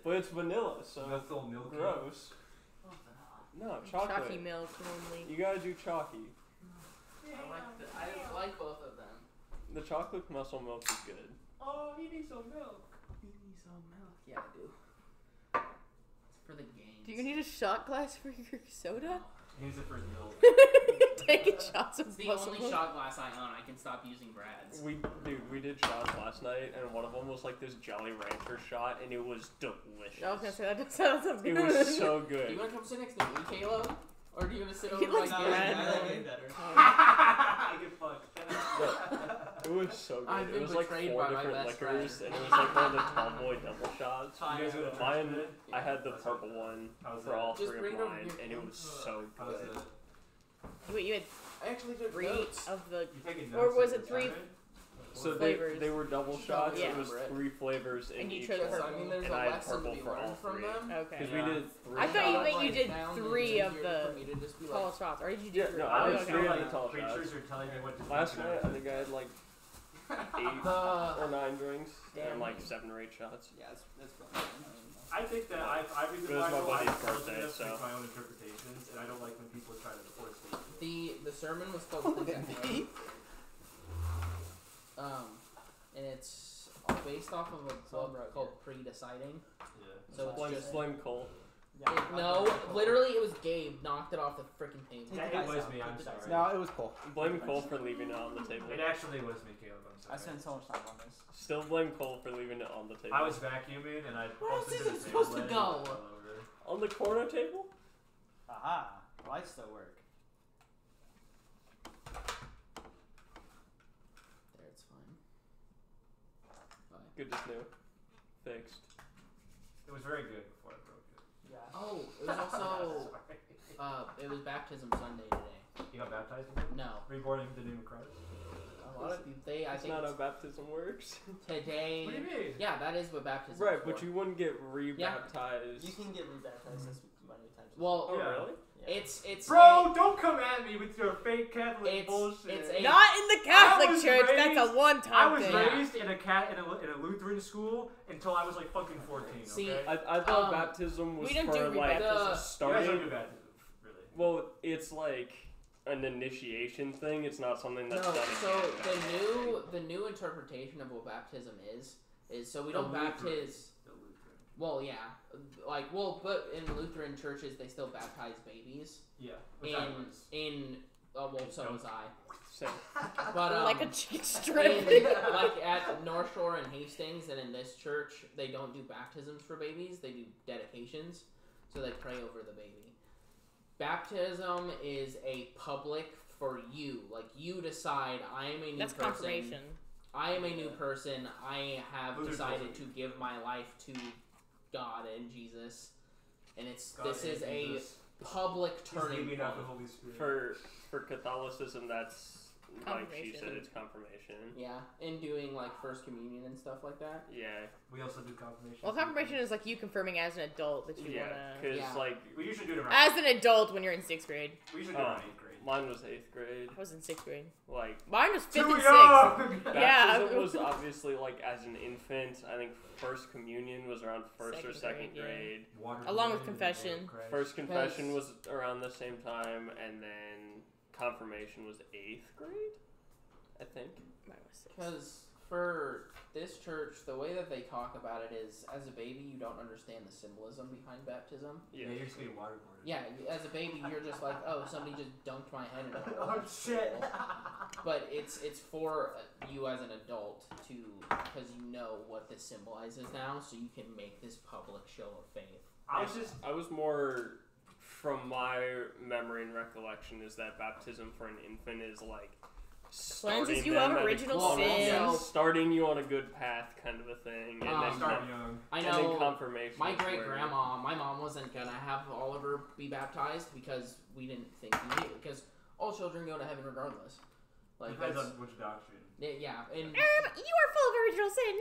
But it's vanilla, so that's all milk. Gross. No, chocolate. Chalky milk only. You gotta do chalky. I like both of them. The chocolate muscle milk is good. Oh, he needs some milk. You need some milk. Yeah, I do. It's for the games. Do you need a shot glass for your soda? He needs it for his milk. Taking shots of It's the muscle only milk. shot glass I own. I can stop using Brad's. We did shots last night, and one of them was like this Jolly Rancher shot, and it was delicious. I was gonna say that sounds so good. It was so Do good. you want to come sit next to me, Caleb? Or do you want to sit over He looks like bad. I like it better. I get fucked. It was so good. I've It been was like betrayed 4 by my different best liquors, friend. and it was like one of the tall boy double shots. You guys go to Mine, Tertious? I had the purple one How's for that? all Just 3 bring of it over mine, here. and it was so How's good. it? Wait, you had I actually took 3 notes. of the. You taking Or notes was at it the 3 time? So flavors? they were double shots. Yeah. It was 3 flavors in And you each chose one. purple. I mean, there's And a I had lesson to purple be for all learned from 3. them. Okay. Because we did 3 I thought you shots. meant you did Found 3 it's of easier the for me to just be tall like, shots. Or did you do Yeah, 3? no, Oh, I was okay. 3 of like the tall preachers shots. are telling me what to Last think night, I about. think I had like 8 or 9 drinks and like 7 or 8 shots. Yeah, that's fun. I think that I read the It was my Bible, I buddy's personally birthday, just make so. my own interpretations, and I don't like when people try to force me. the sermon was called Look at me. and it's based off of a book called Pre-Deciding. Yeah. So it's just Blame Cole. no, literally it was Gabe knocked it off the freaking table. Yeah, it was me, I'm sorry. No, it was cool. Blame Cole for leaving it on the table. It actually was me, Caleb, I'm I sorry. spent so much time on this. Still blame Cole for leaving it on the table. I was vacuuming, and I Where else posted is to it the supposed to table go? and it fell over. on the corner table? Aha, the lights still work. There, it's fine. Bye. Good as new. Fixed. It was very good before I broke it. Yeah. Oh, it was also Sorry. it was Baptism Sunday today. You got baptized in it? No, Reborn in the name of Christ? a lot of people. I That's think not how baptism works. today. What do you mean? Yeah, that is what baptism. Right, is but for. you wouldn't get rebaptized. You can get rebaptized as many times as Well, Oh, Yeah. really? Yeah. it's Bro, don't come at me with your fake Catholic It's- bullshit. it's a- Not in the Catholic I was Church. raised- That's a one-time I was thing. Yeah. raised in a Lutheran school until I was like fucking 14. See, okay? I thought baptism was we didn't for do like rebaptism. you guys don't starting. do baptism, really. Well, it's like an initiation thing. It's not something that's no. done So again. the new interpretation of what baptism is so we don't The Lutheran. baptize. The Lutheran. Well, yeah, but in Lutheran churches they still baptize babies. Yeah, which I was. Well, so was I. Same. But like a cheek strip. like at North Shore and Hastings and in this church, they don't do baptisms for babies. They do dedications, so they pray over the baby. Baptism is a public for you. Like you decide, I am a new That's person. confirmation. I am a new person. I have Lutheran decided culture. to give my life to God and Jesus, and God this is and a Jesus. public He's turning leaving out the point. Holy Spirit. For Catholicism, that's like she Confirmation. said, it's confirmation. Yeah, and doing like First Communion and stuff like that. Yeah, We also do confirmation. Well, confirmation is like you confirming as an adult that you yeah, wanna. because Yeah. like We usually do it around. As an adult when you're in 6th grade. We usually do it around 8th grade. mine was 8th grade. I was in 6th grade. Like Mine was 5th Too and 6th. young! Yeah. baptism was obviously like as an infant. I think First Communion was around first or Second second grade, yeah. grade. Water Along with in the name of confession. Christ. First confession Because- was around the same time, and then confirmation was 8th grade, I think. Mine was 6th. Because for this church, the way that they talk about it is, as a baby, you don't understand the symbolism behind baptism. Yeah, you're just getting waterboarded. Yeah, as a baby, you're just like, oh, somebody just dunked my head in a hole. Oh shit! But it's for you as an adult to, because you know what this symbolizes now, so you can make this public show of faith. I was more, from my memory and recollection, is that baptism for an infant is like Cleanses you them of at a original close, sins. yeah, starting you on a good path, kind of a thing, and then Start young. I and then know confirmation. my is where- great-grandma, my mom wasn't going to have Oliver be baptized because we didn't think he needed, because all children go to heaven regardless. Like, Depends that's, on which doctrine. yeah, and You are full of original sin.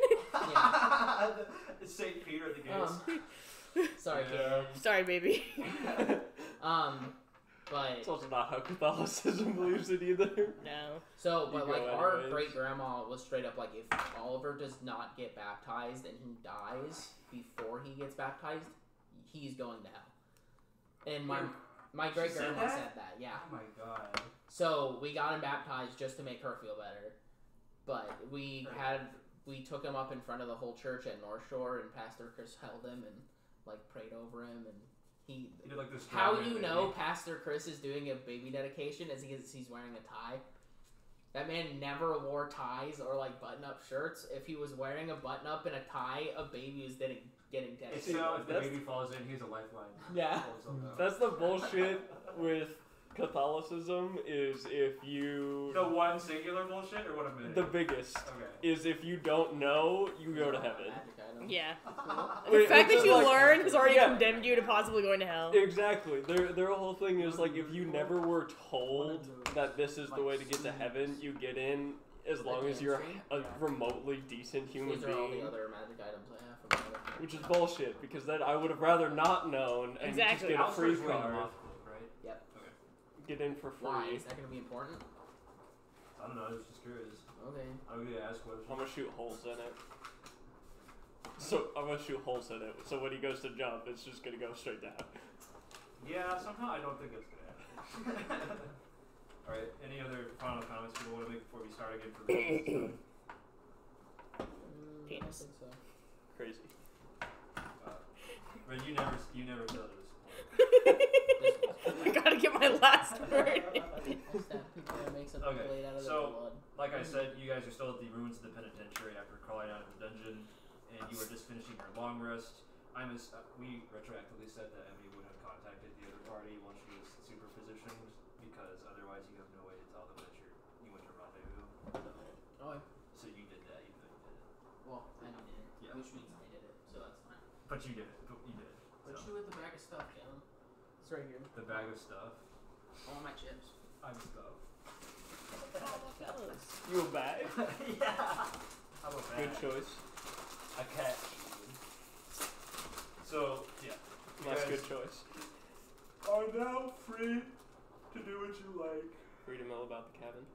yeah. St. Peter at the gates. Sorry, Yeah. Caleb. Sorry, baby. But It's also not how Catholicism believes it either. No. so, but You like go our anyways. great grandma was straight up like, if Oliver does not get baptized and he dies before he gets baptized, he's going to hell. And my great said grandma that? said that, yeah. Oh my god. So we got him baptized just to make her feel better. But we took him up in front of the whole church at North Shore, and Pastor Chris held him and like prayed over him, and he did like this. how you know Pastor Chris is doing a baby dedication is he's wearing a tie. That man never wore ties or like button-up shirts. If he was wearing a button-up and a tie, a baby was getting dedicated. It's so if the baby falls in, he's a lifeline. Yeah. That's the bullshit with Catholicism is if you... The one singular bullshit, or what a minute? The biggest Okay. is if you don't know, you go to heaven. Magic item. Yeah. Wait, The fact which that is you like- learn has already Yeah. condemned you to possibly going to hell. Exactly. Their whole thing is like if you never were told that this is the way to get to heaven, you get in as long as you're a remotely decent human These are all the being. other magic items I have from my other. Which is bullshit, because then I would have rather not known and Exactly. just get a free Alestor's wearing a card. moth cloak, right? Yep. Okay. Get in for free. Why? Is that going to be important? I don't know. I was just curious. Okay. I'm gonna ask questions. I'm gonna shoot holes in it. So I'm gonna shoot holes in it. So when he goes to jump, it's just gonna go straight down. Yeah, somehow I don't think that's gonna happen. Alright, any other final comments people want to make before we start again for the Penis. I think so. Crazy. But you never feel this. I gotta get my last word. I'll stab people and make something Okay, blade out of so- their blood. Like I said, you guys are still at the ruins of the penitentiary after crawling out of the dungeon, and you were just finishing your long rest. We retroactively said that Emily would have contacted the other party once she was super positioned, because otherwise you have no way to tell them that you went to rendezvous. Oh, So you did that, even though you did it. well, I did it, Yeah. which means I did it, so that's fine. But you did it. But you did it. Where'd So. you with the bag of stuff, Kevin? It's right here. The bag of stuff. All my chips. I'm stuff. Fellas. You a bag? Yeah. How about that? Good choice. A cat. So, yeah. You That's guys good choice. are now free to do what you like. Free to mill about the cabin.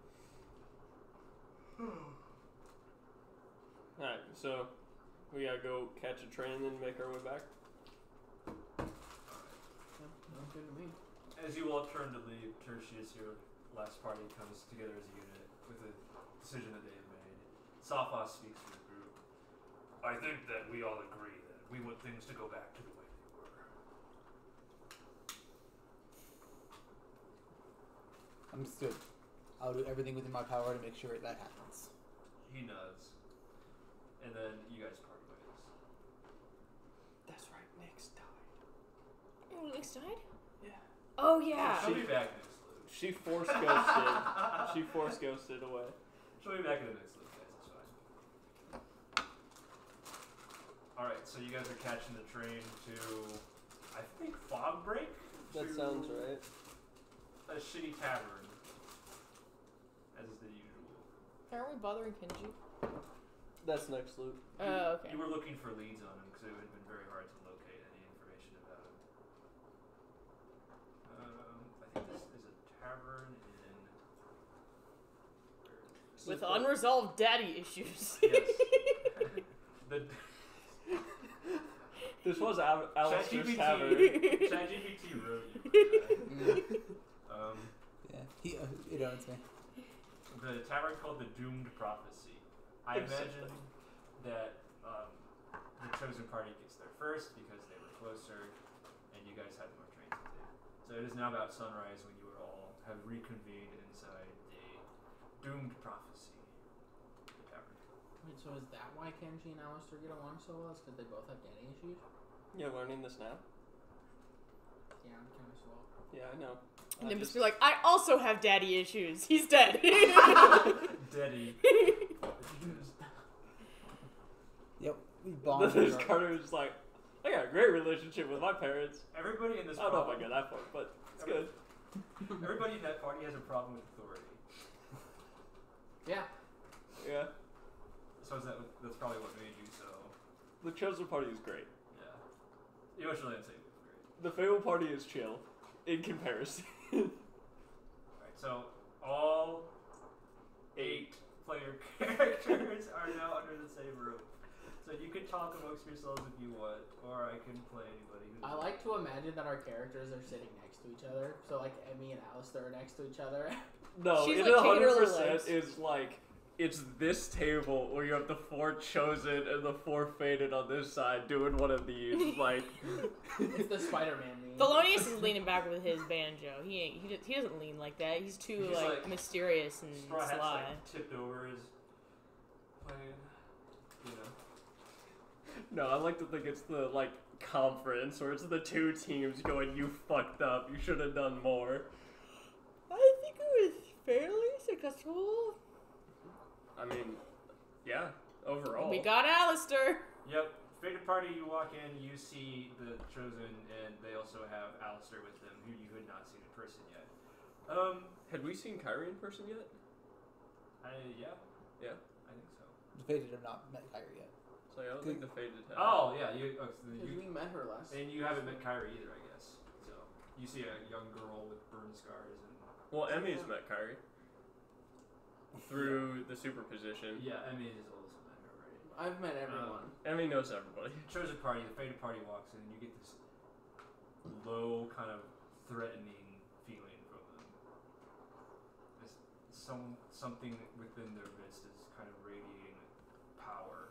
Alright, so we gotta go catch a train and make our way back. Sounds good to me. As you all turn to leave, Tertious, your last party, comes together as a unit with a decision that they have made. Sophos speaks for the group. I think that we all agree that we want things to go back to the way they were. Understood. I'll do everything within my power to make sure that happens. He nods. And then you guys part ways. That's right, Nick's died. Oh, Nick's died? Yeah. Oh, yeah. She'll be back next loop. She force ghosted. She force ghosted away. She'll be back in the next loop, guys. It's fine. Alright, so you guys are catching the train to, I think, Fogbreak? That To sounds right. A shitty tavern. As is the usual. Aren't we bothering Kenji? That's next loop. Oh, okay. You were looking for leads on him because it would have been very hard to locate any information about him. I think this is a tavern in. With unresolved daddy issues. Yes. the This was Alestor's ChatGPT tavern. ChatGPT wrote you. Yeah, it owns me. The tavern called the Doomed Prophecy. I imagine that the chosen party gets there first because they were closer, and you guys had more trains to take. So it is now about sunrise when you all have reconvened inside the Doomed Prophecy. The tavern. Wait, so is that why Kenji and Alestor get along so well? Is because they both have daddy issues? You're learning this now? Yeah, I'm kind of swell. Yeah, I know. And then just be like, I also have daddy issues. He's dead. Daddy. Yep, we bond. This Carter is like, I got a great relationship with my parents. Everybody in this I don't know if I party, go that far, but it's good. everybody in that party has a problem with authority. Yeah. Yeah. So that's probably what made you so. The chosen party is great. Yeah. Emotionally unstable is great. The Fable party is chill, in comparison. Alright, so all 8 player characters are now under the same roof. So you can talk amongst yourselves if you want, or I can play anybody who's... I like to imagine that our characters are sitting next to each other. So, like, Emmy and Alestor are next to each other. No, She's, it like, kicking her 100% legs. is like, it's this table where you have the 4 chosen and the 4 faded on this side doing one of these, like... It's the Spider-Man meme. Thelonious is leaning back with his banjo. He doesn't lean like that. He's too He's like like- mysterious and Straw Hat's sly. like tipped over his plane, you know. No, I like to think it's the, like, conference where it's the 2 teams going, you fucked up, you should have done more. I think it was fairly successful. I mean, yeah, overall. We got Alestor. Yep. Fated party, you walk in, you see the Chosen, and they also have Alestor with them, who you had not seen in person yet. Had we seen Kyrie in person yet? Yeah, Yeah. I think so. The Faded have not met Kyrie yet. So I don't think the faded have. Oh, yeah, so Because we met her last. and you haven't met Kyrie either, I guess. So you see a young girl with burn scars and... Well, Emmy's met Kyrie. Through the superposition. Yeah, Emmy has also met her already. I've met everyone. Emmy knows everybody. Chosen party, the fated party walks in, and you get this low, kind of threatening feeling from them. This, something within their midst is kind of radiating power.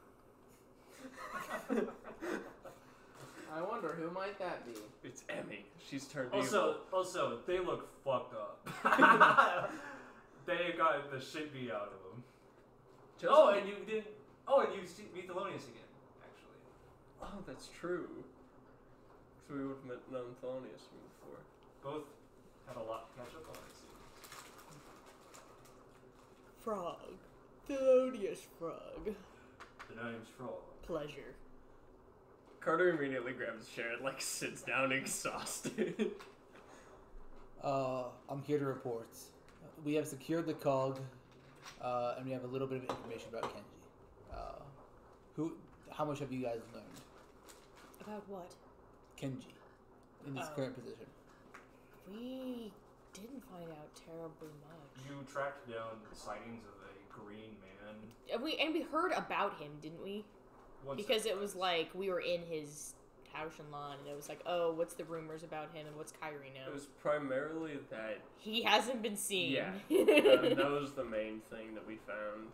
I wonder who might that be. It's Emmy. She's turned evil. Also, they look fucked up. They got the shit beat out of them. Oh, and you didn't. Oh, and you meet Thelonious again, actually. Oh, that's true. So we would have known Thelonious from before. Both have a lot to catch up on, it seems. Frog. Thelonious Frog. The name's Frog. Pleasure. Carter immediately grabs a chair and, like, sits down exhausted. I'm here to report. We have secured the cog, and we have a little bit of information about Kenji. How much have you guys learned? About what? Kenji, in his current position. We didn't find out terribly much. You tracked down sightings of a green man. And we heard about him, didn't we? Once Because or it was twice. like we were in his house and lawn, and it was like, oh, what's the rumors about him, and what's Kyrie It know? was primarily that... He hasn't been seen. Yeah. that was the main thing that we found.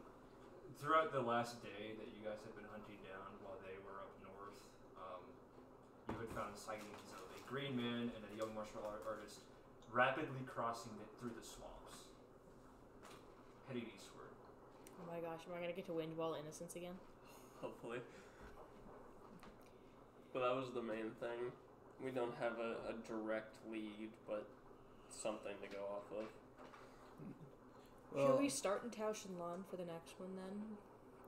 Throughout the last day that you guys had been hunting down while they were up north, you had found sightings of a green man and a young martial artist rapidly crossing it through the swamps, heading eastward. Oh my gosh, am I gonna get to wind wall innocence again? Hopefully. But that was the main thing. We don't have a direct lead, but something to go off of. Should we start in Tausch and Lawn for the next one then?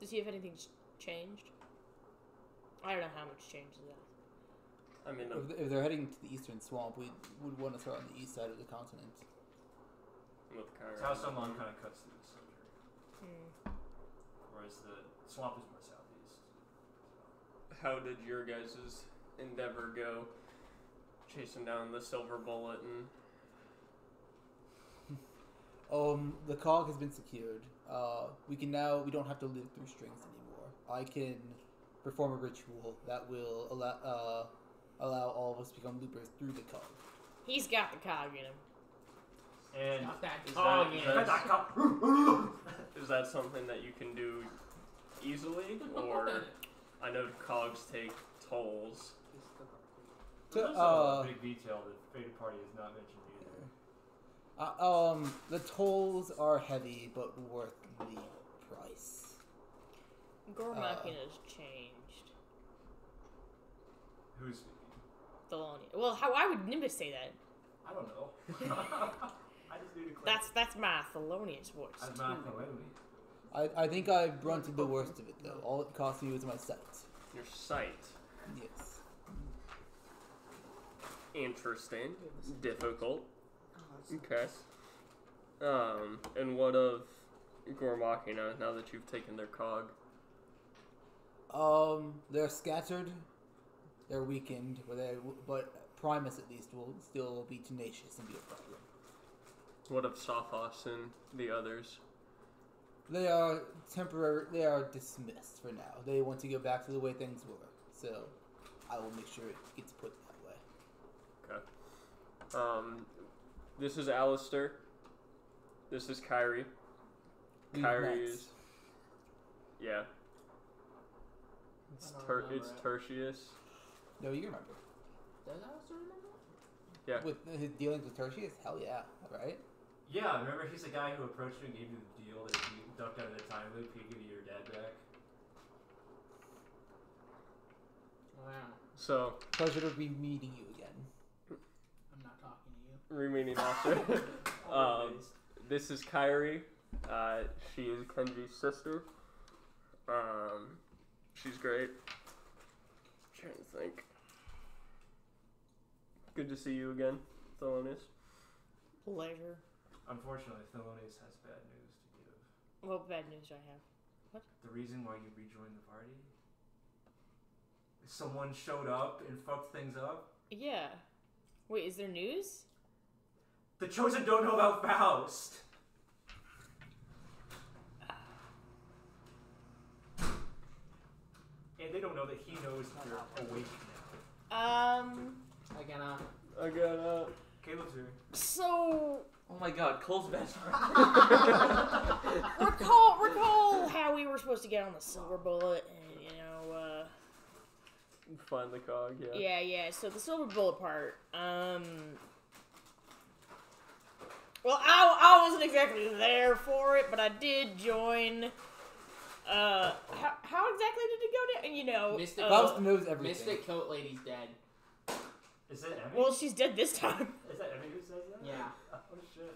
To see if anything's changed? I don't know how much changes that. I mean, If they're heading to the eastern swamp, we would want to start on the east side of the continent. with Kyrie. It's how someone kind of cuts through the center, Hmm. whereas the swamp is more southeast. How did your guys' endeavor go? Chasing down the silver bullet and... The cog has been secured. We don't have to live through strings anymore. I can perform a ritual that will allow all of us to become loopers through the cog. He's got the cog in him. And Not that Is cog that- in. is Is that something that you can do easily, or I know cogs take tolls. there's also a big detail that Fated Party has not mentioned either. The tolls are heavy, but worth the price. Gormakina's changed. Who's speaking? Thelonious. Well, why would Nimbus say that? I don't know. I just need to clear. That's my Thelonious voice. That's not the way we. I think I brunted the worst of it, though. All it cost me was my sight. Your sight. Yes. Interesting. Difficult. Oh, Okay. And what of Gormakina, now that you've taken their cog? They're scattered. They're weakened, but Primus at least will still be tenacious and be a problem. What of Sophos and the others? They are temporary. They are dismissed for now. They want to go back to the way things were. So, I will make sure it gets put that way. Okay. This is Alestor. This is Kyrie. Kyrie is... Yeah. It's Tertious. No, you remember. Does Alestor remember? Yeah. With his dealings with Tertious? Hell yeah. Right? Yeah, remember he's the guy who approached you and gave you the deal that if you ducked out of the time loop, he'd give you your dad back. Wow. So... Pleasure to be meeting you again. I'm not talking to you. Remaining officer. This is Kyrie. She is Kenji's sister. She's great. Trying to think. Good to see you again, Thelonious. Pleasure. Unfortunately, Thelonious has bad news to give. What bad news do I have? What? The reason why you rejoined the party? Someone showed up and fucked things up? Yeah. Wait, is there news? The Chosen don't know about Faust! And they don't know that he knows that you're awake now. Again, Caleb's here. So Oh my god, Cole's best friend. recall how we were supposed to get on the silver bullet, and find the cog, yeah. yeah. So the silver bullet part. Well, I wasn't exactly there for it, but I did join. How exactly did it go down? Mystic Faust knows everything. Mystic Coat Lady's dead. Is that Emmy? Well, she's dead this time. Is that Emmy who says that? Yeah. Oh shit.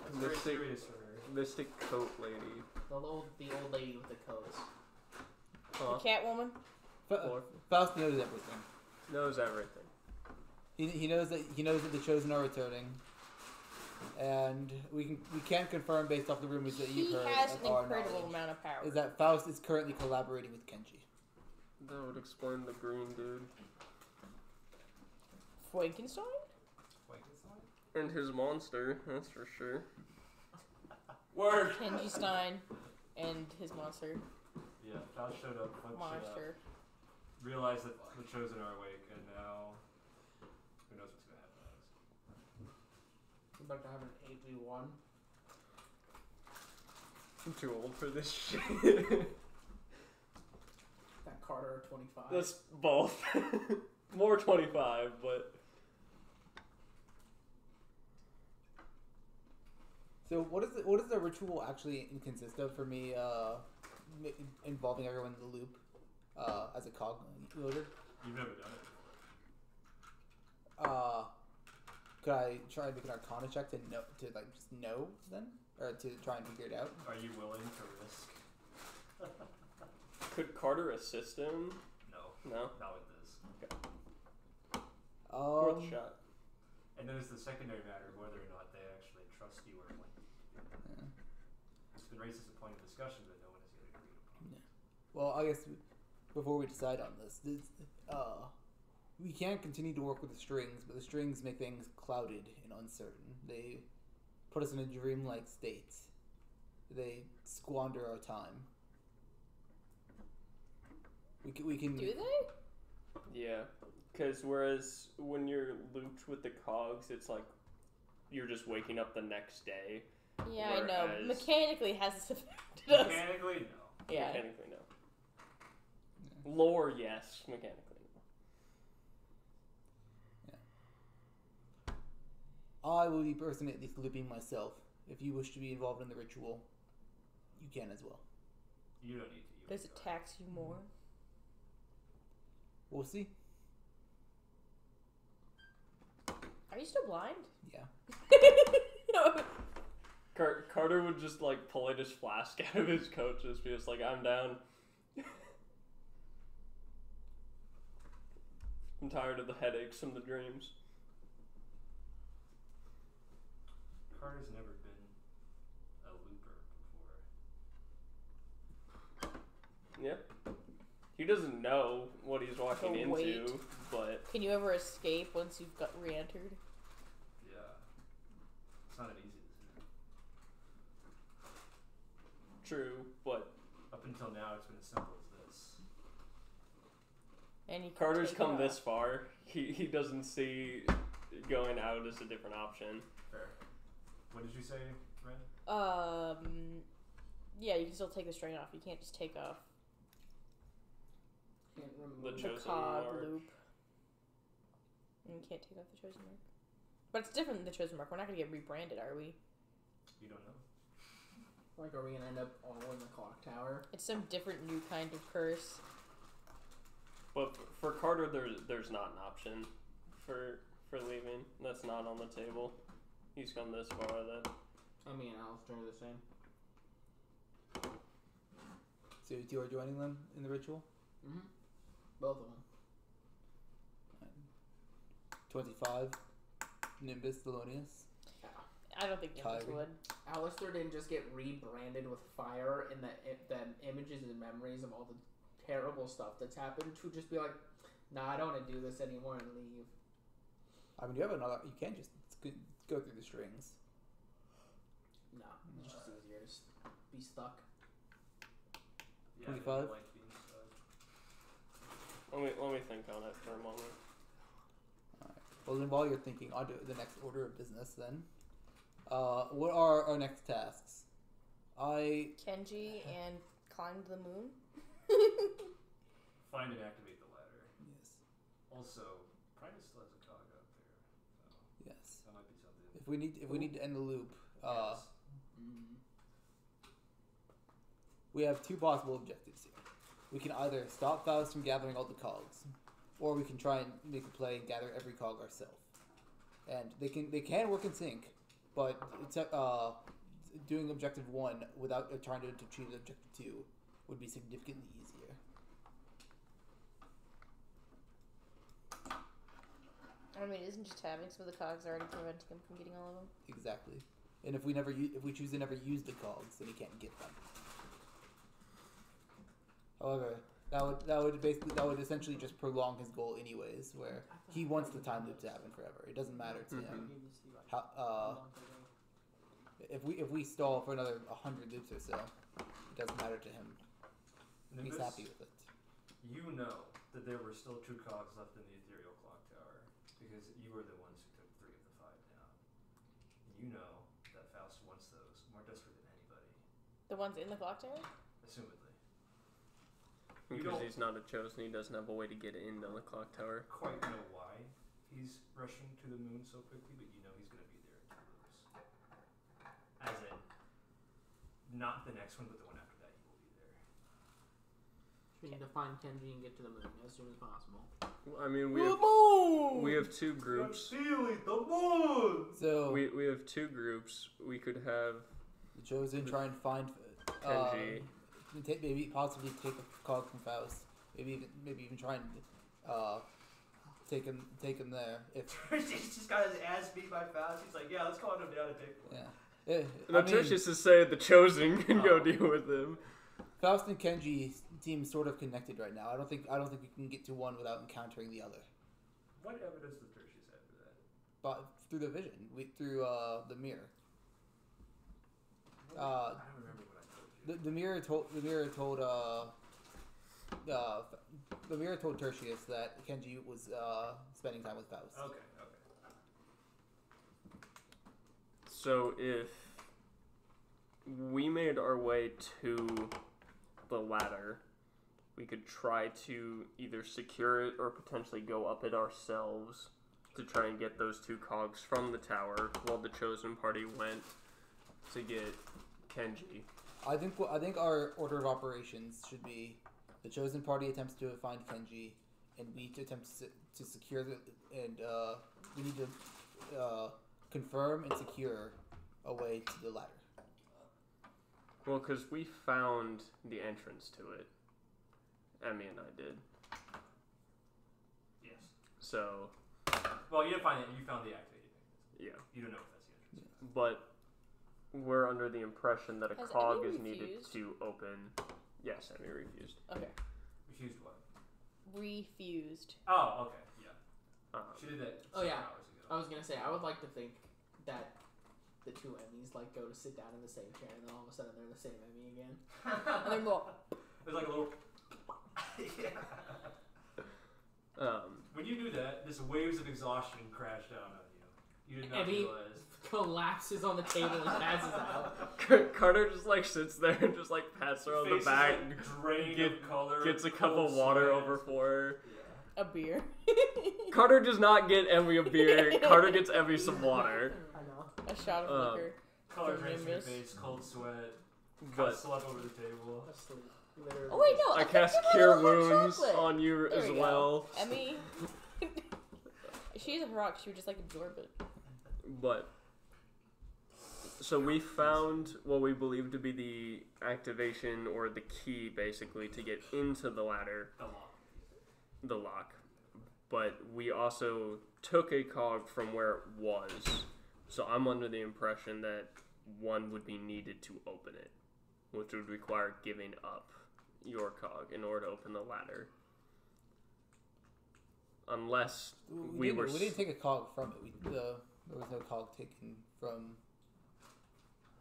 That's very serious for her. Mystic Coat Lady. The old lady with the coats. Huh? The Catwoman. Faust knows everything. Knows everything. He knows that the Chosen are returning, and we can't confirm based off the rumors that you've He heard. has an of our incredible knowledge, amount of power. is that Faust is currently collaborating with Kenji. That would explain the green dude. Frankenstein? And his monster, that's for sure. Word! Kenji Stein and his monster. Yeah, Faust showed up, fucked shit up. Monster. Realized that the Chosen are awake, and now who knows what's gonna happen next. We're about to have an 8v1. I'm too old for this shit. That Carter 25. That's both. More 25, but... So what does the ritual actually consist of for me? Involving everyone in the loop as a cog loader. You've never done it. Could I try and make an Arcana check to just know then, or to try and figure it out? Are you willing to risk? Could Carter assist him? No? Not with this. Worth a shot. And then it's the secondary matter of whether or not they actually trust you or want you. Yeah. It's been raised as a point of discussion, but no one has yet agreed upon. Yeah. Well, I guess before we decide on this, we can't continue to work with the strings, but the strings make things clouded and uncertain. They put us in a dreamlike state. They squander our time. We can. Do they? Yeah. Because whereas when you're looped with the cogs, it's like you're just waking up the next day. Yeah, I know. Whereas- Mechanically has this affected us. Mechanically, no. Yeah. Mechanically, no. Lore, yes. Mechanically, no. I will be personally at least looping myself. If you wish to be involved in the ritual, you can as well. You don't need to. Does it tax you more? We'll see. Are you still blind? Yeah. Carter would just like pull his flask out of his coat, just be just like, I'm down. I'm tired of the headaches and the dreams. Carter's never been a looper before. Yeah. He doesn't know what he's walking So into, wait. but... Can you ever escape once you've got re-entered? Yeah. It's not an easy decision. True, but Up until now, it's been as simple as this. And you can Carter's take come it this off. far. He doesn't see going out as a different option. Fair. What did you say, Ren? Yeah, you can still take the string off. You can't just take off Can't remove The the chosen cog mark. loop. And you can't take off the chosen mark. But it's different than the chosen mark. We're not gonna get rebranded, are we? You don't know. Like, are we gonna end up all in the clock tower? It's some different new kind of curse. But for Carter, there's not an option for leaving. That's not on the table. He's come this far that. I mean, Alestor are the same. So you are joining them in the ritual? Mm-hmm. Both of them. 25. Nimbus Thelonious. I don't think Nimbus Kyrie. would. Alestor didn't just get rebranded with fire in the images and memories of all the terrible stuff that's happened to just be like, nah, I don't want to do this anymore and leave. I mean, you have another. You can't just go through the strings. No, it's just easier to be stuck. Yeah, 25? I don't like being stuck. Let me think on it for a moment. Well, then while you're thinking, on to the next order of business then. What are our next tasks? Kenji and climb the moon. Find and activate the ladder. Yes. Also, Primus still has a cog out there, so Yes. that might be something. If we need to end the loop, Yes. we have two possible objectives here. We can either stop Faust from gathering all the cogs, or we can try and make a play and gather every cog ourselves. And they can work in sync, but it's doing objective 1 without trying to achieve objective 2 would be significantly easier. I mean, isn't just having some of the cogs already preventing him from getting all of them? Exactly. And if we choose to never use the cogs, then he can't get them. However, that would essentially just prolong his goal anyways, where he wants the time loop to happen forever. It doesn't matter to him. If we stall for another 100 loops or so, it doesn't matter to him. Nimbus, He's happy with it. you know that there were still 2 cogs left in the ethereal clock tower because you were the ones who took 3 of the 5 down. You know that Faust wants those more desperate than anybody, The ones in the clock tower? assumedly. Because he's not a chosen, he doesn't have a way to get into the clock tower. Quite know why he's rushing to the moon so quickly, but you know he's going to be there at 2 loops. As in, not the next one, but the one after that, he will be there. We need to find Kenji and get to the moon as soon as possible. I mean, we have 2 groups. Feeling the moon! So We have 2 groups. We could have the chosen try and find Kenji. maybe possibly take a cog from Faust. Maybe even try and take him there. If He's just got his ass beat by Faust. He's like, yeah, let's call him down and take one. yeah. No, Tertious is saying the chosen can go deal with him. Faust and Kenji seem sort of connected right now. I don't think we can get to one without encountering the other. What evidence does Tertious have for that? But through the vision, through the mirror. I don't remember what I told you. The mirror told Tertius that Kenji was spending time with Faust. Okay. So if we made our way to the ladder, we could try to either secure it or potentially go up it ourselves to try and get those 2 cogs from the tower while the chosen party went to get Kenji. I think our order of operations should be: the chosen party attempts to find Kenji, and we attempt to secure we need to confirm and secure a way to the ladder. Well, because we found the entrance to it. Emmy and I did. Yes. So, Well, you didn't find it. You found the activated thing. yeah. You don't know if that's the entrance. But we're under the impression that a Has cog Emmy is needed refused? to open. Yes, Emmy refused. Okay. Refused what? Refused. Oh, okay. Yeah. Uh, She did that Oh, several yeah. hours ago. I was gonna say, I would like to think that the two Emmys like go to sit down in the same chair, and then all of a sudden they're the same Emmy again. And then go. There's like a little. Yeah. When you do that, this waves of exhaustion crash down on you. You did not Emmy realize. collapses on the table and passes out. Carter just like sits there and just like pats her on the back, Drained of color, gets a cup of water over for her. Yeah. A beer. Carter does not get Emmy a beer. Carter gets Emmy some water. I know. A shot of liquor. Color From drains from your Nimbus. face, cold sweat, But slept over the table. Asleep. Literally. Oh wait, no. I think cast you might Cure have hot Wounds chocolate. on you There as we go. well. Emmy. She's a rock. She would just like absorb it. But so we found what we believe to be the activation or the key, basically, to get into the ladder. The lock. But we also took a cog from where it was. So I'm under the impression that one would be needed to open it, which would require giving up your cog in order to open the ladder. Unless we didn't take a cog from it. There was no cog taken from.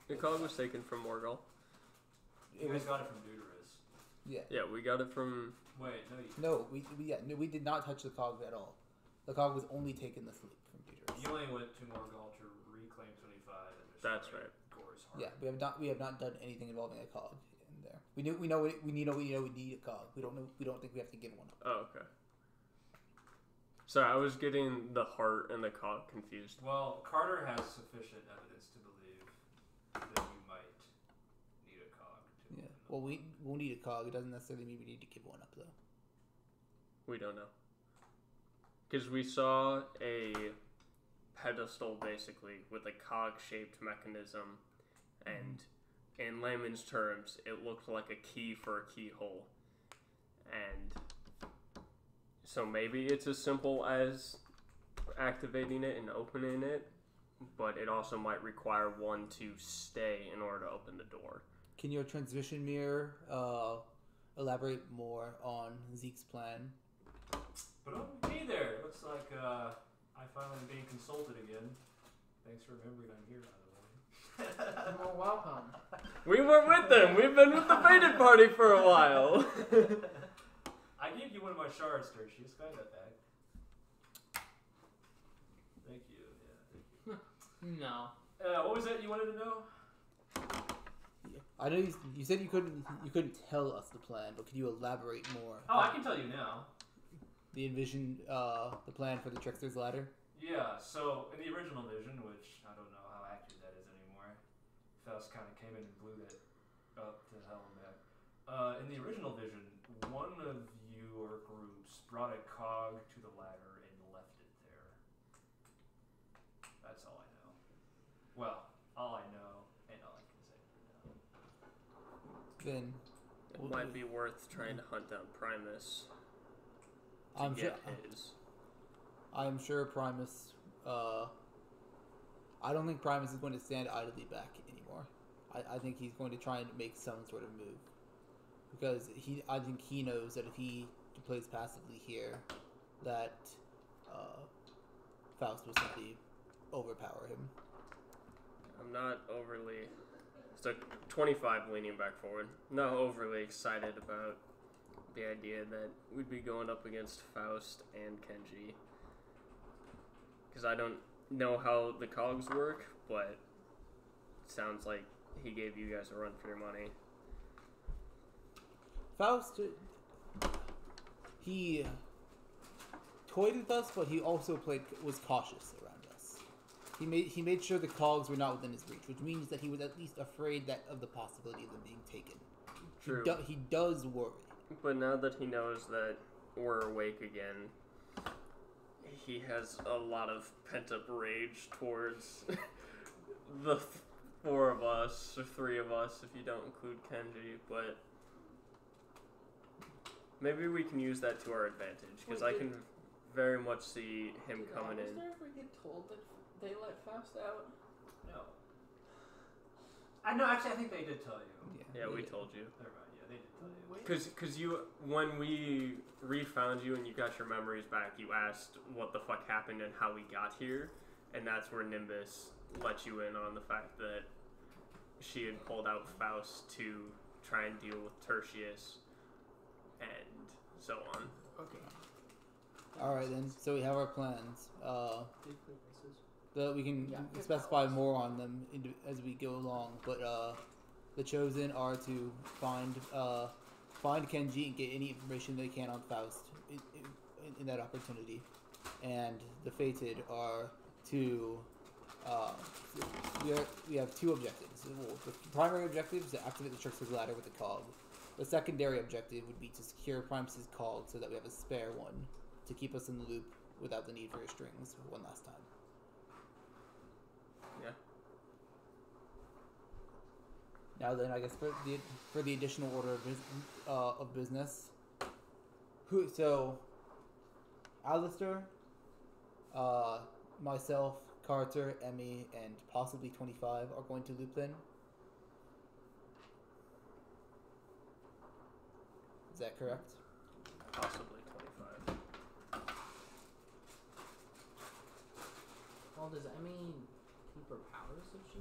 the cog was taken from Morgul. You guys got it from Deuterus. Yeah. Yeah, we got it from. Wait, no, you. No, we did not touch the cog at all. The cog was only taken this week from Deuterus. You only went to Morgul to reclaim 25. And That's right. Gore's heart. Yeah, we have not done anything involving a cog in there. We know we need a cog. We don't think we have to give one up. Oh, okay. So I was getting the heart and the cog confused. Well, Carter has sufficient evidence to believe that you might need a cog. To Yeah. Well, we'll need a cog. It doesn't necessarily mean we need to give one up, though. We don't know. Because we saw a pedestal, basically, with a cog-shaped mechanism, and in layman's terms, it looked like a key for a keyhole. And so maybe it's as simple as activating it and opening it, but it also might require one to stay in order to open the door. Can your transmission mirror elaborate more on Zeke's plan? But hey there, looks like I finally am being consulted again. Thanks for remembering I'm here, by the way. Well, welcome. We were with them! We've been with the Faded Party for a while! I gave you one of my shards, Tertious. Go ahead, that bag. Thank you. Yeah, thank you. No. What was that you wanted to know? I know you said you couldn't tell us the plan, but could you elaborate more? Oh, I can tell you now. The the plan for the Trickster's Ladder? Yeah, so in the original vision, which I don't know how accurate that is anymore, Faust kind of came in and blew that up to hell and back. In the original vision, one of your groups brought a cog to the ladder and left it there. That's all I know. Well, all I know and all I can say for now. Then It might be worth trying to hunt down Primus to I'm get his. I'm sure Primus. I don't think Primus is going to stand idly back anymore. I think he's going to try and make some sort of move because I think he knows that if he plays passively here, that Faust will simply overpower him. I'm not overly. So 25 leaning back forward. Not overly excited about the idea that we'd be going up against Faust and Kenji. Because I don't know how the cogs work, but it sounds like he gave you guys a run for your money. Faust, he toyed with us, but he also was cautious around us. He made sure the cogs were not within his reach, which means that he was at least afraid of the possibility of them being taken. True. He does worry. But now that he knows that we're awake again, he has a lot of pent-up rage towards the four of us, or three of us, if you don't include Kenji, but maybe we can use that to our advantage, because I can very much see him coming in. Did Alestor ever get told that they let Faust out? No. I know. Actually, I think they did tell you. Yeah, we told you. Never mind. Yeah, they did tell you. Because you, when we refound you and you got your memories back, you asked what the fuck happened and how we got here, and that's where Nimbus let you in on the fact that she had pulled out Faust to try and deal with Tertious and so on. Okay. Alright then, so we have our plans. We can specify more on them as we go along, but the Chosen are to find Kenji and get any information they can on Faust in that opportunity. And the Fated are to... we have two objectives. The primary objective is to activate the Trickster's Ladder with the cog. The secondary objective would be to secure Primus's cog so that we have a spare one to keep us in the loop without the need for your strings one last time. Yeah. Now then, I guess for the additional order of business, so Alestor, myself, Carter, Emmy, and possibly 25 are going to loop then. Is that correct? Possibly 25. Well, does Emmy keep her powers if she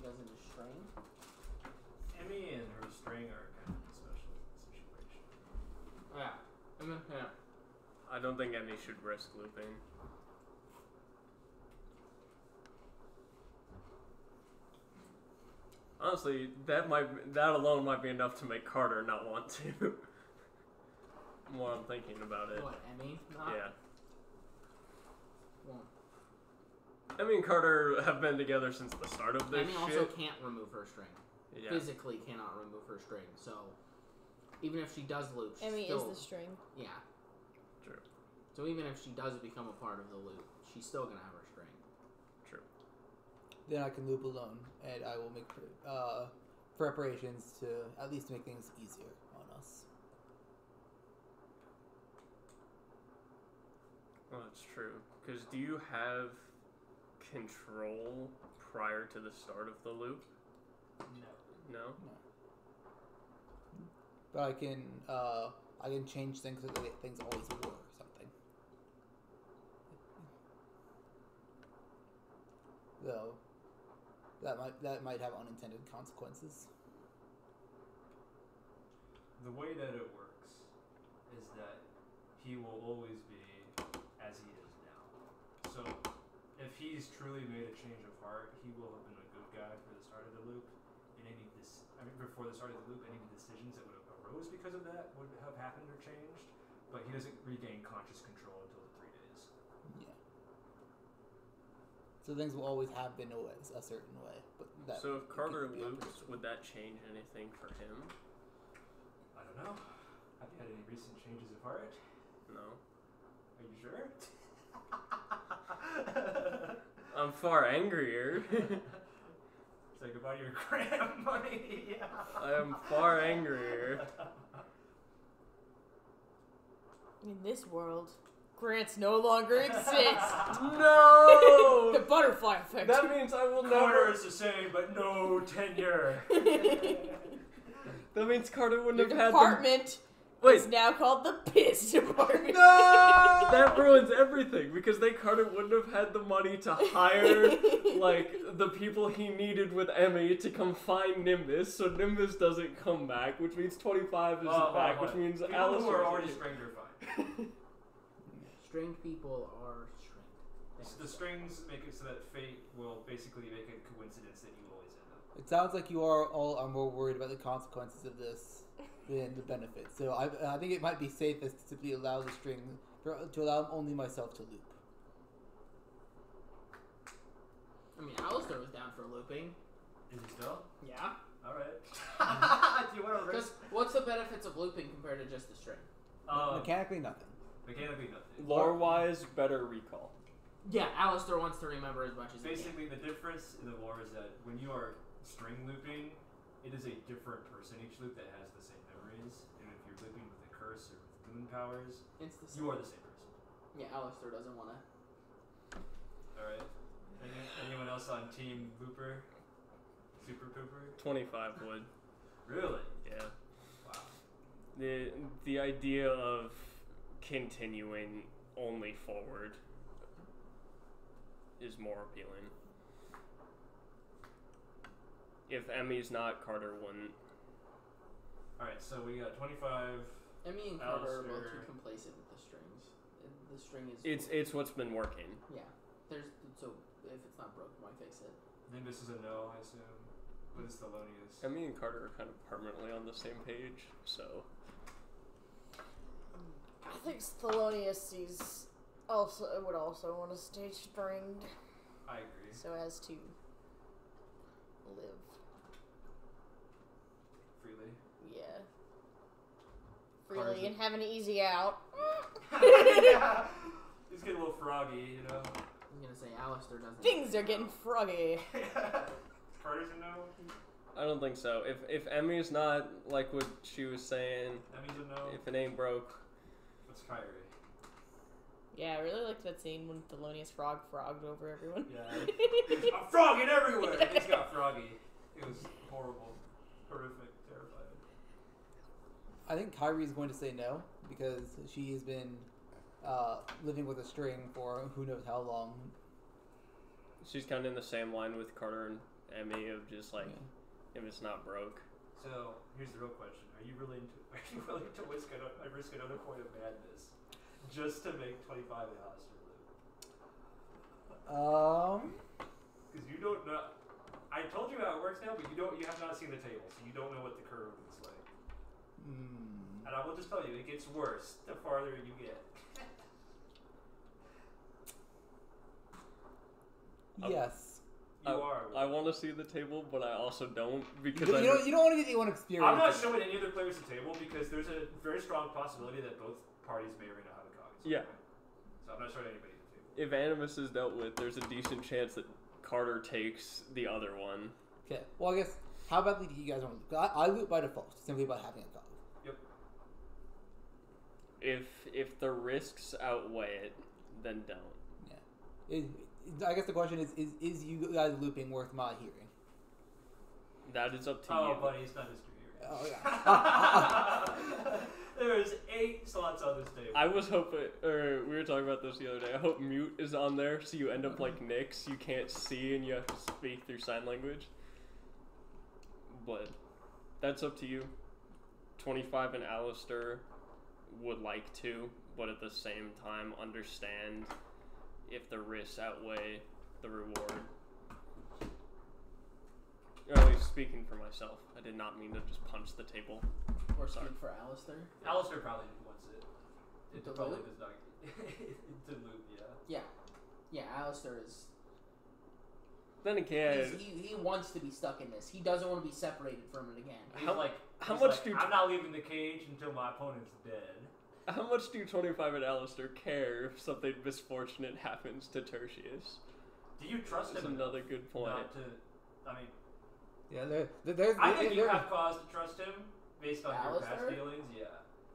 doesn't just string? Emmy and her string are kind of a special situation. Yeah. Yeah. I don't think Emmy should risk looping. Honestly, that alone might be enough to make Carter not want to. More I'm thinking about it. What, Emmy? Yeah. Well, Emmy and Carter have been together since the start of this Emmy shit. also can't remove her string. Yeah. Physically cannot remove her string, so even if she does loop, she's Emmy still, is the string. Yeah. True. So even if she does become a part of the loop, she's still gonna have her string. True. Then I can loop alone, and I will make preparations to at least make things easier on us. Well, that's true. Because do you have control prior to the start of the loop? No. No? No. But I can change things so that things always work or something. Though that might have unintended consequences. The way that it works is that he will always be as he is now. So if he's truly made a change of heart, he will have been a good guy for the start of the loop. And before the start of the loop, any decisions that would have arose because of that would have happened or changed. But he doesn't regain conscious control until the 3 days. Yeah. So things will always have been a certain way. But that So if Carter could be loops, unpredictable. would that change anything for him? I don't know. Have you had any recent changes of heart? No. Are you sure? I'm far angrier. Say goodbye to your grand money. I am far angrier. In this world, grants no longer exist. No! The butterfly effect. That means I will Carter never. is the same, but no tenure. That means Carter wouldn't Your have had department Wait. is now called the piss department. No! That ruins everything because Carter wouldn't have had the money to hire like the people he needed with Emmy to come find Nimbus, so Nimbus doesn't come back, which means 25 isn't back, which means people Alice who are already stringed are fine. Stringed people are stringed. The strings make it so that fate will basically make a coincidence that you always end up. It sounds like you all are more worried about the consequences of this than the benefits. So I think it might be safest to simply allow the string to allow only myself to loop. I mean, Alestor was down for looping. Is he still? Yeah. Alright. Do you want to risk? Just what's the benefits of looping compared to just the string? Mechanically, nothing. Mechanically nothing. Lore-wise, better recall. Yeah, Alestor wants to remember as much as Basically, the difference in the lore is that when you are string looping, it is a different person each loop that has the same memories. And if you're looping with a curse or with moon powers, he can. It's the same. you are the same person. Yeah, Alestor doesn't want to. Alright. Anyone else on Team Looper? Super Pooper? 25 would. Really? Yeah. Wow. The idea of continuing only forward is more appealing. If Emmy's not, Carter wouldn't. Alright, so we got 25. Emmy and Carter are both Alestor. too complacent with the strings. The string is. It's what's been working. Yeah. So if it's not broken, why fix it? Nimbus is a no, I assume. But it's Thelonious. Emmy and Carter are kind of permanently on the same page, so. I think Thelonious would also want to stay stringed I agree. so as to live. Freely. Yeah. Carter's Freely and have an easy out. Yeah. He's getting a little froggy, you know. I'm gonna say Alestor doesn't. Things are getting froggy. Carter's a no. I don't think so. If Emmy's not like what she was saying, Emmy's a no. if it ain't broke, What's Kyrie? Yeah, I really liked that scene when Thelonious frogged over everyone. Yeah. I'm frogging everywhere! He's got froggy. It was horrible. Horrific. Terrifying. I think Kyrie is going to say no because she has been living with a string for who knows how long. she's kind of in the same line with Carter and Emmy of just like, if it's not broke. So here's the real question: Are you willing to risk another point of madness just to make 25 in Alestor live? Because you don't know. I told you how it works now, but you have not seen the table, so you don't know what the curve is like. And I will just tell you, it gets worse the farther you get. Yes. I want to see the table, but I also don't because You don't want to get anyone experience. I'm not showing any other players the table because there's a very strong possibility that both parties may or may not have a cog. Yeah. So I'm not showing anybody the table. If Animus is dealt with, there's a decent chance that Carter takes the other one. Okay. Well, I guess how badly do you guys want to loot? I loot by default, simply by having a cog. Yep. If the risks outweigh it, then don't. Yeah. I guess the question is you guys looping worth my hearing? That is up to Oh, you. buddy, it's not just your hearing. Oh yeah. There's 8 slots on this table. I was hoping, or we were talking about this the other day. I hope mute is on there, so you end up like Nyx. You can't see, and you have to speak through sign language. But that's up to you. 25 and Alestor would like to, but at the same time understand if the risks outweigh the reward. Or at least speaking for myself, I did not mean to just punch the table. Or Sorry. speak for Alestor. Alestor probably wants it. It To probably loot? does not. To loot, yeah. Yeah, Alestor is. Then again, He wants to be stuck in this. He doesn't want to be separated from it again. how much do I'm not leaving the cage until my opponent's dead. How much do 25 and Alestor care if something misfortunate happens to Tertious? Do you trust That's him? another good point. Not to. I mean, Yeah, I think you have cause to trust him based on your past Alestor? dealings. Yeah.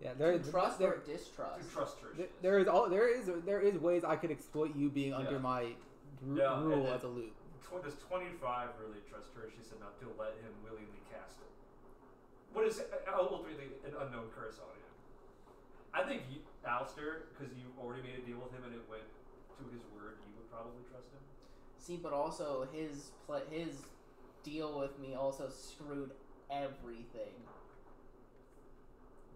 Yeah, there is Trust there, or distrust? To trust Tertious. there is ways I could exploit you being under my No, and rule then- as a loop. Does 25 really trust Tertious enough to let him willingly cast it? What is ultimately an unknown curse on him? I think Alestor, because you already made a deal with him and it went to his word, you would probably trust him. See, but also his deal with me also screwed everything.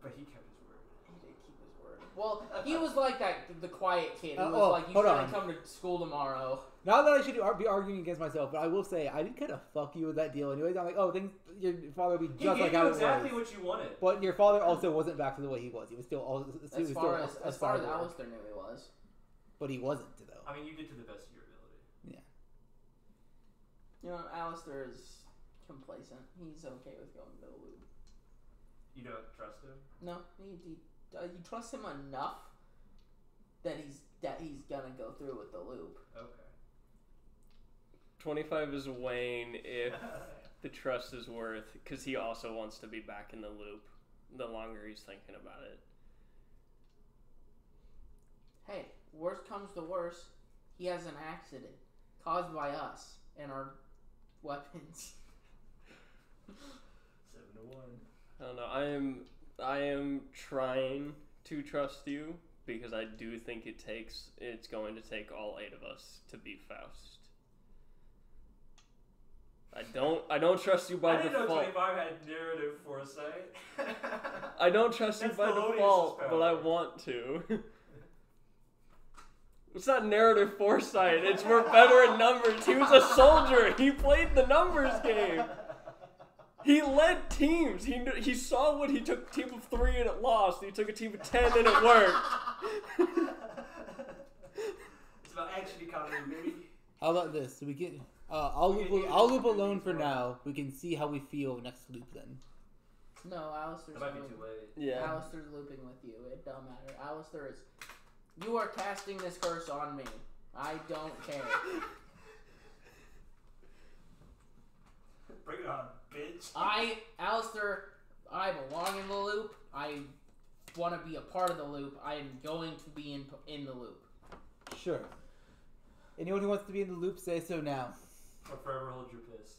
But he kept his word. He did keep his word. Well, he was like the quiet kid. He was oh, like, you hold shouldn't on. come to school tomorrow. Not that I should be arguing against myself, but I will say I did kind of fuck you with that deal. Anyways, I'm like, oh, your father would be He just gave like you how exactly it was. what you wanted. But your father also wasn't back to the way he was. He was still As far as Alestor knew he was. But he wasn't though. I mean, you did to the best of your ability. Yeah. You know, Alestor is complacent. He's okay with going to the loop. You don't trust him? No, you trust him enough that he's gonna go through with the loop. Okay. 25 is weighing if the trust is worth, because he also wants to be back in the loop the longer he's thinking about it. Hey, worst comes to worst, he has an accident caused by us and our weapons. 7-1. I don't know. I am trying to trust you because I do think it's going to take all 8 of us to beat Faust. I don't trust you by I didn't know default. 25 had narrative foresight. I don't trust you That's by Thelonious' default, power. but I want to. It's not narrative foresight. It's we're better at numbers. He was a soldier. He played the numbers game. He led teams. He saw what he took a team of 3 and it lost. He took a team of 10 and it worked. It's about action economy, baby. How about this? We get. I'll loop alone for now. We can see how we feel next loop then. No, Alestor's That might be looping. too late. Yeah. Alestor's looping with you. It don't matter. Alestor is. You are casting this curse on me. I don't care. Bring it on, bitch. Alestor, I belong in the loop. I want to be a part of the loop. I am going to be in the loop. Sure. Anyone who wants to be in the loop, say so now. Or forever hold your piss.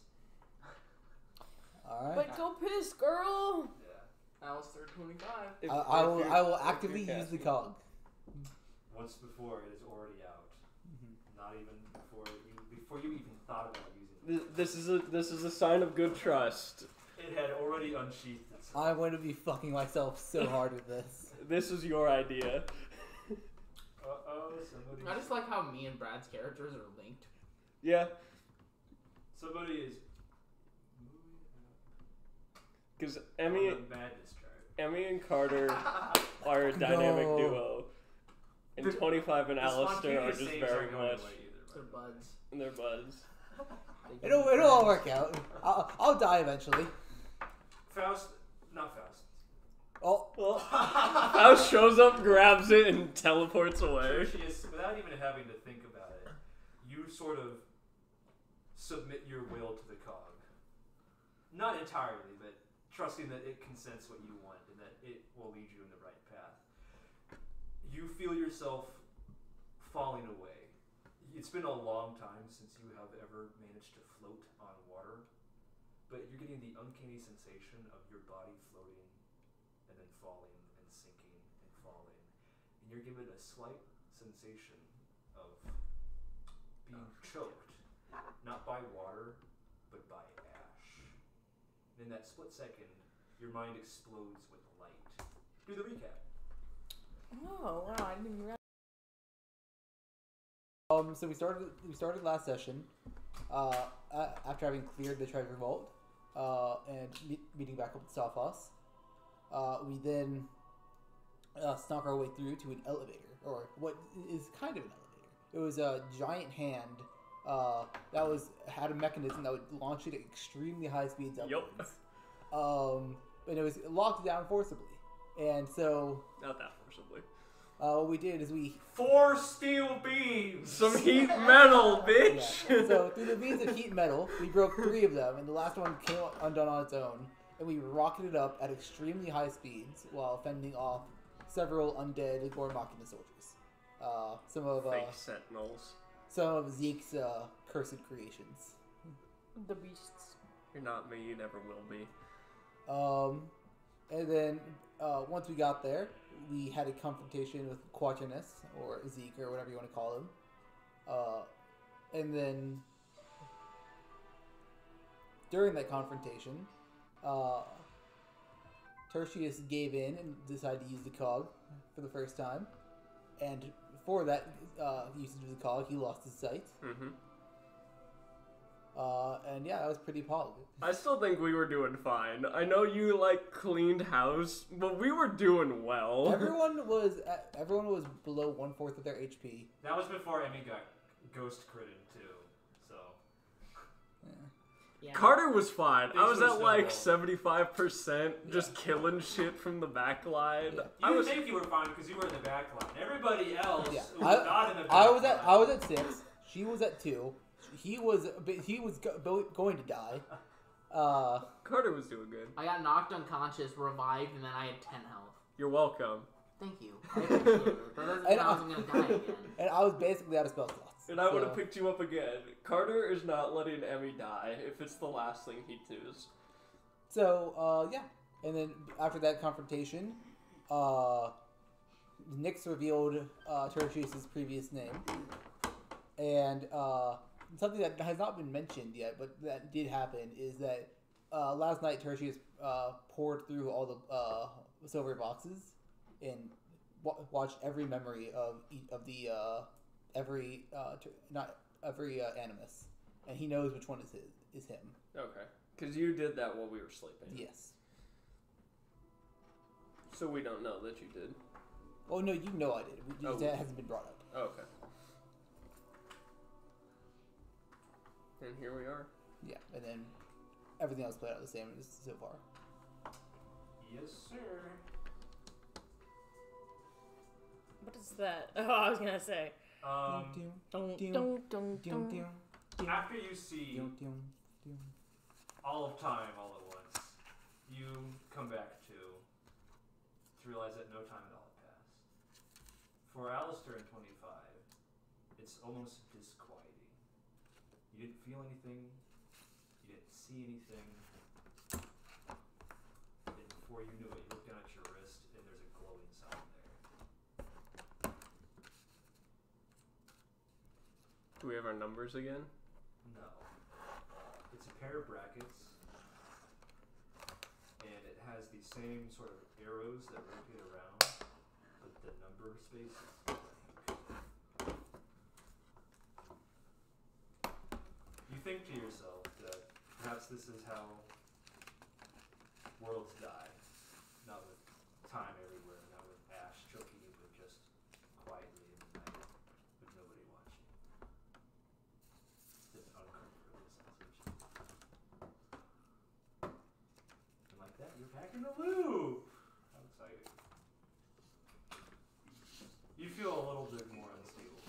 All right. But go piss, girl. Yeah. Alestor 25. I will actively use the cog. Once before, it is already out. Not even before you even thought about using it. This is a sign of good trust. It had already unsheathed itself. I'm going to be fucking myself so hard with this. This is your idea. Somebody. I just like how me and Brad's characters are linked. Yeah, Somebody is. because on Emmy the madness chart. and Carter are a dynamic No. duo, and 25 and The Alestor are spontaneous just saves very aren't going much. away either, They're by the way. buds. They're buds. It'll all work out. I'll die eventually. Not Faust. Oh, Well, Faust shows up, grabs it, and teleports away. Tertious, without even having to think about it, you sort of submit your will to the cog. Not entirely, but trusting that it can sense what you want and that it will lead you in the right path. You feel yourself falling away. It's been a long time since you have ever managed to float on water, but you're getting the uncanny sensation of your body floating and then falling and sinking and falling. And you're given a slight sensation of being choked, not by water, but by ash. And in that split second, your mind explodes with light. Do the recap. Oh wow! I didn't even realize. so we started last session. After having cleared the treasure vault, and meeting back up with Sophos, we then snuck our way through to an elevator, or what is kind of an elevator. It was a giant hand that had a mechanism that would launch it at extremely high speeds upwards. And it was locked down forcibly. And so, Not that forcibly. what we did is we 4 steel beams! Some heat metal, bitch. Yeah. So through the beams of heat metal, we broke 3 of them, and the last one came undone on its own. And we rocketed up at extremely high speeds while fending off several undead Gore Machina soldiers. Fake sentinels. Some of Zeke's cursed creations. The beasts. You're not me. You never will be. And then once we got there, we had a confrontation with Quaternius, or Zeke, or whatever you want to call him. And then during that confrontation, Tertious gave in and decided to use the cog for the first time. And for that usage of the cog, he lost his sight. Mm-hmm. And yeah, that was pretty pog. I still think we were doing fine. I know you cleaned house, but we were doing well. Everyone was below 1/4 of their HP. That was before Emmy got ghost critted too, so. Yeah. Carter was fine. I was Things at were still 75%, just killing shit from the back line. Yeah. You think you were fine because you were in the back line. Everybody else Yeah. who was not in the back I line. was at 6. She was at 2. He was going to die. Carter was doing good. I got knocked unconscious, revived, and then I had 10 health. You're welcome. Thank you. I appreciate it. That doesn't mean I wasn't going to die again. And I was basically out of spell slots. And I would have So- picked you up again. Carter is not letting Emmy die if it's the last thing he does. So, yeah. And then after that confrontation, Nyx revealed Tertius' previous name, and something that has not been mentioned yet, but that did happen, is that last night Tertius poured through all the silver boxes and watched every memory of the every animus, and he knows which one is him. Okay, because you did that while we were sleeping. Yes. So we don't know that you did. Oh no, you know I did. That hasn't been brought up. Oh, okay. And here we are. Yeah, and then everything else played out the same so far. Yes, sir. What is that? Oh, I was gonna say. After you see all of time all at once, you come back to realize that no time at all had passed. For Alestor in 25, it's almost disquieting. You didn't feel anything, you didn't see anything, and before you knew it, you looked down at your wrist and there's a glowing sign there. Do we have our numbers again? No. It's a pair of brackets, and it has the same sort of arrows that rotate around, but the number space is blank. You think to yourself that perhaps this is how worlds die. Not with time everywhere, not with ash choking you, but just quietly in the night with nobody watching. It's an uncomfortable sensation. And like that, you're back in the loop! How exciting. You feel a little bit more unstable.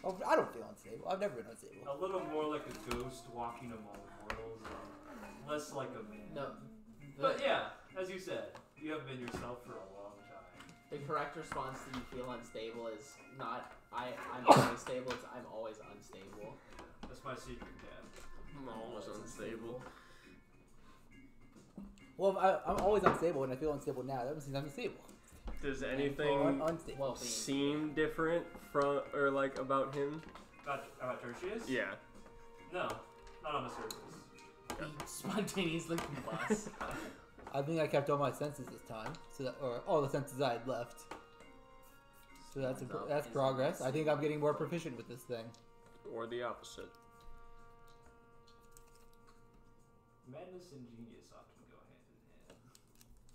Oh, I don't feel unstable. I've never been unstable. A little more like a ghost walking among mortals, and less like a man. No. But yeah, as you said, you haven't been yourself for a long time. The correct response to you feel unstable is not I'm always stable, it's I'm always unstable. That's my secret, Dad. I'm always unstable. Well, I'm always unstable, and I feel unstable now. That means I'm unstable. Does anything Unstable. Well, seem different from or like about him? About Tertius? Yeah. No, not on the surface. he spontaneously combusts. I think I kept all my senses this time, or all the senses I had left. So that's progress. I think I'm getting more proficient with this thing. Or the opposite. Madness and genius often go hand in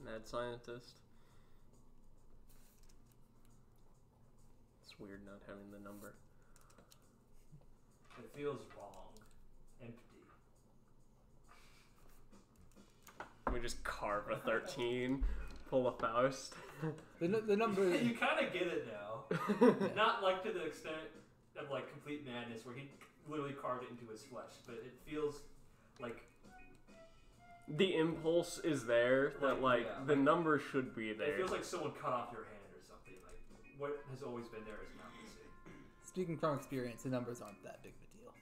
hand. Mad scientist. It's weird not having the number. It feels wrong. Empty. We just carve a 13, pull a Faust. The number. You kind of get it now. Not like to the extent of like complete madness where he literally carved it into his flesh, but it feels like The impulse is there that the number should be there. it feels like someone cut off your hand or something. Like what has always been there is now missing. Speaking from experience, the numbers aren't that big of a deal.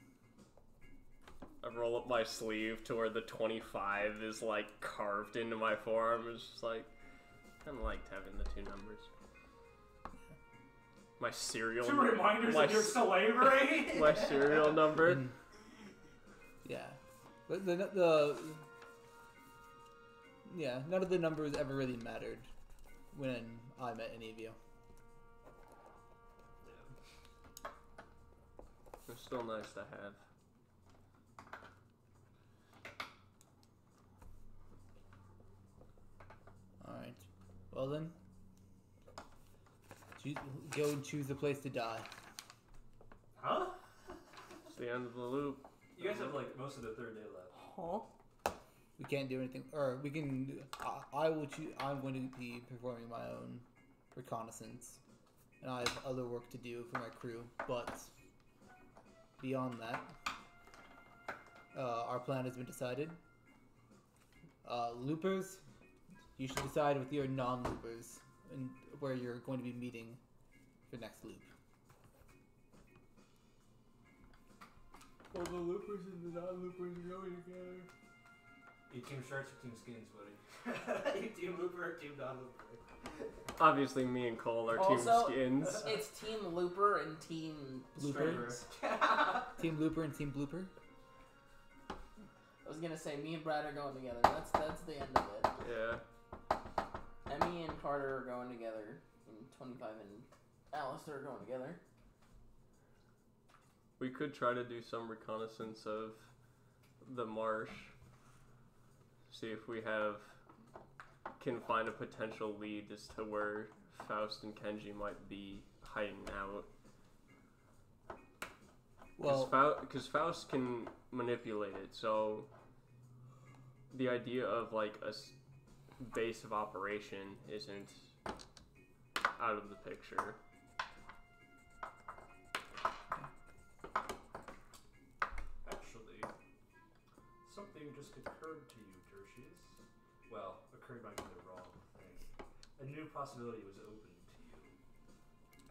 I roll up my sleeve to where the 25 is like carved into my forearm. It's just like, kind of liked having the two numbers. My serial. Two reminders of your slavery. My serial number. Yeah, but none of the numbers ever really mattered when I met any of you. They're still nice to have. Alright. Well then, go and choose a place to die. Huh? It's the end of the loop. You guys have like most of the third day left. Huh? We can't do anything, or we can. I will choose. I'm going to be performing my own reconnaissance, and I have other work to do for my crew. But beyond that, our plan has been decided. Loopers, you should decide with your non-loopers and where you're going to be meeting for next loop. Well, the loopers and the non-loopers are going together. 18 sharks, 15 skins, buddy. You team looper or team non-looper? Obviously, me and Cole are Also, team skins. It's Team Looper and Team Looper. Strings. Team Looper and Team Blooper. I was gonna say me and Brad are going together. That's the end of it. Yeah. Emmy and Carter are going together, and 25 and Alestor are going together. We could try to do some reconnaissance of the marsh. See if we can find a potential lead as to where Faust and Kenji might be hiding out. Well, Because Faust can manipulate it, so the idea of like a base of operation isn't out of the picture. Actually, something just occurred to you, Tertious. Well, occurred might be the wrong thing. A new possibility was opened to you.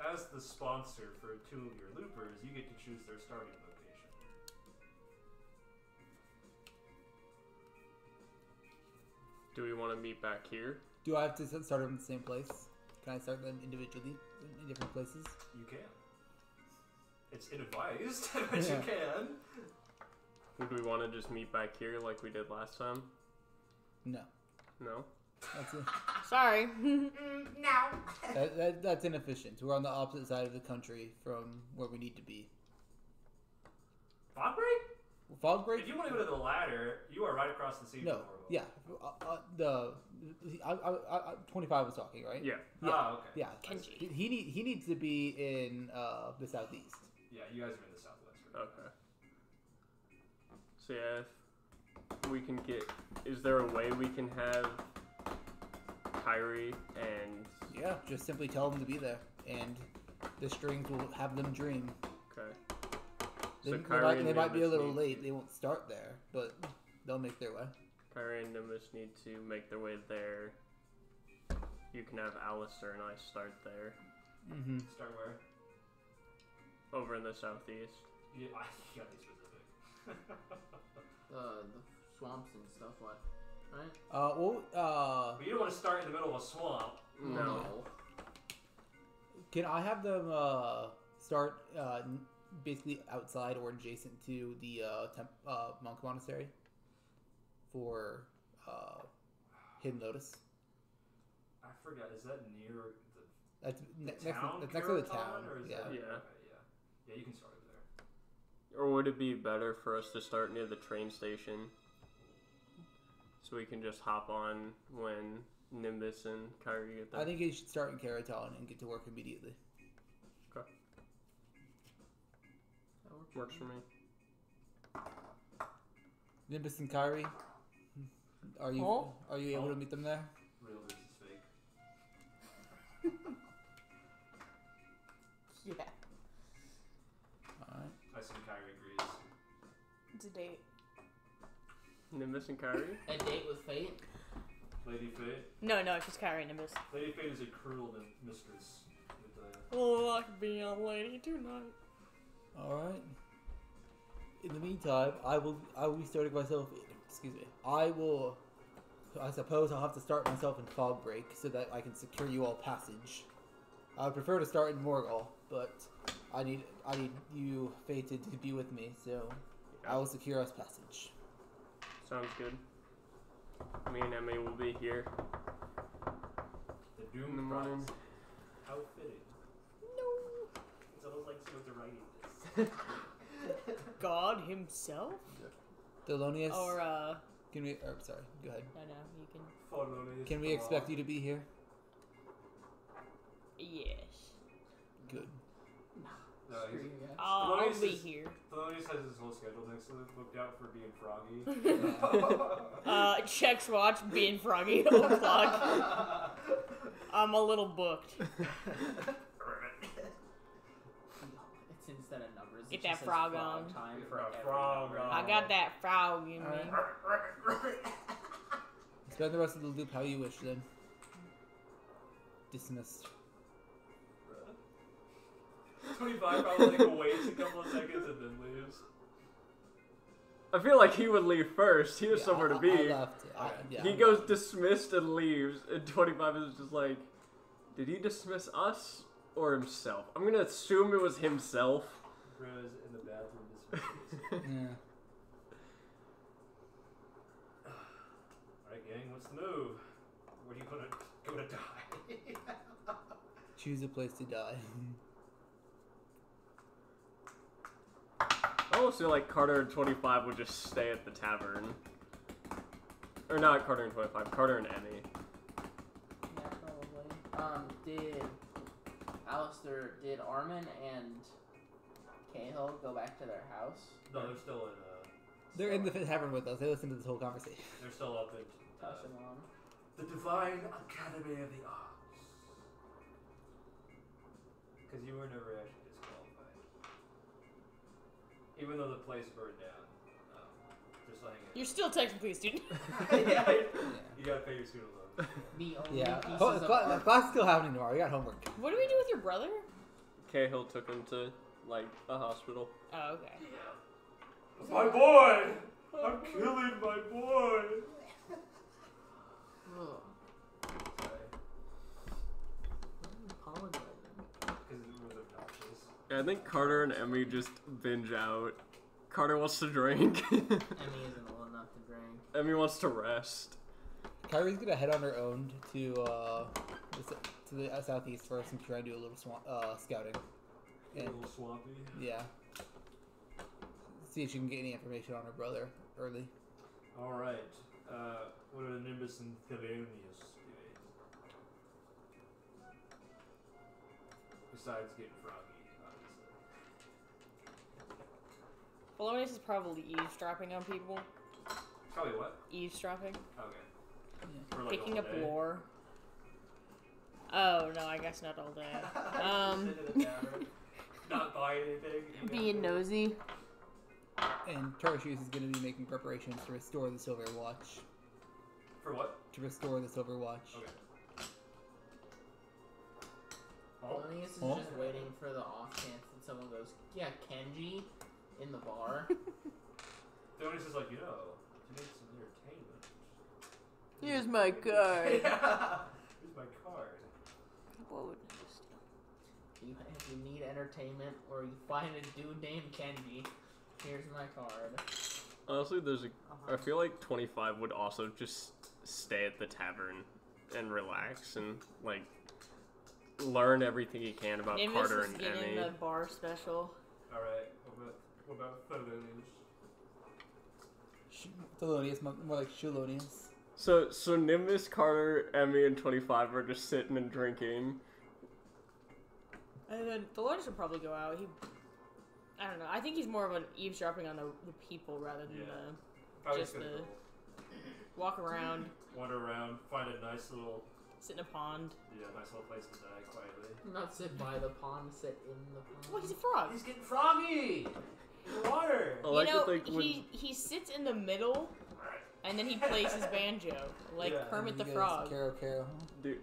As the sponsor for 2 of your loopers, you get to choose their starting location. Do we want to meet back here? do I have to start them in the same place? Can I start them individually in different places? You can. It's inadvised, but you can. Would we want to just meet back here like we did last time? No. No? That's it. Sorry. That's inefficient. We're on the opposite side of the country from where we need to be. Fogbreak? Fogbreak? If you want to go to the ladder, you are right across the sea No. from Orwell. Yeah. 25 was talking, right? Yeah. Yeah. Oh, okay. Yeah. Kenji. He needs to be in the southeast. Yeah, you guys are in the southwest. Right? Okay. So yeah, if we can get... Is there a way we can have Kyrie and... Yeah. Just simply tell them to be there, and the strings will have them dream. Okay. They, So they Kyrie might, and they might be a Nimbus little need late. to- They won't start there, but they'll make their way. Kyrie and Nimbus need to make their way there. You can have Alestor and I start there. Mm-hmm. Start where? Over in the southeast. You gotta be specific. The swamps and stuff, what? Right? But you don't want to start in the middle of a swamp. No. Can I have them start basically outside or adjacent to the monk monastery for Hidden Lotus? I forgot. Is that near the That's next to town? the town. Keraton, or is Yeah. that, Yeah. Okay, yeah, you can start over there. Or would it be better for us to start near the train station? So we can just hop on when Nimbus and Kyrie get there? I think you should start in Keraton and get to work immediately. Works for me. Nimbus and Kyrie, are you able to meet them there? Real versus fake. Yeah. All right. I assume Kyrie agrees. It's a date. Nimbus and Kyrie? A date with fate? Lady Fate. No, it's just Kyrie and Nimbus. Lady Fate is a cruel mistress. With Oh, I could be a lady tonight. All right. In the meantime, I will be starting myself. Excuse me. I suppose I'll have to start myself in Fogbreak so that I can secure you all passage. I would prefer to start in Morgul, but I need you fated to be with me, so I will secure us passage. Sounds good. Me and Emmy will be here the in the Doomed morning. Prophecy. How fitting. No. It's almost like someone's writing this. God himself? Thelonious, Or, can we? Sorry, go ahead. no, you can. Follow Can we expect you to be here? Yes. Good. No, Screw he's, you guys. I'll Thelonious be is- here. Thelonious has his whole schedule next to it booked out for being froggy. Checks watch, being froggy, o'clock. I'm a little booked. It's instead of numbers. Get it that just says frog on. Time for Frog every on. number. I got that frog in me. Alright. Spend the rest of the loop how you wish, then. Dismissed. 25 probably like waits a couple of seconds and then leaves. I feel like he would leave first. He has somewhere to be. I left. He goes dismissed and leaves, and 25 is just like, did he dismiss us or himself? I'm gonna assume it was himself. Rose in the bathroom dismisses. Yeah. Alright, gang, what's the move? Where do you want to go to die? Choose a place to die. I almost feel like Carter and 25 would just stay at the tavern. Or not Carter and 25, Carter and Emmy. Yeah, probably. Did Armin and Cahill go back to their house? No, they're still in. They're in the tavern with us. They listen to this whole conversation. They're still up in Echelon. the Divine Academy of the Arts. Because you were never actually disqualified. Even though the place burned down. Just letting it. You're still technically a student. Yeah, you gotta pay your student loan. The only Yeah. pieces of art. Class is still happening tomorrow. We got homework. What do we do with your brother? Cahill took him to, like, a hospital. Oh, okay. My boy! I'm killing my boy! Ugh. Sorry. I'm apologizing. Because it was obnoxious. Yeah, I think Carter and Emmy just binge out. Carter wants to drink. Emmy isn't old enough to drink. Emmy wants to rest. Kyrie's gonna head on her own to the southeast first and try to do a little scouting. A And little swampy. yeah, see if she can get any information on her brother early. Alright. What are Nimbus and Thelonious doing? Besides getting froggy, obviously. Polonius is probably eavesdropping on people. Probably what? Eavesdropping. Okay. Yeah. For like Picking all up day. lore. Oh, no, I guess not all day. Sit in the tavern, not buy anything. Being nosy. And Tertious is gonna be making preparations to restore the silver watch. For what? To restore the silver watch. Okay. Oh. Polonius is Oh. just waiting for the off chance that someone goes, yeah, Kenji, in the bar. Thelonious is like, to make some entertainment. Here's my card. Here's my card. What would If you need entertainment or you find a dude named Kenji, here's my card. Honestly, I feel like 25 would also just stay at the tavern and relax and, like, learn everything he can about Nimbus Carter is and getting Emmy. the bar special. Alright, what about Thelonious? Thelonious, more like Shulonious. So Nimbus, Carter, Emmy, and 25 are just sitting and drinking. And then Polonius would probably go out. I don't know. I think he's more of an eavesdropping on the people rather than Probably just gonna the go walk around, wander around, find a nice little, sit in a pond. nice little place to die quietly. Not sit by the pond, sit in the Well, pond. he's a frog. He's getting froggy in the water. I like You know, to think when he sits in the middle, and then he plays his banjo, like Yeah. Kermit the You guys, Frog. Carol. Dude,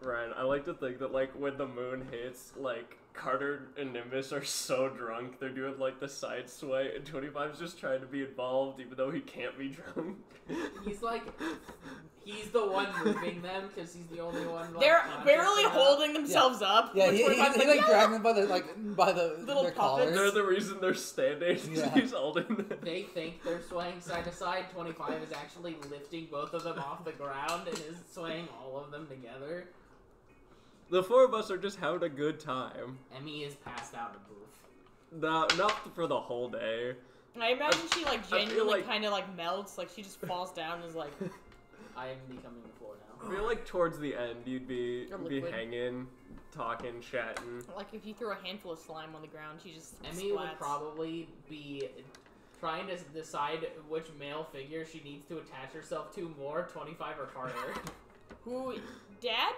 Ryan, I like to think that, like, when the moon hits, like, Carter and Nimbus are so drunk, they're doing, like, the side sway, and 25's just trying to be involved, even though he can't be drunk. He's the one moving them because he's the only one. Like, They're conscious barely enough. holding themselves up. Yeah, when he 25's like "Yeah." dragging them by the Little their puppets. collars. They're the reason they're standing. Yeah. He's holding them. They think they're swaying side to side. 25 is actually lifting both of them off the ground and is swaying all of them together. The four of us are just having a good time. Emmy is passed out a booth. Not for the whole day. I imagine she like feel genuinely like- kind of like melts, like she just falls down and is like, I am becoming the floor I now. feel like towards the end you'd be Or liquid. hanging, talking, chatting. like if you threw a handful of slime on the ground, she just Emmy would splats. probably be trying to decide which male figure she needs to attach herself to more, 25 or Carter. Who? Dad?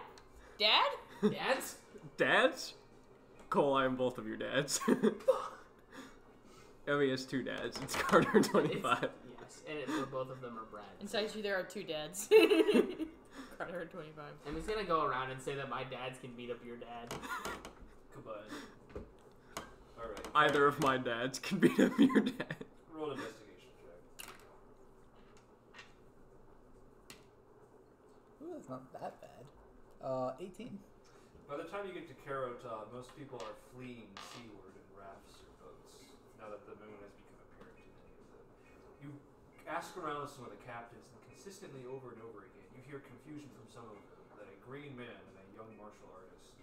Dad? Dads? Dads? Cole, I am both of your dads. Emmy has two dads. It's Carter and 25. Yes, and both of them are Brad. Inside you there are two dads. Carter and 25. Emmy's gonna go around and say that my dads can beat up your dad. Goodbye. Alright. Either of my dads can beat up your dad. Roll an investigation check. 18. By the time you get to Karota, most people are fleeing seaward in rafts or boats, now that the moon has become apparent to many of them. You ask around some of the captains, and consistently over and over again, you hear confusion from some of them that a green man and a young martial artist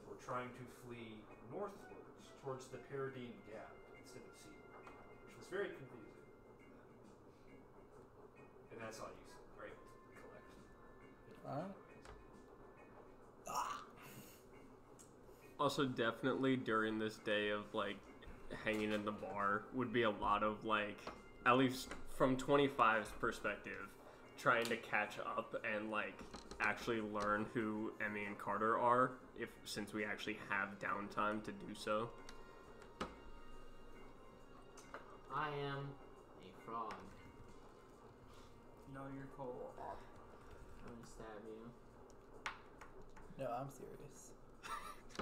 were trying to flee northwards towards the Perdine Gap instead of seaward, which was very confusing. And that's all you are able to collect. Alright. Also, definitely during this day of, like, hanging in the bar would be a lot of, like, at least from 25's perspective, trying to catch up and, like, actually learn who Emmy and Carter are, since we actually have downtime to do so. I am a frog. No, you're cold. I'm gonna stab you. No, I'm serious.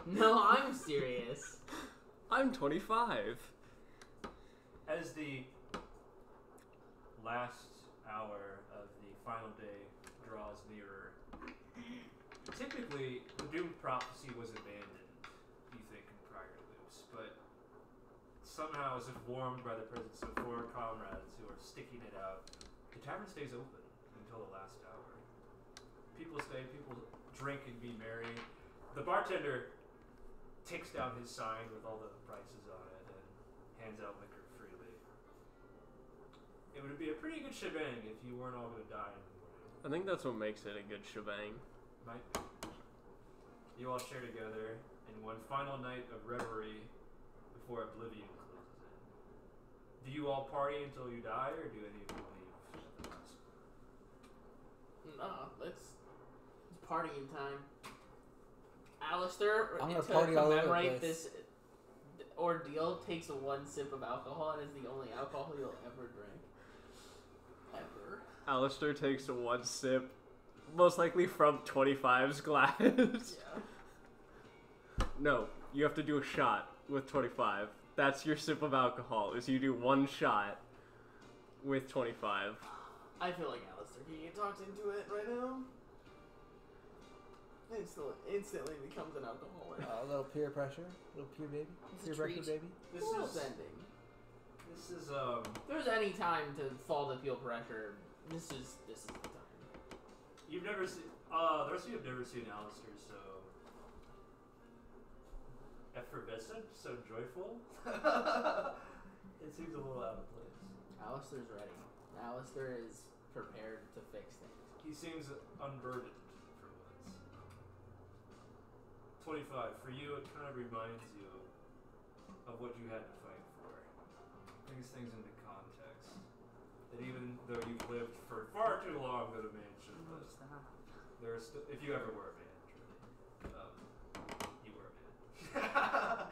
No, I'm serious. I'm 25. As the last hour of the final day draws nearer, typically the doomed prophecy was abandoned, you think, in prior loops, but somehow, as if warmed by the presence of 4 comrades who are sticking it out, the tavern stays open until the last hour. People stay, people drink and be merry. The bartender takes down his sign with all the prices on it and hands out liquor freely. It would be a pretty good shebang if you weren't all going to die in the morning. I think that's what makes it a good shebang. Might be. You all share together in one final night of reverie before oblivion closes in. Do you all party until you die, or do any of you leave at the last one? No, it's partying time. Alestor, I'm gonna to party all over the commemorate place. this ordeal, takes 1 sip of alcohol and is the only alcohol you'll ever drink. Ever. Alestor takes 1 sip, most likely from 25's glass. Yeah. No, you have to do a shot with 25. That's your sip of alcohol, is you do 1 shot with 25. I feel like Alestor can get talked into it right now. Instantly becomes an alcoholic. A little peer pressure, a little peer baby, It's a peer pressure treat. baby. This World's is ending. this is If there's any time to fall to peer pressure, this is the time. you've never seen the rest of you have never seen Alestor so effervescent, so joyful. It seems a little out of place. Alestor's ready. Alestor is prepared to fix things. He seems unburdened for once. 25, for you it kind of reminds you of what you had to fight for. Brings things into context. That even though you've lived for far too long at a mansion, but there are still, if you ever were a man, truly, you were a man.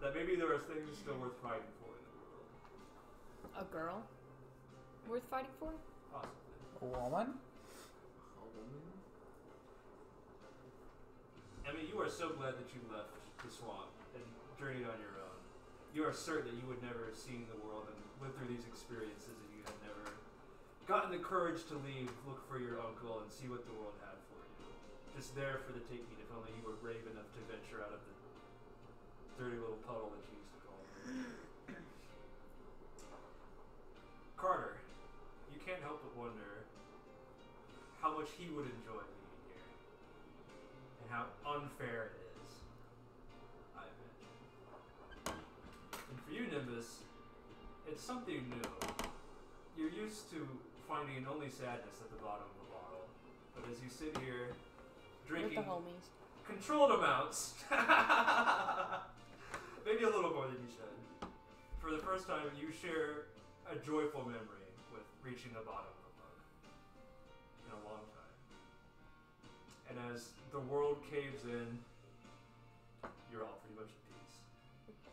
That maybe there are things still worth fighting for in the world. A girl? Worth fighting for? Possibly. A woman? A woman? I mean, you are so glad that you left the swamp and journeyed on your own. You are certain that you would never have seen the world and lived through these experiences if you had never gotten the courage to leave, look for your uncle, and see what the world had for you. Just there for the taking, if only you were brave enough to venture out of the dirty little puddle that you used to call it. Carter, you can't help but wonder how much he would enjoy being here. And how unfair it is, I imagine. And for you, Nimbus, it's something new. You're used to finding only sadness at the bottom of a bottle. But as you sit here, With drinking the homies. controlled amounts, maybe a little more than you should, for the first time you share a joyful memory with reaching the bottom of a mug in a long time. And as the world caves in, you're all pretty much at peace.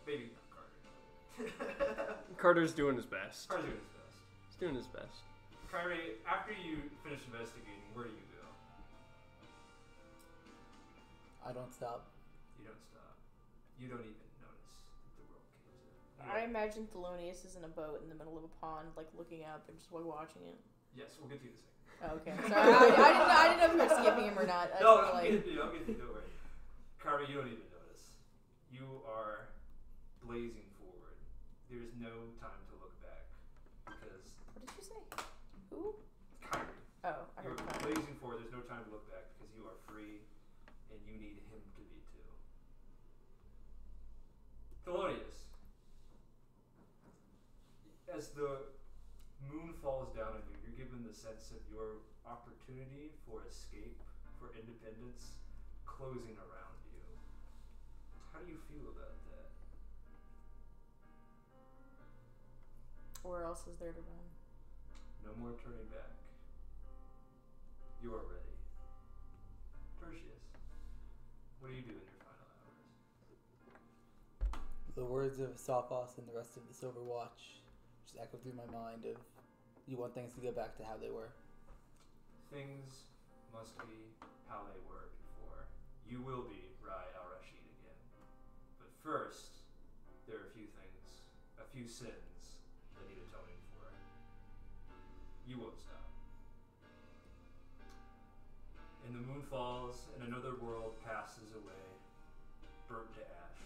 Maybe not Carter. Carter's doing his best. Carter's doing his best. He's doing his best. Kyrie, after you finish investigating, where do you go? I don't stop. You don't stop. You don't even notice the world caves in. I imagine Thelonious is in a boat in the middle of a pond, like looking up and just like watching it. Yes, we'll get to this. Oh, okay. Sorry, I didn't know if you were skipping him or not. I No, feel I'm like... getting you. Don't worry. Carver, you don't even notice. You are blazing forward. There is no time to look back because. What did you say? Who? Kyrie. Oh, I You're heard Kyrie. blazing forward. There's no time to look back because you are free, and you need him to be too. Thelonious. As the moon falls down on you, you're given the sense of your opportunity for escape, for independence, closing around you. How do you feel about that? Where else is there to run? No more turning back. You are ready. Tertious, what do you do in your final hours? The words of Sophos and the rest of the Silver Watch just echo through my mind of you want things to go back to how they were. Things must be how they were before. You will be Rai al-Rashid again. But first, there are a few things, a few sins that need atoning for. You won't stop. And the moon falls, and another world passes away, burnt to ash.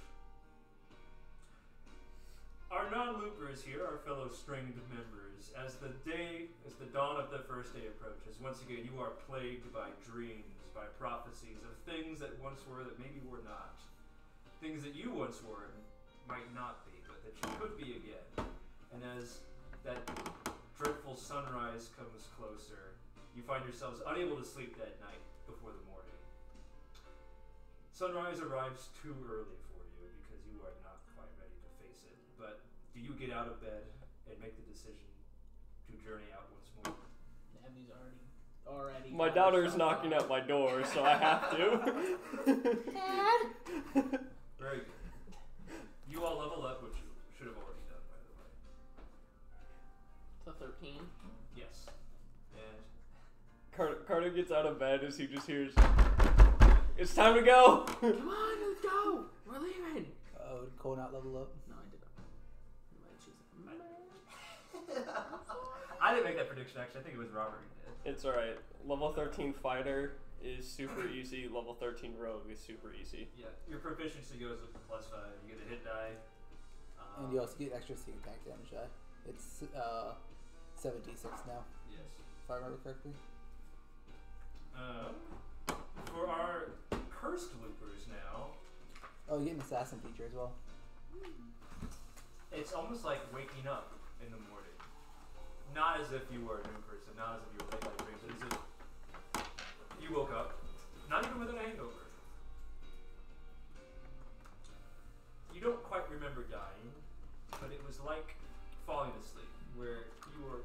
Our non-loopers here are fellow stringed members. As the dawn of the first day approaches, once again you are plagued by dreams, by prophecies of things that once were that maybe were not. Things that you once were and might not be, but that you could be again. And as that dreadful sunrise comes closer, you find yourselves unable to sleep that night before the morning. Sunrise arrives too early for you because you are not quite ready to face it. But do you get out of bed and make the decision to journey out once more? Abby's already. My daughter's knocking at my door, so I have to. Dad? Very good. You all level up, which you should have already done, by the way. To 13. Yes. And Carter gets out of bed as he just hears, "It's time to go!" Come on, let's go. We're leaving. Oh, did Cole not level up? No, I did not. I didn't make that prediction, actually. I think it was Robert who did. It's alright. Level 13 fighter is super easy. Level 13 rogue is super easy. Yeah, your proficiency goes up to +5. You get a hit die. And you also get extra sneak attack damage die. It's 7d6 now, Yes. if I remember correctly. For our cursed loopers now, Oh, you get an assassin feature as well. it's almost like waking up in the morning. Not as if you were a new person, not as if you were taking like dreams, but as if you woke up, not even with a hangover. You don't quite remember dying, but it was like falling asleep, where you were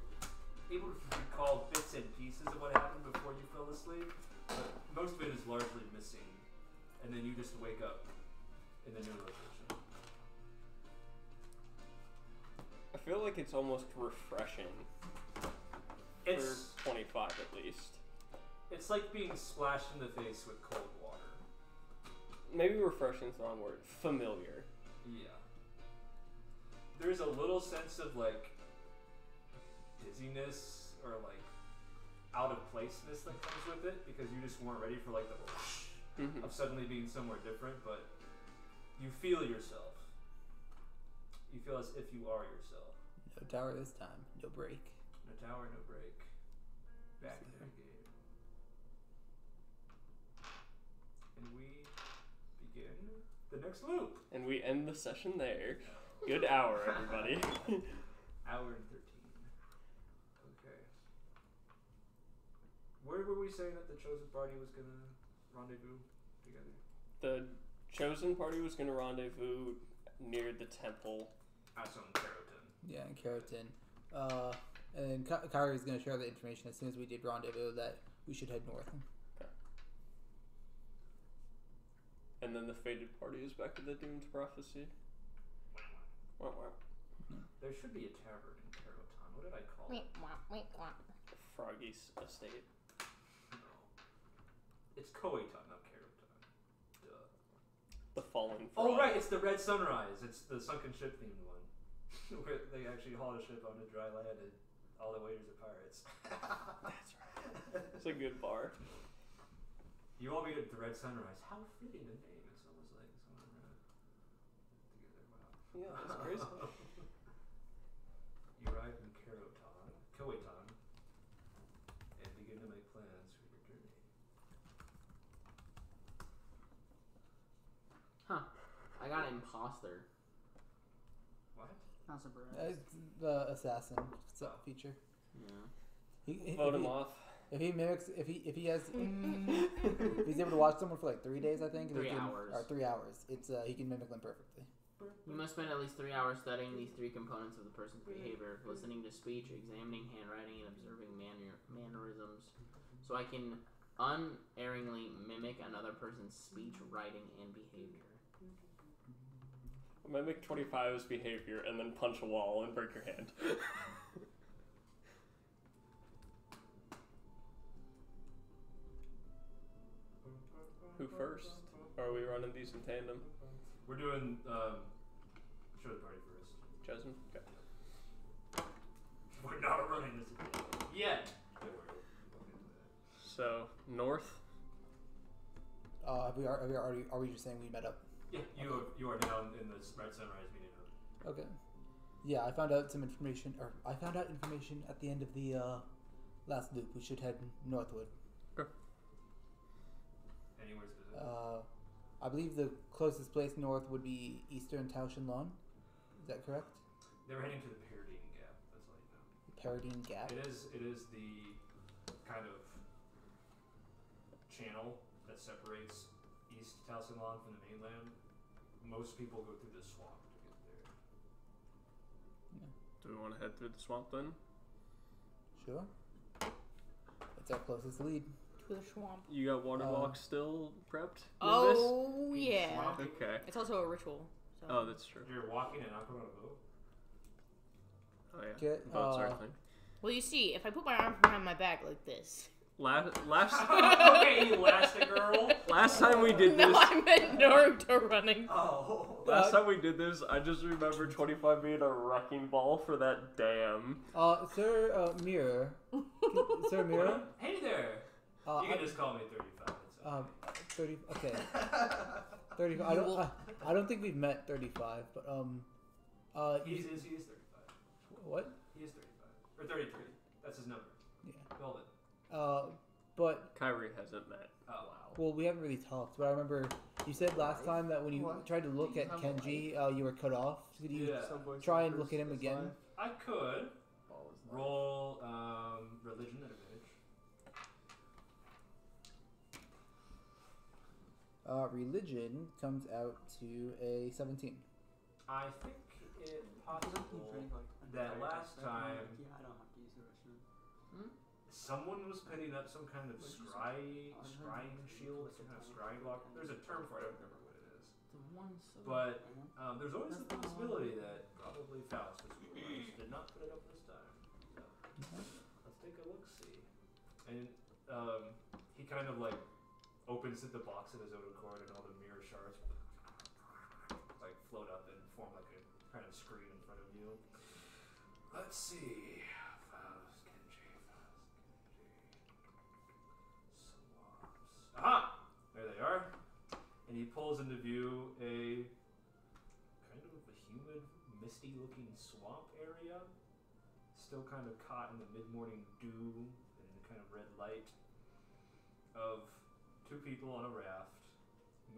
able to recall bits and pieces of what happened before you fell asleep, but most of it is largely missing, and then you just wake up in the new location. I feel like it's almost refreshing. It's for 25 at least. It's like being splashed in the face with cold water. Maybe refreshing is the wrong word. Familiar. Yeah. There's a little sense of like dizziness or like out of placeness that comes with it because you just weren't ready for like the whoosh of suddenly being somewhere different, but you feel yourself. You feel as if you are yourself. No tower this time. No break. No tower, no break. Back in the game. And we begin the next loop. And we end the session there. Good hour, everybody. Hour and 13. Okay. Where were we saying that the chosen party was gonna rendezvous together? The chosen party was going to rendezvous near the temple. That's on Keratin. Yeah, and Keratin. And Kyrie is going to share the information as soon as we did rendezvous that we should head north. Okay. And then the fated party is back to the doomed prophecy. Wow, wow. There should be a tavern in Keratin. What did I call it? Froggy's estate. No. It's Koetan, not Keratin. Duh. The fallen frog. Oh, right, it's the Red Sunrise. It's the sunken ship themed one. Where they actually hauled a ship onto dry land and all the waiters are pirates. That's right. It's a good bar. You all meet at the Red Sunrise. How fitting a name. It's almost like someone together. Wow. Yeah, that's crazy. You arrive in Kowetan, and begin to make plans for your journey. Huh. I got imposter. What? Not surprised. The assassin feature. Yeah. Vote him off. If he mimics, if he has, if he's able to watch someone for like 3 days, I think. 3 hours. Or 3 hours. It's he can mimic them perfectly. You must spend at least 3 hours studying these 3 components of the person's behavior, listening to speech, examining handwriting, and observing mannerisms, so I can unerringly mimic another person's speech, writing, and behavior. Mimic 25's behavior and then punch a wall and break your hand. Who first? Or are we running these in tandem? We're doing show the party first. Jasmine? Okay. We're not running this again. Yet. Don't worry. We'll get to that. So, north? Are we just saying we met up? Yeah, you are now in the Red Sunrise meeting room. Okay. Yeah, I found out some information, at the end of the last loop. We should head northward. Okay. Anywhere specific? I believe the closest place north would be Eastern Taoshinlan. Is that correct? They're heading to the Perdine Gap. That's all you know. Perdine Gap. It is the kind of channel that separates East Taoshinlan from the mainland. Most people go through the swamp to get there. Do we want to head through the swamp then? Sure. It's our closest lead. To the swamp. You got water walk still prepped? Oh, yeah. Swampy. Okay. It's also a ritual. So. Oh, that's true. You're walking and not going on a boat? Oh, yeah. Get, Boats are a thing. Well, you see, if I put my arm behind my back like this. Last Okay, Elastigirl. last time we did this. No, I meant Naruto running. Oh. Last time we did this, I just remember 25 being a wrecking ball for that dam. Sir Mirror. Sir Mirror. Hey there. You can just call me 35. It's okay. 30. Okay. 35. I don't think we've met 35, but He is 35. What? He is 35 or 33. That's his number. Yeah. Golden. But Kyrie hasn't met. Oh wow. well, we haven't really talked. But I remember you said last time that when you tried to look at Kenji, you were cut off. Could you try and look at him again? I could roll religion at advantage. Religion comes out to a 17. I think it possible that last time I don't have to use the restroom. someone was putting up some kind of scrying shield, some kind of scrying block. There's a term for it. I don't remember what it is. But there's always the possibility that probably Faust did not put it up this time. So let's take a look. See, and he kind of like opens the box of his own accord, and all the mirror shards like float up and form like a kind of screen in front of you. Let's see. Faust, Kenji. Swamps. Aha! There they are. And he pulls into view a kind of a humid, misty-looking swamp area. Still kind of caught in the mid-morning dew and the kind of red light of two people on a raft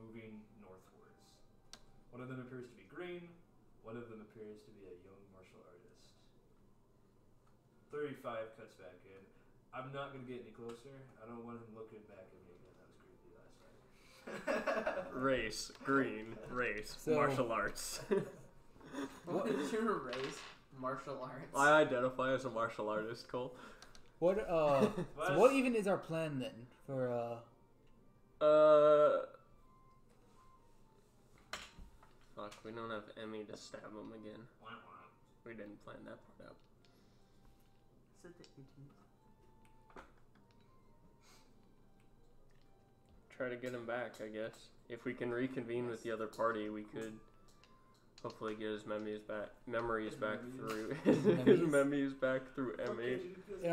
moving northwards. One of them appears to be green. One of them appears to be a young martial artist. 35 cuts back in. I'm not going to get any closer. I don't want him looking back at me again. That was creepy last time. Race, green, race, So- martial arts. What is your race? Martial arts. I identify as a martial artist, Cole. What so what even is our plan then for Fuck, we don't have Emmy to stab him again. Wah, wah. We didn't plan that part out. Is it the 18th? Try to get him back, I guess. If we can reconvene with the other party, we could Hopefully get his memories back through Emmy. And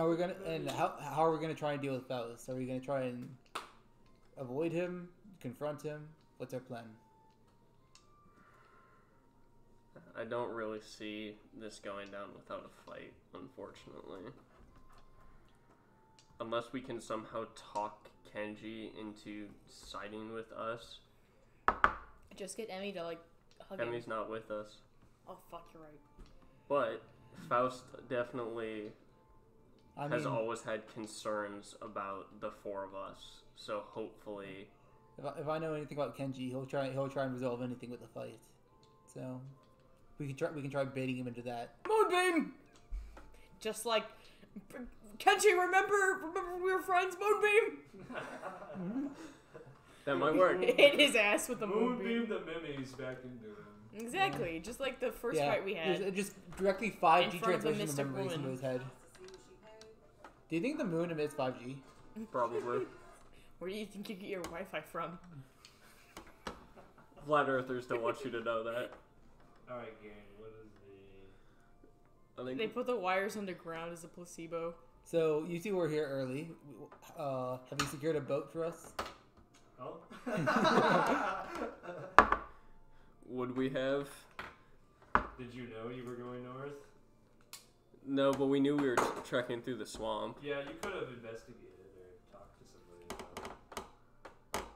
how are we gonna try and deal with Faust? Are we gonna try and avoid him, confront him? What's our plan? I don't really see this going down without a fight, unfortunately. Unless we can somehow talk Kenji into siding with us. Just get Emmy to, like, hug him. Emmy's not with us. Oh, fuck, you're right. But Faust definitely has always had concerns about the four of us. So hopefully... If I know anything about Kenji, he'll try and resolve anything with a fight. So... We can try baiting him into that. Moonbeam! Just like, Kenji, remember we were friends, Moonbeam? That might work. Hit his ass with the Moonbeam. The memes back into him. Exactly, just like the first fight we had. Just directly 5G in front of the translation of Mystic memories Woman. into his head. Do you think the moon emits 5G? Probably. Where do you think you get your Wi-Fi from? Flat Earthers don't want you to know that. Alright, gang, what is the... I think They put the wires underground as a placebo. So, you two were here early. Have you secured a boat for us? Oh? Would we have? Did you know you were going north? No, but we knew we were trekking through the swamp. Yeah, you could have investigated or talked to somebody about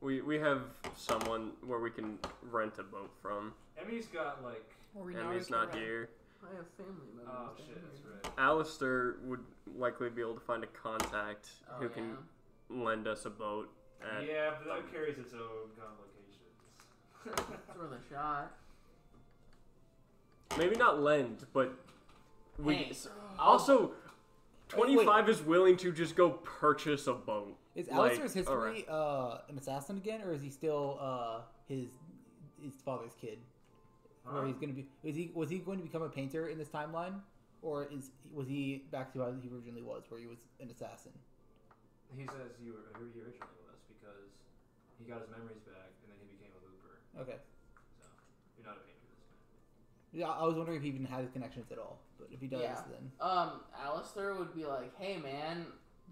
it. We have someone where we can rent a boat from. Emmy's got, like... Emmy's not here. I have family members. Oh, shit, that's right. Alestor would likely be able to find a contact who can lend us a boat. Yeah, but that carries its own complications. It's worth a shot. Maybe not lend, but we Hey, also 25 is willing to just go purchase a boat. Is Alestor's history an assassin again, or is he still his father's kid? Or he's gonna be? Was he going to become a painter in this timeline, or was he back to how he originally was, where he was an assassin? He says he originally was because he got his memories back and then he became a looper. Okay. So you're not a painter this time. Yeah, I was wondering if he even had his connections at all, but if he does, then Alestor would be like, "Hey man,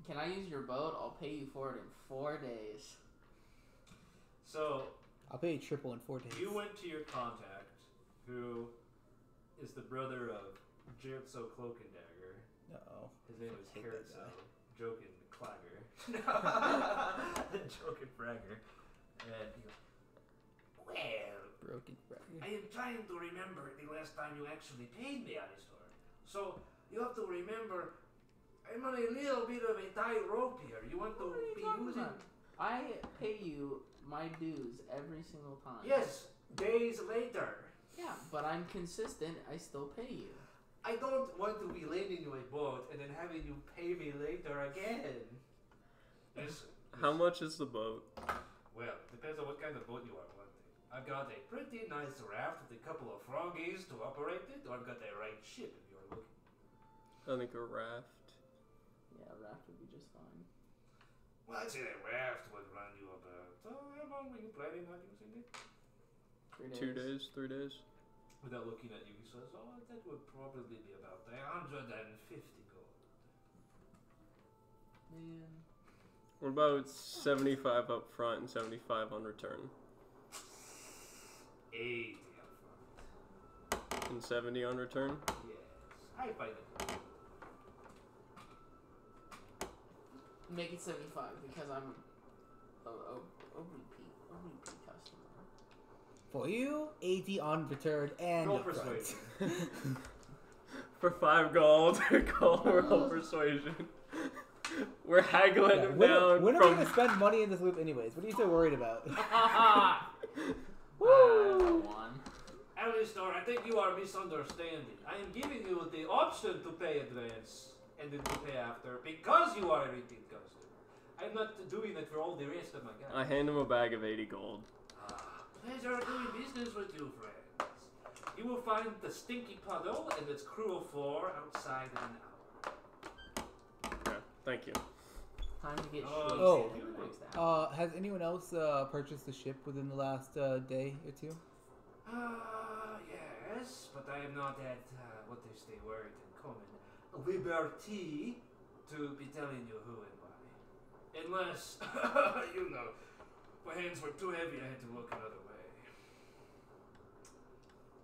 can I use your boat? I'll pay you for it in 4 days." So I'll pay you triple in 4 days. you went to your contact, who is the brother of Jertso Cloak and Dagger. Uh-oh. His name is Hate that Keritso. guy. Jokin Clagger. Jokin Fragger. And he goes, well, Broken fragment. I am trying to remember the last time you actually paid me, Alestor. So you have to remember, I'm on a little bit of a tight rope here. You want to be using... I pay you my dues every single time. Yes, days later. Yeah, but I'm consistent. I still pay you. I don't want to be lending you a boat and then having you pay me later again. How much is the boat? Well, depends on what kind of boat you are wanting. I've got a pretty nice raft with a couple of froggies to operate it, or I've got a right ship if you're looking. I think a raft. Yeah, a raft would be just fine. Well, I'd say a raft would run you about... So how long were you planning on using it? 3 days. 2 days, 3 days. Without looking at you, he says, oh, that would probably be about 150 gold. Man. What about 75 up front and 75 on return? 80 up front. And 70 on return? Yes. I find it. Make it 75 because I'm a repeat customer. For you, 80 on return and Roll upfront. persuasion. For 5 gold, roll persuasion. We're haggling him down. When are we going to spend money in this loop anyways? What are you so worried about? Woo! One. Alestor, I think you are misunderstanding. I am giving you the option to pay advance and then to pay after because you are a repeat customer. I'm not doing it for all the rest of my guys. I hand him a bag of 80 gold. Pleasure doing business with you, friends. You will find the Stinky puddle and its crew of 4 outside in an hour. Okay, thank you. Time to get Oh. shit next hour. Has anyone else purchased a ship within the last day or two? Yes, but I am not at what is the word in common liberty to be telling you who and why. Unless, you know, my hands were too heavy, I had to look another way.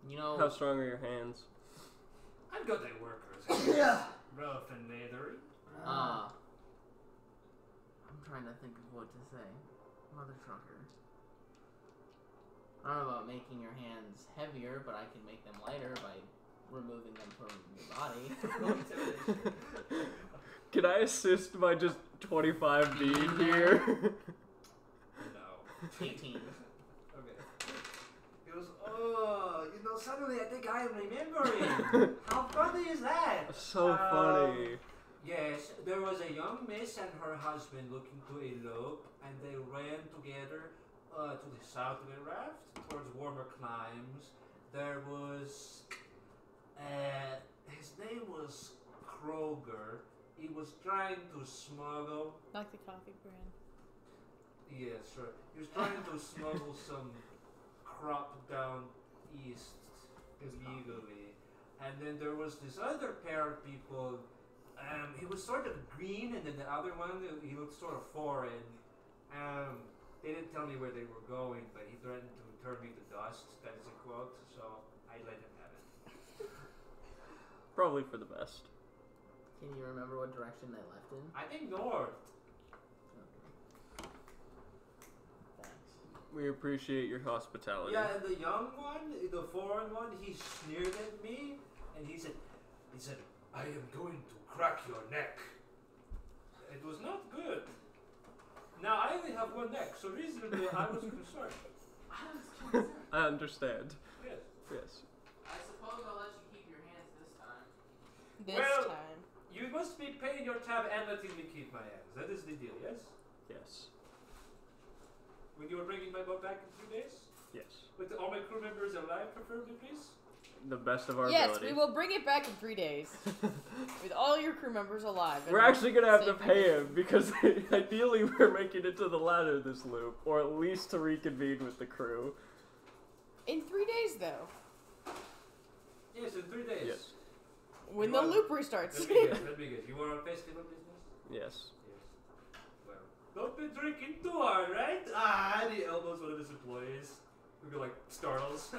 You know, How strong are your hands? I've got a worker's Yeah. rough and leathery. I'm trying to think of what to say. Mother trucker. I don't know about making your hands heavier, but I can make them lighter by removing them from your body. Can I assist by just 25B here? No. 18. Okay. He goes, oh, you know, suddenly I think I am remembering. How funny is that? So funny. Yes, there was a young miss and her husband looking to elope, and they ran together to the south of the raft towards warmer climes. There was, his name was Kroger. He was trying to smuggle. Like the coffee brand. Yeah, sure. He was trying to smuggle some crop down east illegally. And then there was this other pair of people. He was sort of green, and then the other one, he looked sort of foreign. They didn't tell me where they were going, but he threatened to turn me to dust. That is a quote, so I let him have it. Probably for the best. Can you remember what direction they left in? I think north. Thanks. We appreciate your hospitality. Yeah, and the young one, the foreign one, he sneered at me, and he said, I am going to crack your neck. It was not good. Now, I only have one neck, so reasonably I was concerned. I understand. Yes. Yes. I suppose I'll let you keep your hands this time. This Well- time. You must be paying your tab and letting me keep my hands. That is the deal, yes? Yes. When you are bringing my boat back in 3 days? Yes. With all my crew members alive, preferably, please? The best of our Yes, ability. we will bring it back in 3 days. With all your crew members alive. We're actually gonna have to Same pay condition. him because ideally we're making it to the ladder this loop, or at least to reconvene with the crew. In 3 days, though. Yes, in 3 days. Yes. When You the want- loop restarts. Let me guess, let me guess. You are on festival business? Yes. Yes. Well, don't be drinking too hard, right? Ah, and he elbows one of his employees. Who like startles.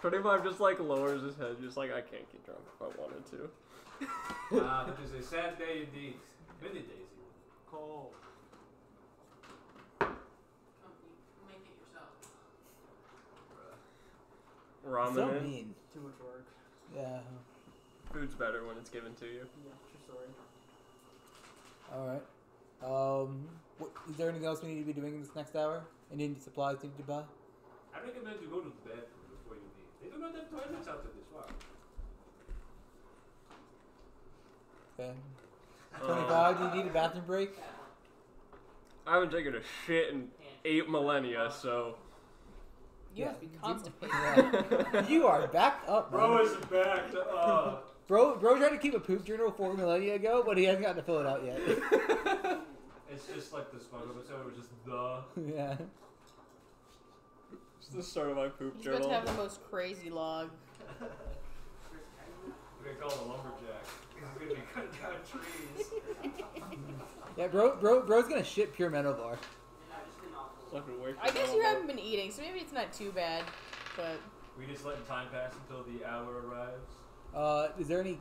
25 just like lowers his head, just like I can't get drunk if I wanted to. It is a sad day indeed. Many days even. Cold. Come, you make it yourself. Ramen. So mean. Too much work. Yeah. Food's better when it's given to you. Yeah, true story. Alright. Is there anything else we need to be doing in this next hour? Any supplies needed to buy? I recommend you go to the bathroom before you leave. They do not have toilets out of this one. Okay. 25, do you need a bathroom break? I haven't taken a shit in 8 millennia, so. You must be constipated. Yeah. You are backed up, Bro man. is back to Bro tried to keep a poop journal 4 millennia ago, but he hasn't gotten to fill it out yet. It's just like the smuggle episode, it was just the. Yeah. It's the start of my poop He's about to journal. have the most crazy log. We're gonna call him a lumberjack. He's gonna be cutting down trees. Yeah, bro's gonna shit pure mental bar. Fucking wait for I guess that you one. haven't been eating, so maybe it's not too bad. But We just letting time pass until the hour arrives. Is there any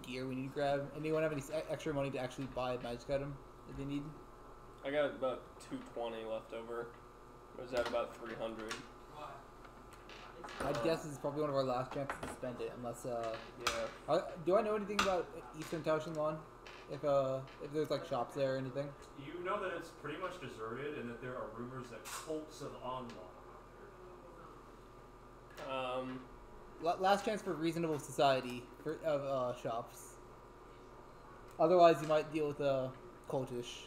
gear we need to grab? Anyone have any extra money to actually buy a magic item that they need? I got about 220 left over. I was at about 300. I'd guess this is probably one of our last chances to spend it, unless Yeah. do I know anything about Eastern Taoshinlan? If there's like shops there or anything? You know that it's pretty much deserted and that there are rumors that cults of Onlong. Last chance for reasonable society of shops. Otherwise, you might deal with cultish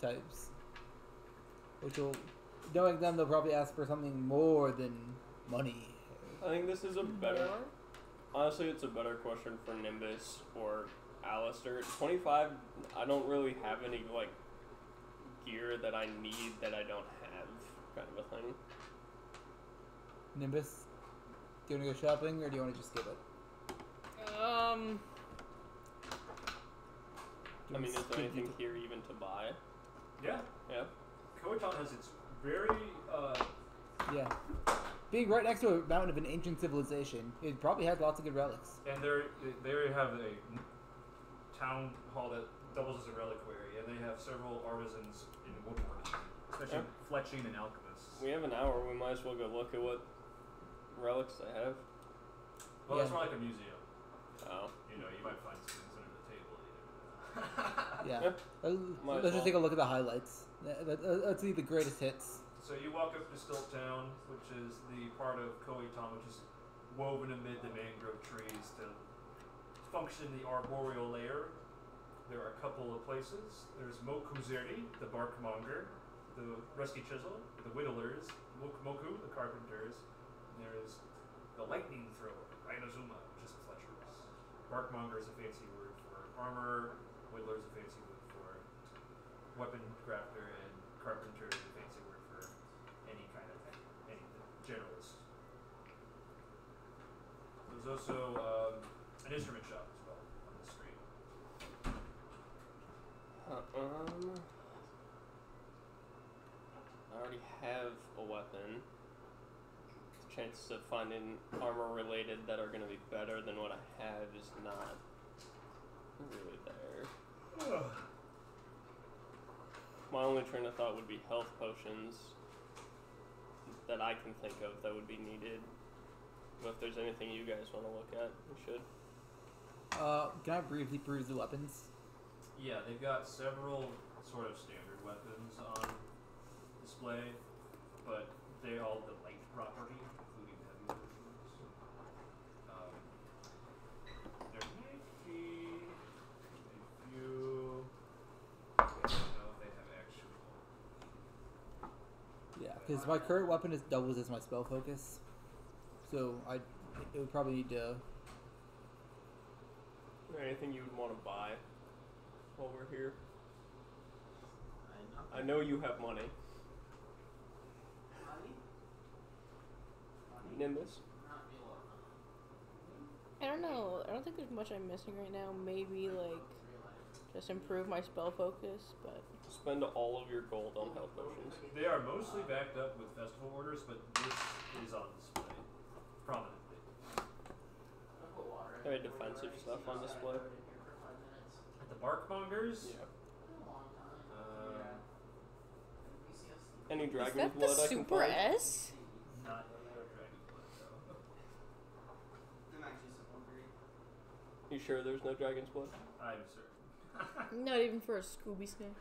types, which will, knowing them, they'll probably ask for something more than money. I think this is a better. more? Honestly, it's a better question for Nimbus or Alestor. 25, I don't really have any like gear that I need that I don't have, kind of a thing. Nimbus, do you want to go shopping or do you want to just skip it? I mean, is there anything here even to buy? Yeah. Yeah. Koitan has its very Yeah. Being right next to a mountain of an ancient civilization, it probably has lots of good relics. and they have a town hall that doubles as a reliquary, and they have several artisans in woodworking, especially fletching and alchemists. We have an hour. We might as well go look at what relics they have. Well, it's Yeah. more like a museum. Oh. You know, you might find spoons under the table. Yeah. Might as Let's just well. take a look at the highlights. Let's see the greatest hits. So you walk up to Stilt Town, which is the part of Koitan which is woven amid the mangrove trees to function the arboreal layer. There are a couple of places. There's Mokuzeri, the barkmonger, the rusty chisel, the whittlers, Moku, the carpenters, and there is the lightning thrower, Inazuma, which is the fletchers. Barkmonger is a fancy word for armor, whittler is a fancy word for weapon crafter, and carpenter is a fancy word for any kind of anything, generalist. There's also an instrument shop as well on the street. I already have a weapon. The chance of finding armor related that are going to be better than what I have is not really there. My only train of thought would be health potions that I can think of that would be needed. But if there's anything you guys want to look at, we should. Can I briefly peruse the weapons? Yeah, they've got several sort of standard weapons on display, but they all the light property, including heavy versions. There might be a few. I don't know if they have actual. Yeah, because my current weapon doubles as my spell focus, so it would probably need to. Is there anything you would want to buy while we're here? I know you have money. Nimbus? I don't know. I don't think there's much I'm missing right now. Maybe like just improve my spell focus, but Spend all of your gold on health potions. They are mostly backed up with festival orders, but this is on display prominently. Very defensive stuff on display. At the Barkmongers, Yeah. Any is dragon's that the blood I can Super find? S? not Dragon Blood though. I'm actually Fogbreak. You sure there's no dragon's blood? I'm certain. Not even for a Scooby snack.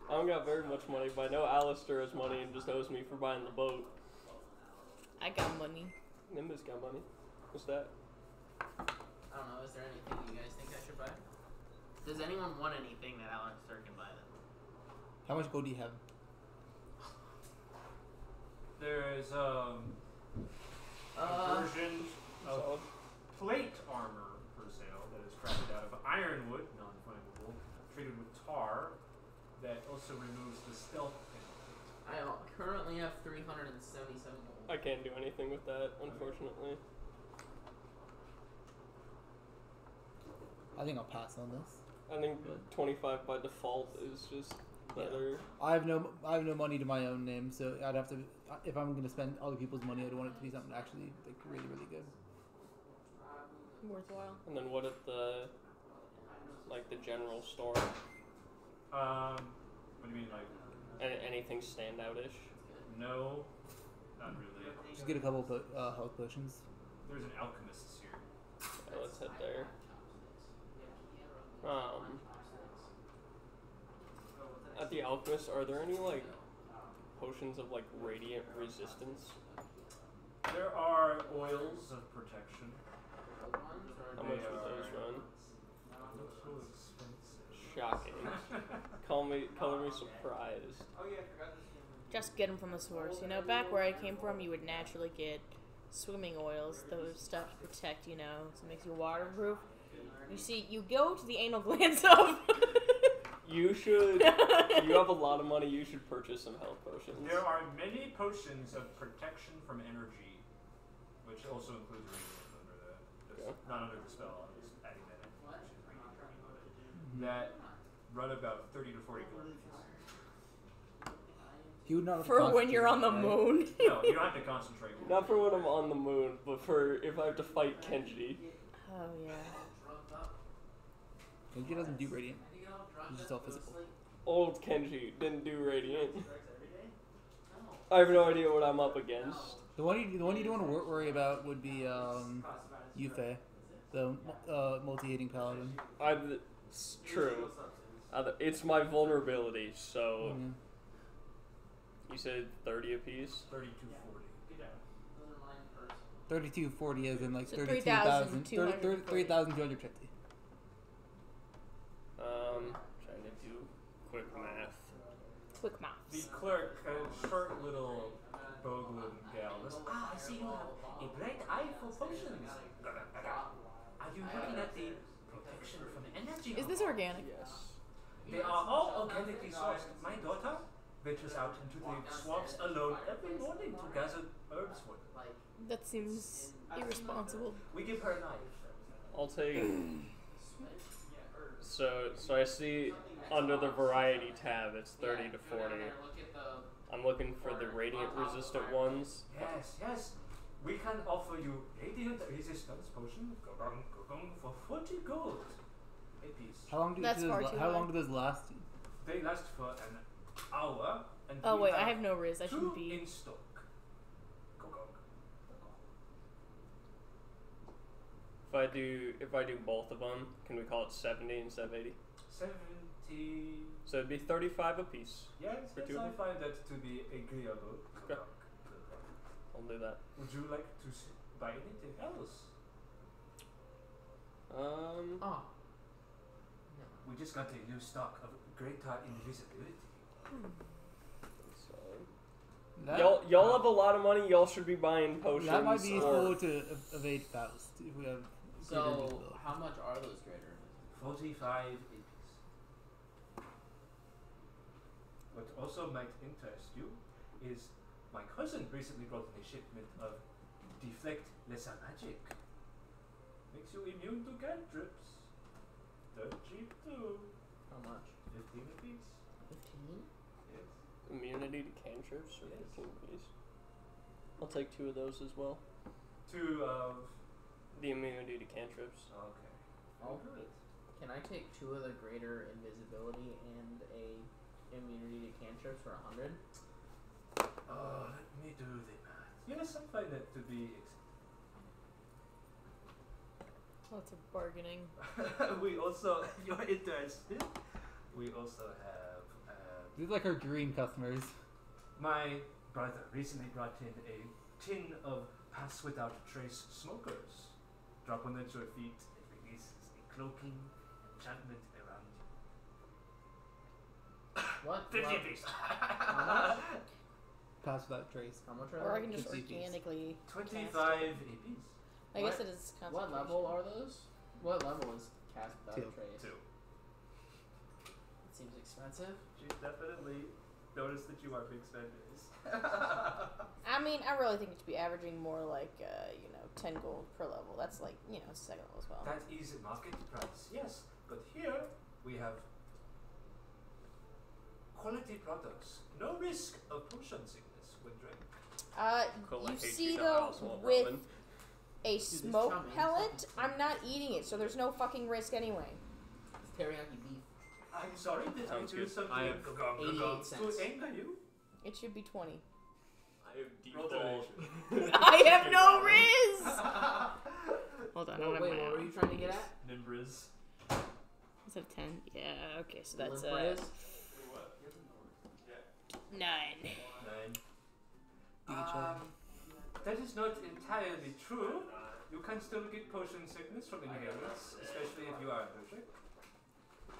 I don't got very much money, but I know Alestor has money and just owes me for buying the boat. I got money. Nimbus got money. What's that? I don't know. Is there anything you guys think I should buy? Does anyone want anything that Alestor can buy them? How much gold do you have? There's a version of Solid. plate armor for sale that is crafted out of ironwood, non-flammable, treated with tar, that also removes the stealth penalty. I currently have 377 gold. I can't do anything with that, unfortunately. I think I'll pass on this. I think 25 by default is just better. I have no money to my own name, so I'd have to. If I'm gonna spend other people's money, I'd want it to be something actually like really, really good. Worthwhile. And then what at the general store? What do you mean, like, Anything standout-ish? no, not really. Just get a couple of health potions. There's an alchemist's here. Yeah, let's head there. At the alchemist, are there any like potions of like radiant resistance? There are oils of protection. How much would those run? Not so expensive. Shocking. Color me surprised. Oh yeah, I forgot this one. Just get them from the source. You know, back where I came from, you would naturally get swimming oils, those stuff to protect, so it makes you waterproof. You see, you go to the anal glands of You should. You have a lot of money. You should purchase some health potions. There are many potions of protection from energy, which also includes radiant under not under the spell. I'm just adding that in. That run about 30 to 40 gold. You would not have For when you're on the concentrated, moon. No, you don't have to concentrate. Not for when I'm on the moon, but for if I have to fight Kenji. Oh, yeah. right? Kenji doesn't do radiant. He's just all physical. Old Kenji didn't do radiant. I have no idea what I'm up against. The one you don't want to worry about would be Yuffie, the multi-hitting paladin. It's true. It's my vulnerability, so... Mm-hmm. You said 30 apiece? 3240. 3240 as in like So 32,250. 3,250. Trying to do quick math. Quick The maths. clerk, a short little Boglin gal, goes, I see you have a bright eye for potions. Are you looking at the protection from energy? Is this organic? Yes. They are all organically sourced. My daughter ventures out into the swamps alone every morning to gather herbs for them. That seems irresponsible. We give her a knife. I'll take... So I see under the variety tab, it's 30 to 40. I'm looking for the radiant resistant ones. Yes. We can offer you radiant resistance potion for 40 gold a piece. How long do That's far too how high. long do those last? They last for an hour. And Oh, we wait, I have no riz. I two shouldn't be. in stock. Go. If I do both of them, can we call it 70 instead of 80? 70. So it'd be 35 apiece. Yes, For two of I them? find that to be agreeable. Okay. I'll do that. Would you like to buy anything else? Oh. We just got a new stock of greater invisibility. So, That, y'all have a lot of money. Y'all should be buying potions. that might be or useful to evade Faust if we have. greater So, invisibility. how much are those greater? 45 apiece. What also might interest you is my cousin recently brought in a shipment of deflect lesser magic. Makes you immune to cantrips. They're cheap too. How much? 15 apiece. 15? Yes. immunity to cantrips or Yes. 15 piece. I'll take 2 of those as well. 2 of. The immunity to cantrips. Okay. Oh. Good. Can I take 2 of the greater invisibility and a immunity to cantrips for 100? Let me do the math. Yes, I find that to be Lots of bargaining. we also, you're interested. We also have These are like our dream customers. my brother recently brought in a tin of Pass Without Trace smokers. Drop one at your feet, it releases a cloaking enchantment around you. What? 50 What? apiece. Pass without trace. How much Or are I can they? just 50 piece. organically. 25 apiece. I guess it is What level are those? What level is cast without 2. trace? 2. It seems expensive. She definitely noticed that you are big spenders. I mean, I really think it should be averaging more like, 10 gold per level. That's like, second level as well. That is market price, yes. But here we have quality products. No risk of potion sickness when drank. Cool, I You hate see you, though, I also want with ramen. a this smoke chow mein pellet, sounds I'm not eating it, so there's no fucking risk anyway. It's teriyaki beef. I'm sorry, did I Sounds do good. something I have 88 to cents. anger you? It should be 20. I have deep Roll donation. I have no riz! Hold on, I don't have Wait, my what were you trying to get at? Nimbriz. Is that 10? Yeah, okay, so that's Limp Riz? 9. 9. That is not entirely true. You can still get potion sickness from inhalants, especially if you are allergic.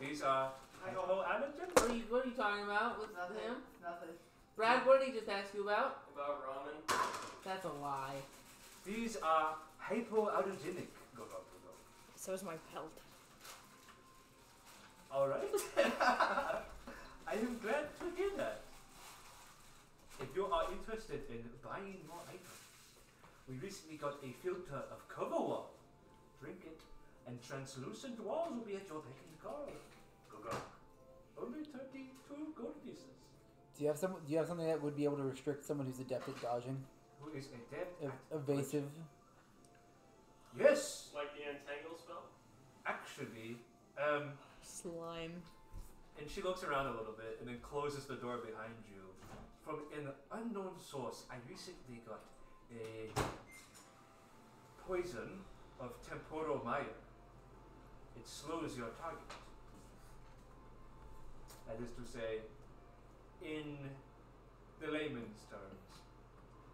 These are hypoallergenic. What are you talking about with him? Nothing. Brad, what did he just ask you about? About ramen? That's a lie. These are hypoallergenic. Go. So is my pelt. All right. I am glad to hear that. If you are interested in buying more items, we recently got a filter of cover wall. Drink it, and translucent walls will be at your beck and call. Go. Only 32 gold pieces. Do you have something that would be able to restrict someone who's adept at dodging? Who is adept at Evasive. Yes. Like the entangle spell? Actually, Slime. and she looks around a little bit and then closes the door behind you. From an unknown source, I recently got a poison of temporal maya. It slows your target. That is to say, in the layman's terms,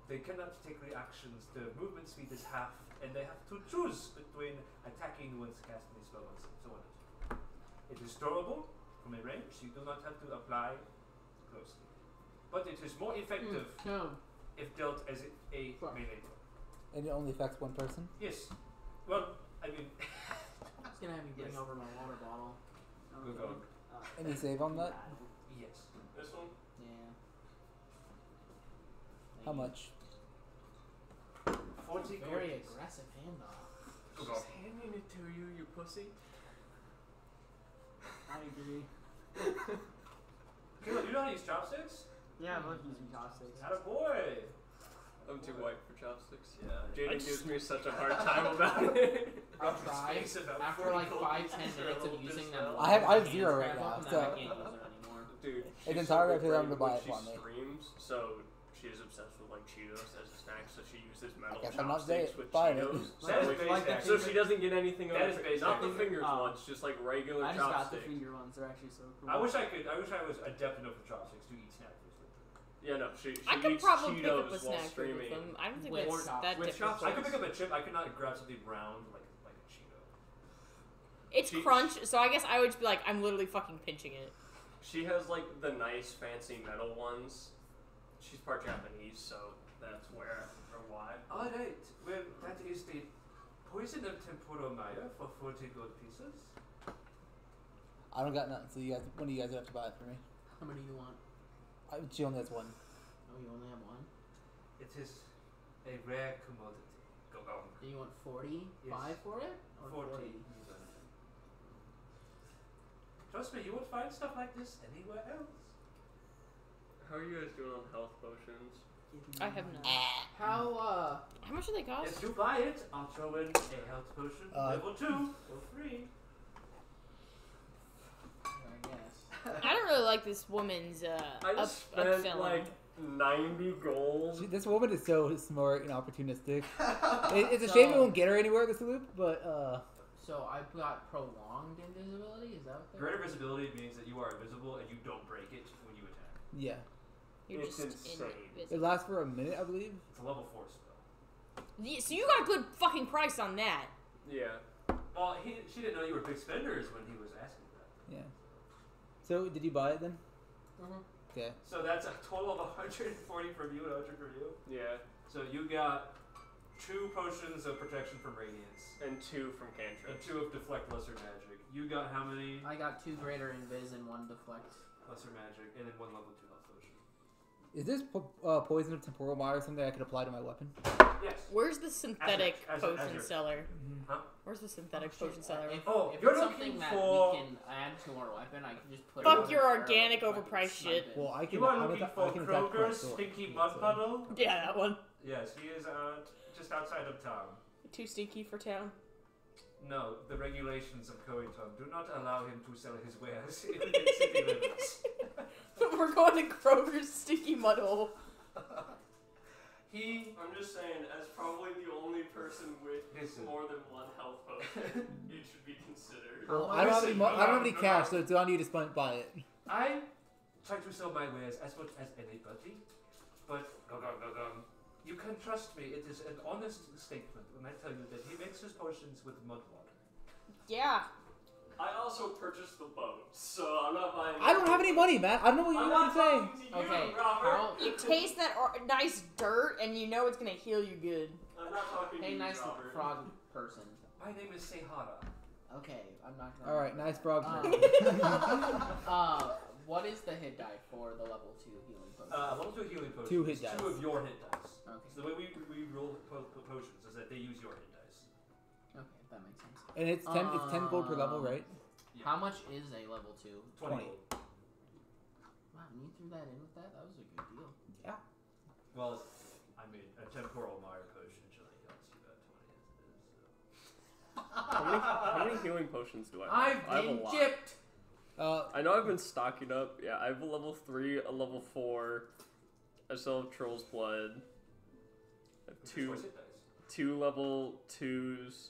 they cannot take reactions. The movement speed is half, and they have to choose between attacking once casting a spell and so on. It is durable from a range. You do not have to apply closely, but it is more effective if dealt as a melee blow. And it only affects one person? Yes. Well, I mean, It's gonna have me getting over my water bottle. Go. Any save on that? Yes. This one? Yeah. How much? 40 Very gold. aggressive handoff. Go. She's handing it to you, you pussy. I agree. Caleb, you know how to use chopsticks? Yeah, I love using chopsticks. Attaboy! I'm too white for chopsticks. Yeah. I Jaden just- gives me such a hard time about it. I'll His try. face about After 40 like gold 5-10 pieces are a minutes of little using pissed them, off. I have hands 0 right cramp now, up, and so- I can't use them anymore. Dude, It's she's entirely so up to them to brave buy when it she for me. streams, so she is obsessed with like Cheetos as a snack, so she uses metal guess I'm not chopsticks with buying it. Cheetos. That is So, base that so she doesn't get anything That on is base not the accurate. fingers Oh. ones, just like regular I just got the chopsticks. finger ones. They're actually so cool. I wish I was adept enough with chopsticks to eat snack foods with them. Yeah, no, she I could eats probably pick Cheetos up a while snack food with streaming. them. I don't think With that's that with difficult. chopsticks. I could pick up a chip. I could not grab something round like a Cheeto. It's She- crunch, so I guess I would just be like, I'm literally fucking pinching it. She has like the nice fancy metal ones. She's part Japanese, so that's where or why. Alright, well, that is the poison of temporal maya for 40 gold pieces. I don't got nothing, so you guys, one of you guys would have to buy it for me. How many do you want? She only has one. Oh, you only have one? It is a rare commodity. Go. Do you want 45 Yes. for it? Or 40. Trust me, you won't find stuff like this anywhere else. How are you guys doing on health potions? I have none. How much do they cost? If you buy it, I'll throw in a health potion, level 2, for free. I guess. I don't really like this woman's I just spent upselling. like 90 gold. This woman is so smart and opportunistic. It's a shame we won't get her anywhere this loop, but So I've got prolonged invisibility, is that what they're Greater visibility means that you are invisible and you don't break it when you attack. yeah. You're It's just insane. It lasts for a minute, I believe. It's a level 4 spell. So you got a good fucking price on that. Yeah. Well, she didn't know you were big spenders when he was asking that. Yeah. So, did you buy it then? Mhm. Okay. So that's a total of 140 from you and 100 from you. Yeah. So you got 2 potions of protection from radiance And 2 from and cantrips. 2 of deflect lesser magic. You got how many I got 2 greater invis and 1 deflect. lesser magic and then 1 level 2 health potion? Is this poison of temporal mire something I could apply to my weapon? Yes. Where's the synthetic As potion your- seller? Huh? Where's the synthetic Shit, potion seller? If, Oh, if you're it's something looking that for- we can add to our weapon, I can just put Fuck it on your an arrow organic and fucking overpriced snipe shit. it. Well, I can. You are I looking can for attack with my Kroger's sword, Stinky so- Mud Puddle? Yeah, that one. Yes, he is just outside of town. Too stinky for town. No, the regulations of Koiton do not allow him to sell his wares in the city limits. We're going to Kroger's stinky mud hole. I'm just saying, as probably the only person with Listen. more than 1 health potion, it should be considered. Well, I don't have any. I don't have any cash, so it's on you to buy it. I try to sell my wares as much as anybody, but you can trust me. It is an honest statement when I tell you that he makes his potions with mud water. Yeah. I also purchased the boat, so I'm not buying. I don't have any money, man. I don't know what you I'm want not to say. talking to you, Okay, Robert. how... You taste that nice dirt, and you know it's gonna heal you good. I'm not talking to Hey, you, nice Robert. frog person. My name is Sehara. Okay, I'm not gonna. Alright, nice frog. What is the hit die for the level 2 healing potion? Level 2 healing potions. 2 hit is dice. 2 of your hit dice. Okay. So the way we roll potions is that they use your hit dice. Okay, that makes sense. And it's 10 gold per level, right? Yeah. How much is a level 2? 20. Wow, when you threw that in with that was a good deal. Yeah. Well, I mean, a temporal mire potion usually helps you about 20 as it is. So. How many healing potions do I have? I I've have a been lot. gypped! I know I've been stocking up. Yeah, I have a level 3, a level 4. I still have Troll's Blood. I have two level 2s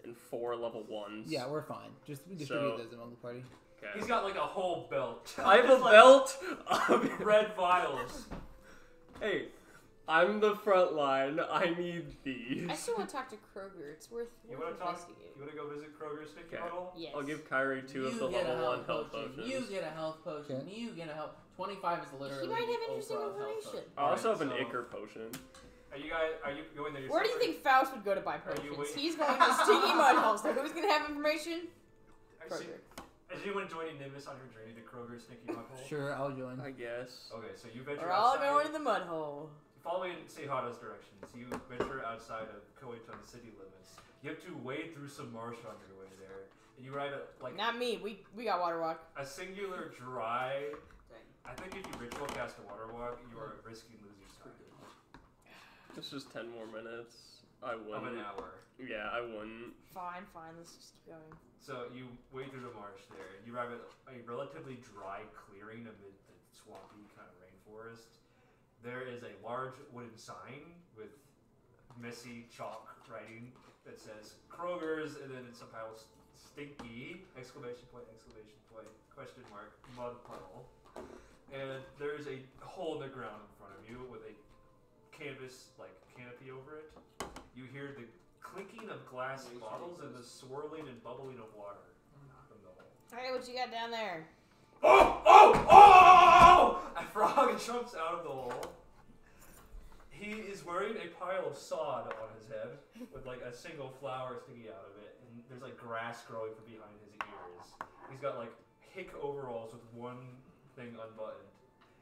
and 4 level 1s. Yeah, we're fine. Just we distribute those among the party. Okay. He's got like a whole belt. I have a Like belt of red vials. Hey, I'm the front line. I need these. I still want to talk to Kroger. It's worth You want to talk? investigating. You want to go visit Kroger's Stinky Okay. Bottle? Yes. I'll give Kyrie 2 of the You get a level 1 health health potion. potions. You get a health potion. Okay. You get a health. 25 is literally. He might have interesting overall health information. potion. I also have an Alright, so- Ichor potion. Are you guys? Are you going there yourself? Where do you think Faust would go to buy Are you potions? waiting- He's going to Stinky Mudhole. So who's going to have information? Actually, Kroger. is anyone joining Nimbus on your journey to Kroger's Stinky Bottle? Sure, I'll join. I guess. Okay, so you venture We're all outside. going to the Mudhole. Following Sehata's directions, you venture outside of Koiton's city limits. You have to wade through some marsh on your way there, and you ride a Not me. We got water walk. a singular dry. I think if you ritual cast a water walk, you are risking losing time It's just 10 more minutes. I of wouldn't. an hour. Yeah, I wouldn't. Fine. Let's just keep going. So you wade through the marsh there, and you arrive at a relatively dry clearing amid the swampy kind of rainforest. There is a large wooden sign with messy chalk writing that says Kroger's, and then it's somehow Stinky! Exclamation point! Question mark! Mud puddle. And there's a hole in the ground in front of you with a canvas canopy over it. You hear the clinking of glass bottles and the swirling and bubbling of water from the hole. Hey, what you got down there? Oh! A frog jumps out of the hole. He is wearing a pile of sod on his head with a single flower sticking out of it, and there's grass growing from behind his ears. He's got hick overalls with one thing unbuttoned,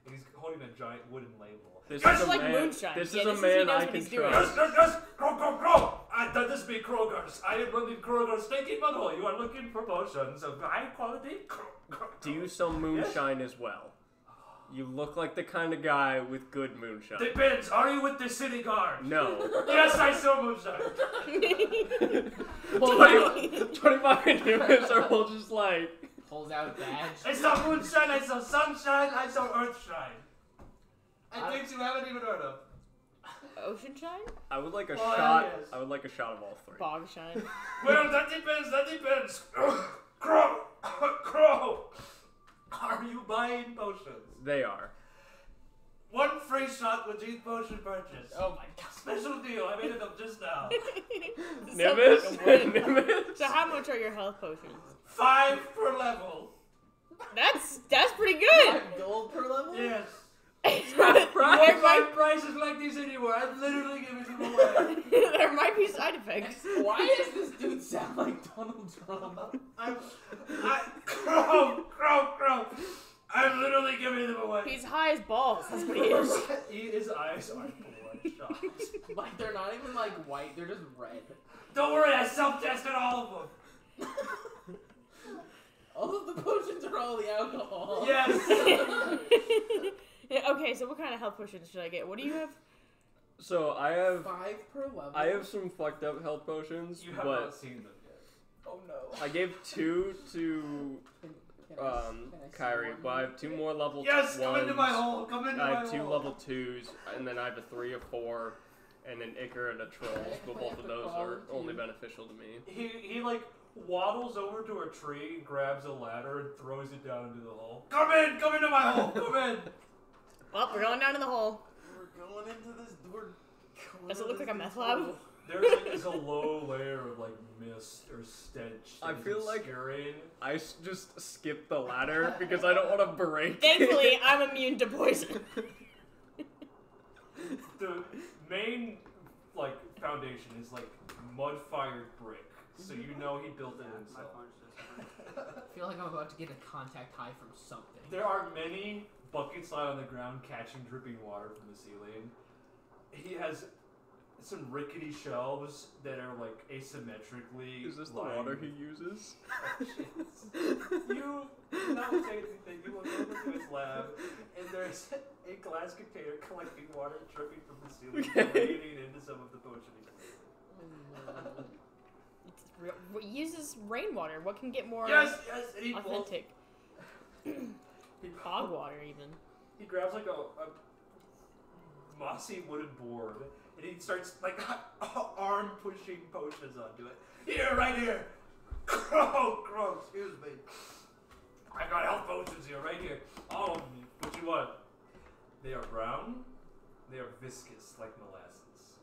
and he's holding a giant wooden label. This Yes! is a Like man. moonshine. This Yeah, is this a is- he man knows I what can he's doing. trust. Yes! Crow! This be Kroger's. I am running Kroger's Stinky Bottle. You are looking for potions of high quality. Do you sell moonshine as well? You look like the kind of guy with good moonshine. Depends. Are you with the city guard? No. Yes, I sell moonshine. 25 minutes are all just Pulls out a badge. I sell moonshine. I sell sunshine. I sell earthshine. And things you haven't even heard of. Ocean shine? I would like a Well, shot. yes. I would like a shot of all 3. Bog shine. Well, that depends. Crow. Are you buying potions? They are. 1 free shot with each potion purchase. Oh my god. Special deal. I made it up just now. Nimbus? Sounds like a win. Nimbus? So how much are your health potions? 5 per level. That's pretty good. 5 gold per level? Yes. there, You won't might, find prices like these anywhere. I'm literally giving them away. there might be side effects. Why does this dude sound like Donald Trump? Crow. I'm literally giving them away. He's high as balls. That's what he is. His eyes are bloodshot. Like, they're not even white, they're just red. Don't worry, I self-tested all of them. All of the potions are all the alcohol. Yes. Yeah, okay, so what kind of health potions should I get? What do you have? So I have 5 per level. I have some fucked up health potions, You have but not seen them yet. Oh no. I gave 2 to Can I see Kyrie, one? but I have 2 more level Yes, 1s. come into my hole. Come into I my have 2 hole. level 2s, and then I have a 3 or 4, and an Ichor and a Trolls, but both of those are only beneficial to me. He waddles over to a tree, grabs a ladder, and throws it down into the hole. Come into my hole. Come in. Well, we're going down in the hole. We're going into this. Does it look like a meth lab? There's a low layer of mist or stench. I feel like scaring. I just skipped the ladder because I don't want to break. Thankfully, I'm immune to poison. The main foundation is mud fired brick. So you know he built it My himself. phone's just. I feel like I'm about to get a contact high from something. There are many buckets lying on the ground catching dripping water from the ceiling. He has some rickety shelves that are like asymmetrically. Is this the lined water with- he uses? You do not say anything. You will go into his lab, and there's a glass container collecting water dripping from the ceiling, radiating into some of the potion equipment. It uses rainwater. What can get more Yes, and he authentic? Fog water, even. He grabs like a mossy wooden board, and he starts like arm pushing potions onto it. Here, right here. Oh, gross. Excuse me. I got health potions here, right here. All of them. What you want? They are brown. They are viscous like molasses.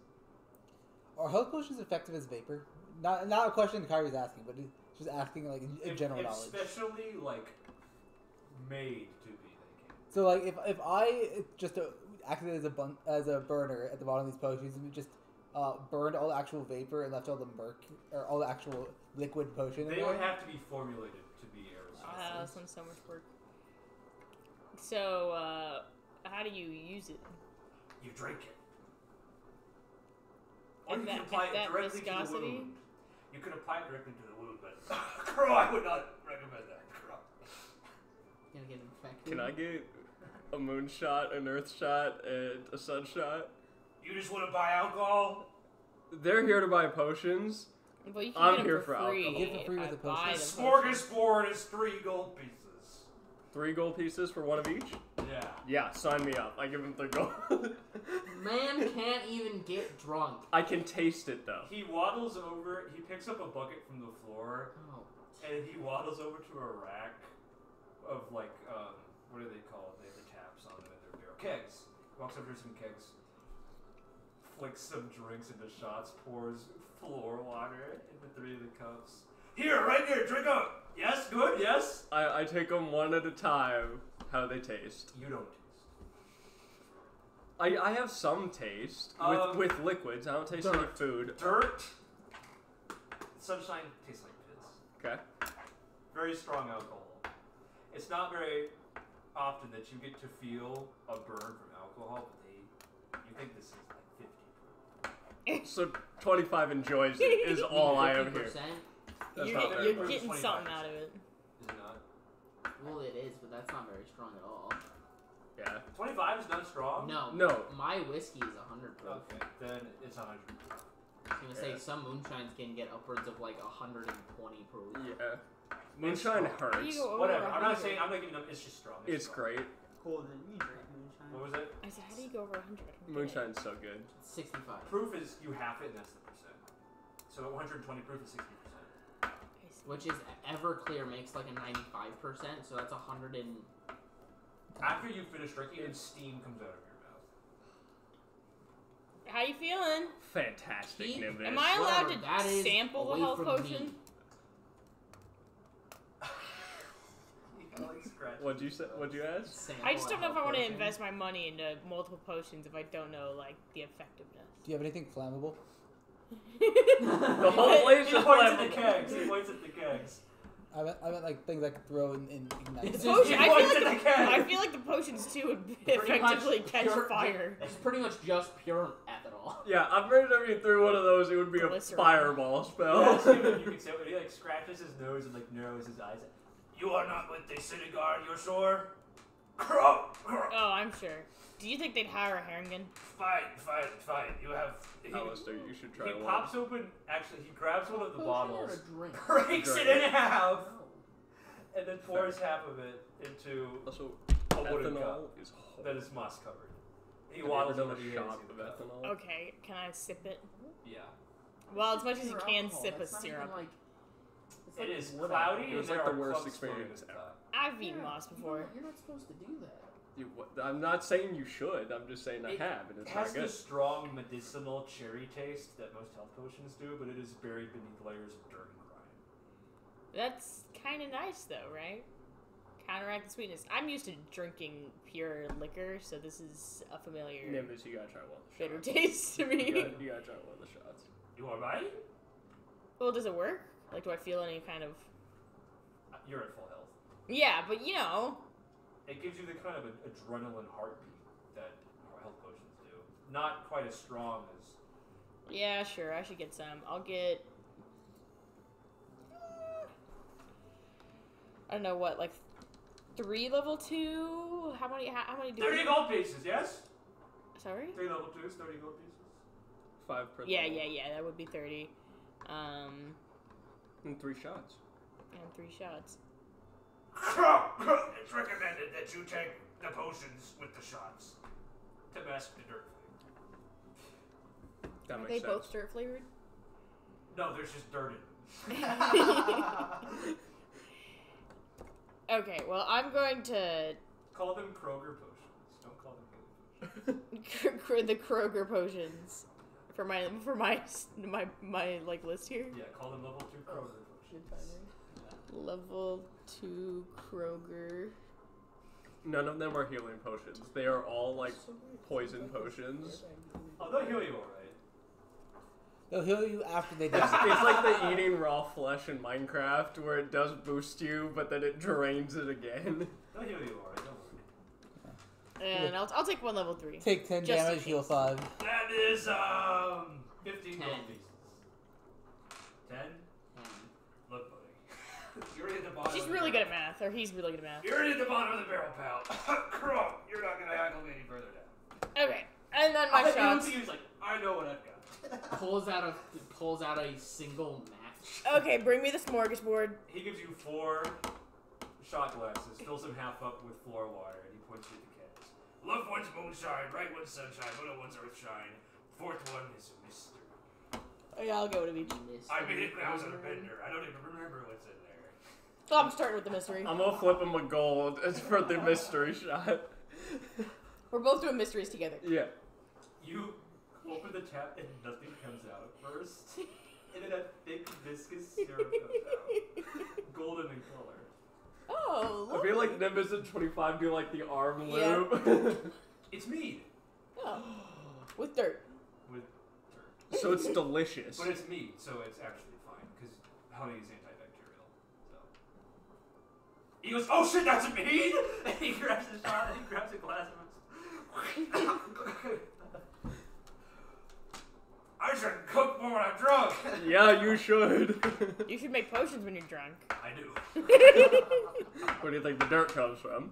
Are health potions effective as vapor? Not a question Kyrie's asking, but he's just asking like in general knowledge. Especially like made to be. They can. So like if I just acted as a burner at the bottom of these potions and we just burned all the actual vapor and left all the murk or all the actual liquid potion in They there. would have to be formulated to be aerosol. This one's so much work. So, how do you use it? You drink it. Or At you that- can apply at it that directly to the viscosity? wound. You can apply it directly to the wound, but Crow, I would not recommend that. Crow. Gonna get infected. Can I get a moon shot, an earth shot, and a sun shot? You just want to buy alcohol? They're here to buy potions. Well, you can I'm get them here for for free. alcohol. You get them free with if the I buy potions. the potions. Smorgasbord is 3 gold pieces. 3 gold pieces for one of each? Yeah. Yeah, sign me up. I give him 3 gold. Man can't even get drunk. I can taste it though. He waddles over, he picks up a bucket from the floor, Oh. and he waddles over to a rack of like, what are they called? They have the taps on them in their barrel. Kegs. Walks over to some kegs, flicks some drinks into shots, pours floor water into 3 of the cups. Here, right here, drink up! Yes, good, yes? I take them one at a time, how they taste. You don't taste. I have some taste with liquids. I don't taste any food. Dirt. Sunshine tastes like piss. Okay. Very strong alcohol. It's not very often that you get to feel a burn from alcohol, but you think this is like 50 proof. So 25 enjoys it is all I am here. 50%? That's You're, not very you're much. getting 25%. something out of it. Is it not? Well, it is, but that's not very strong at all. Yeah. 25 is not strong? No, my whiskey is 100 proof. Okay, then it's 100 proof. I was gonna say Yeah. some moonshines can get upwards of like 120 proof. Yeah. Moonshine It's hurts. You go over Whatever. I'm not 100. saying, I'm not giving them, it's just strong. It's strong. great. Cool, then you drink moonshine. What was it? I said, how do you go over 100? Moonshine's so good. 65. Proof is you half it and that's the percent. So at 120 proof is 60%. Which is Everclear makes like a 95%, so that's 100 and. After you finish drinking it, steam comes out of your mouth. How you feeling? Fantastic, He- Nimbus. Am I allowed Whatever, that to is sample the away health from potion? me. You kinda like scratch What'd you say? What'd you ask? Sample I just don't know if I want to potion. invest my money into multiple potions if I don't know like the effectiveness. Do you have anything flammable? The whole place He is points at the flammable. kegs. He points at the kegs. I meant like things I could throw in ignite. It's Potion, He I points feel at like the keg. I feel like the potions too would Pretty much effectively catch pure- fire. It's pretty much just pure ethanol. Yeah, I'm ready to be through one of those. It would be a Glycerin. fireball spell. That's him, and you can say when he like scratches his nose and like narrows his eyes. You are not with the city guard, you're sure? Crow! Oh, I'm sure. Do you think they'd hire a Haringen? Fine. You have. Alestor, you should try He one. pops open. Actually, he grabs one of the Potion or bottles, a drink? breaks it in half, and then pours half of it into Also, a wooden ethanol cup is that horrible. is moss covered. He Have you waddles ever done over a the shot hands of the cup. ethanol? Okay, can I sip it? Yeah. Well, as much as you Pure can alcohol, sip a that's not even, syrup. like- it's It like is wood cloudy. alcohol. It was and like there the are worst clumps experience floating ever. I've eaten Yeah, moss before. You're not supposed to do that. I'm not saying you should. I'm just saying I It have, and It it's has not good. the strong medicinal cherry taste that most health potions do, but it is buried beneath layers of dirt and grime. That's kind of nice, though, right? Counteract the sweetness. I'm used to drinking pure liquor, so this is a familiar Nimbus, you gotta try one of the bitter shots. taste to me. You gotta try one of the shots. You alright? Well, does it work? Like, do I feel any kind of... You're at full health. Yeah, but you know... It gives you the kind of adrenaline heartbeat that health potions do. Not quite as strong as... Yeah, sure, I should get some. I'll get... I don't know, what, like 3 level 2? How many do 30 gold pieces, yes? Sorry? 3 level 2s, 30 gold pieces. 5 per Yeah, level. that would be 30. And 3 shots. And 3 shots. It's recommended that you take the potions with the shots to mask the dirt. That Are makes they sense. both dirt flavored? No, there's just dirt in them. Okay, well, I'm going to... Call them Kroger potions. Don't call them Haley potions. the Kroger potions. For my like list here. Yeah, call them level 2 Kroger potions. Level 2 Kroger. None of them are healing potions. They are all like poison potions. Oh, they'll heal you alright. They'll heal you after they It's die. like the eating raw flesh in Minecraft, where it does boost you, but then it drains it again. They'll heal you alright, don't worry. And I'll take 1 level 3. Take 10 Just in damage, heal case. 5. That is 15 gold 10. pieces. 10? Look, buddy. You're at the bottom. She's of the really good barrel. at math, or he's really good at math. You're at the bottom of the barrel, pal. Crump, you're not gonna haggle me any further down. Okay, and then my shots. He was like, I know what I've got. Pulls out a single match. Okay, bring me the smorgasbord. He gives you 4 shot glasses, fills them half up with floor water, and he points you at the cans. Left one's moonshine, right one's sunshine, middle one's earthshine, 4th one is a mystery. Oh, yeah, I'll go to each. I made it when I was on a bender. I don't even remember what's in there. Oh, I'm starting with the mystery. I'm gonna flip him a gold for the mystery shot. We're both doing mysteries together. Yeah. You open the tap and nothing comes out first, and then a thick viscous syrup comes out, golden in color. Oh, I feel like Nimbus and 25 do like the arm Yeah. loop. It's mead Oh. With dirt. with dirt, So it's delicious. but it's mead, so it's actually fine because honey is antibacterial. So he goes, "Oh shit, that's mead!" And he grabs a shot and he grabs a glass of it. I should cook more when I'm drunk. Yeah, you should. You should make potions when you're drunk. I do. Where do you think the dirt comes from?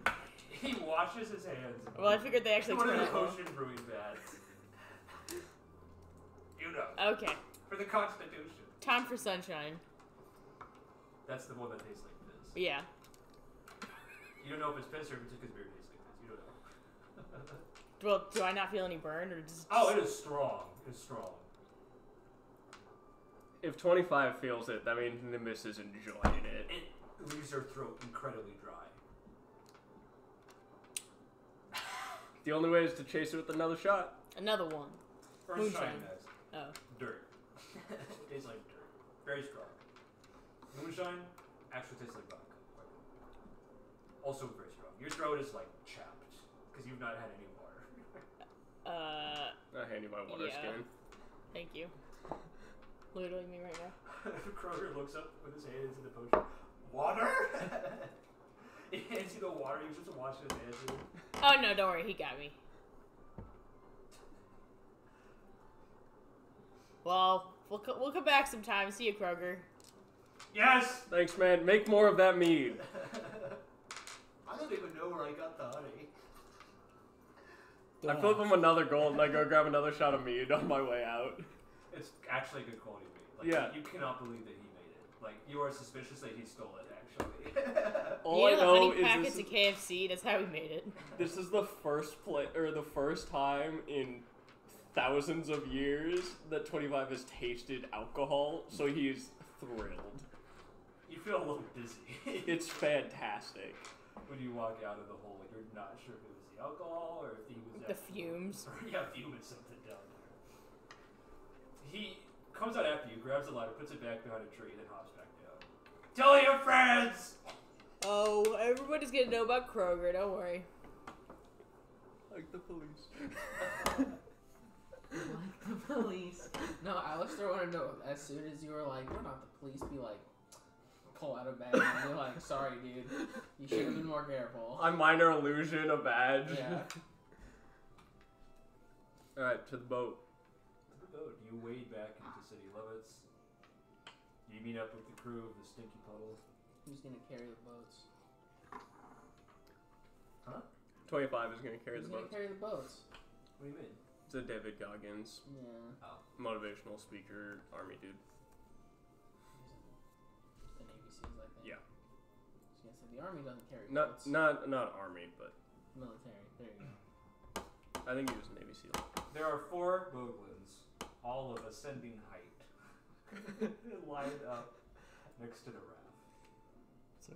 He washes his hands. Well, I figured they actually One of turn the it on. potion brewing bads. You know. Okay, For the Constitution. time for sunshine. That's the one that tastes like piss. Yeah. You don't know if it's piss or if it's just because beer tastes like piss. You don't know. Well, do I not feel any burn, or just... Oh, it is strong. It is strong. If 25 feels it, that means Nimbus is enjoying it. It leaves your throat incredibly dry. The only way is to chase it with another shot. Another one. First Moonshine. shine has Oh. dirt. Tastes like dirt. Very strong. Moonshine actually tastes like vodka. Also very strong. Your throat is like chapped because you've not had any water. I'll hand you my water Yeah. skin. Thank you. Literally me right now. Kroger looks up with his hands in the potion. Water? He hands you the water. He was just washing his hands in it. Oh, no, don't worry. He got me. Well, we'll come back sometime. See you, Kroger. Yes! Thanks, man. Make more of that mead. I don't even know where I got the honey. I flip him another gold and I go grab another shot of mead on my way out. It's actually good quality meat. Like, Yeah. You cannot believe that he made it. Like, you are suspicious that he stole it, actually. All I You know honey is packets this of KFC. That's how we made it. this is the first time in thousands of years that 25 has tasted alcohol, so he's thrilled. You feel a little dizzy. It's fantastic. When you walk out of the hole, like, you're not sure if it was the alcohol or if he was The fumes. Yeah, fuming something down there. He comes out after you, grabs the ladder, puts it back behind a tree, then hops back down. Tell your friends! Oh, everybody's gonna know about Kroger. Don't worry. Like the police. Like the police. No, Alestor wanted to know as soon as you were like, we're not the police, be like, pull out a badge and be like, sorry, dude. You should have been more careful. I'm minor illusion, a badge. Yeah. Alright, to the boat. To the boat. You wade back into city limits. You meet up with the crew of the Stinky Puddle. Who's gonna carry the boats? Huh? 25 is going to carry Who's the gonna boat. carry the boats? What do you mean? It's a David Goggins, Yeah. motivational speaker, army dude. The Navy SEALs, I think. Yeah. I was gonna say the army doesn't carry Not boats. not army, but Military. There you go. I think he was a Navy SEAL. There are 4 Moglins, all of ascending height, lined up next to the raft. So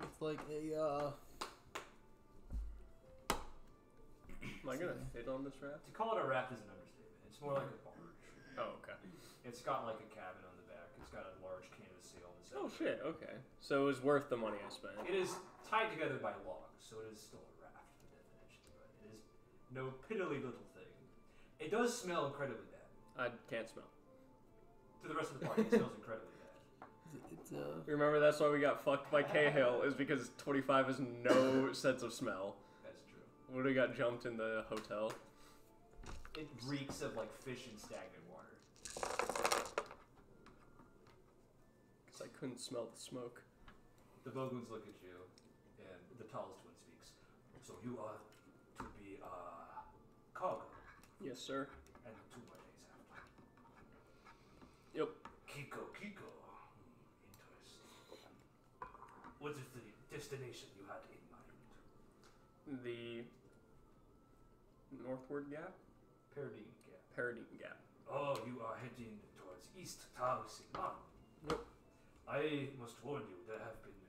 it's like a Am I gonna fit on this raft? To call it a raft is an understatement. It's more like a barge. Oh, okay. It's got like a cabin on the back. It's got a large canvas sail on the side. Oh shit, okay. So it was worth the money I spent. It is tied together by logs, so it is still a raft by definition, but it is no piddly little thing. It does smell incredibly bad. I can't smell. To the rest of the party, it smells incredibly bad. it's Remember, that's why we got fucked by Cahill, is because 25 has no sense of smell. That's true. Would have got jumped in the hotel. It reeks of like fish and stagnant water. Because I couldn't smell the smoke. The Boglins look at you, and the tallest one speaks. So you are to be Kroger, Yes, sir. and 2 more days after. Yep. Kiko. Interesting. What is the destination you had in mind? The northward gap? Perdine Gap. Perdine Gap. Oh, you are heading towards East Taoxing. Yep. I must warn you, there have been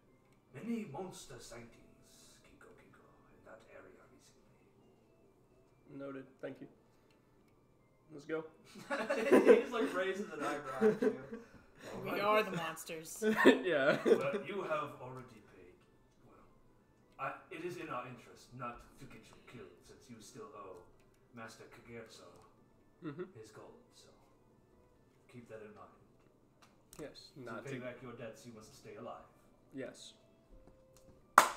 many monster sightings, Kiko, in that area recently. Noted. Thank you. Let's go. He just like raises an eyebrow at you. We are the monsters. Yeah. Well, you have already paid. Well, it is in our interest not to get you killed, since you still owe Master Kagerzo his gold. So keep that in mind. Yes. To Not pay to. back your debts, you must stay alive. Yes.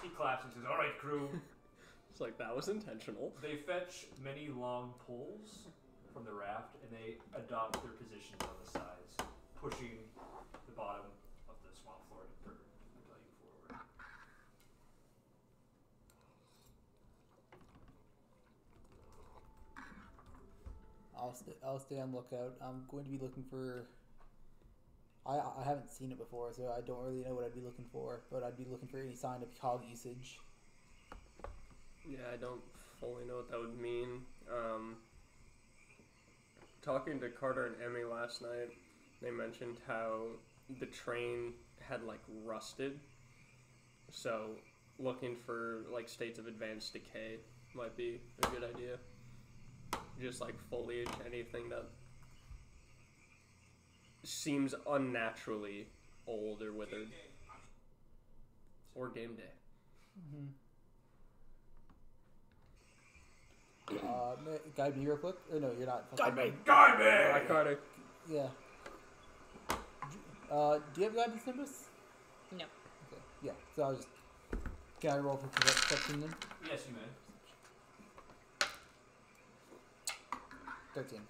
He claps and says, "All right, crew." It's like that was intentional. They fetch many long poles from the raft, and they adopt their positions on the sides, pushing the bottom of the swamp floor to propel you forward. I'll stay on lookout. I'm going to be looking for. I haven't seen it before, so I don't really know what I'd be looking for. But I'd be looking for any sign of cog usage. Yeah, I don't fully know what that would mean. Talking to Carter and Emmy last night, they mentioned how the train had like rusted. So looking for like states of advanced decay might be a good idea. Just like foliage, anything that seems unnaturally old or withered. Or game day. Guide me real quick. Or no, you're not. Guide me. Guide me! Hi, Carter. Yeah. Do you have guidance numbers? No. Okay. Yeah. So I'll just. Can I roll for perception then? Yes, you may. 13.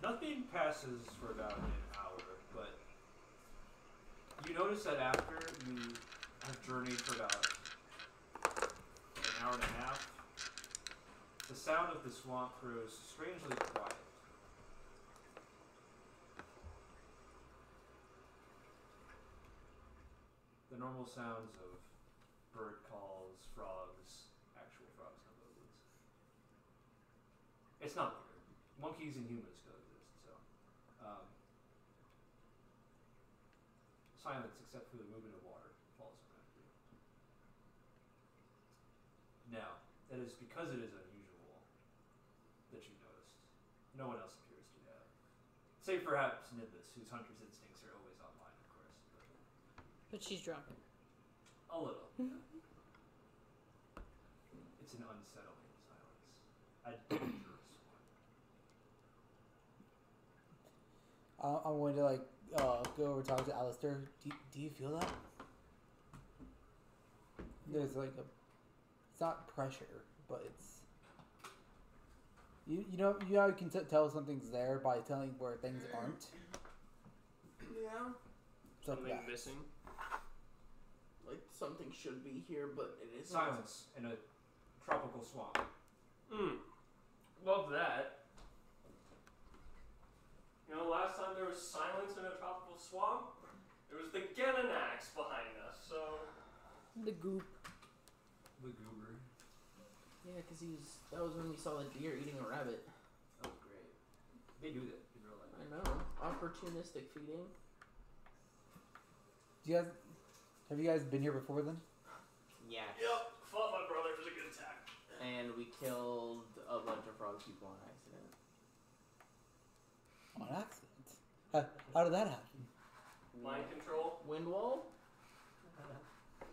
Nothing passes for about an hour, but you notice that after you have journeyed for about an hour and a half, the sound of the swamp grows strangely quiet. The normal sounds of bird calls, frogs, actual frogs, not lizards. It's not weird. Monkeys and humans coexist, so. Silence except for the movement of water falls around you. Now, that is because it is unusual that you noticed. No one else appears to have. Save perhaps Nimbus, whose hunter's instincts are always online, of course. But she's drunk. A little. Yeah. It's an unsettling silence. A dangerous one. I'm going to go over and talk to Alestor. Do you feel that? There's it's not pressure, but it's you know how you can tell something's there by telling where things aren't. Yeah. Something missing. Like something should be here, but it isn't. Silence in a tropical swamp. Love that. You know, last time there was silence in a tropical swamp, there was the Genanax behind us, so... The goop. The goober. Yeah, because that was when we saw the deer eating a rabbit. That was great. They do that in real life. I know. Opportunistic feeding. Have you guys been here before then? Yes. Yep, fought my brother. It was a good attack. And we killed a bunch of frog people on accident. On accident? How did that happen? Mind control. Wind wall?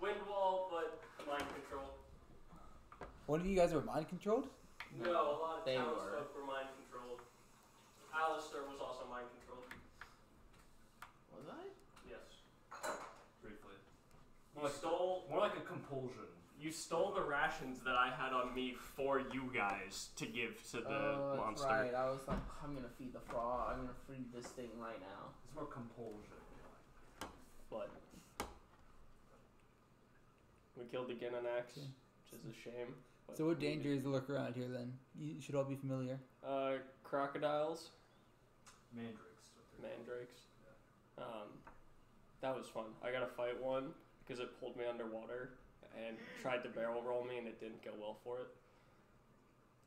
Wind wall, but mind control. One of you guys were mind controlled? No, a lot of They townsfolk were mind controlled. Alestor was also mind controlled. Was I? Yes. Briefly. More like a compulsion. You stole the rations that I had on me for you guys to give to the monster. That's right. I was like, I'm gonna feed the frog. I'm gonna feed this thing right now. It's more compulsion. But we killed the Genanax, which is a shame. So what dangers lurk around here then? You should all be familiar. Crocodiles. Mandrakes. Yeah. That was fun. I got to fight one because it pulled me underwater and tried to barrel roll me and it didn't go well for it.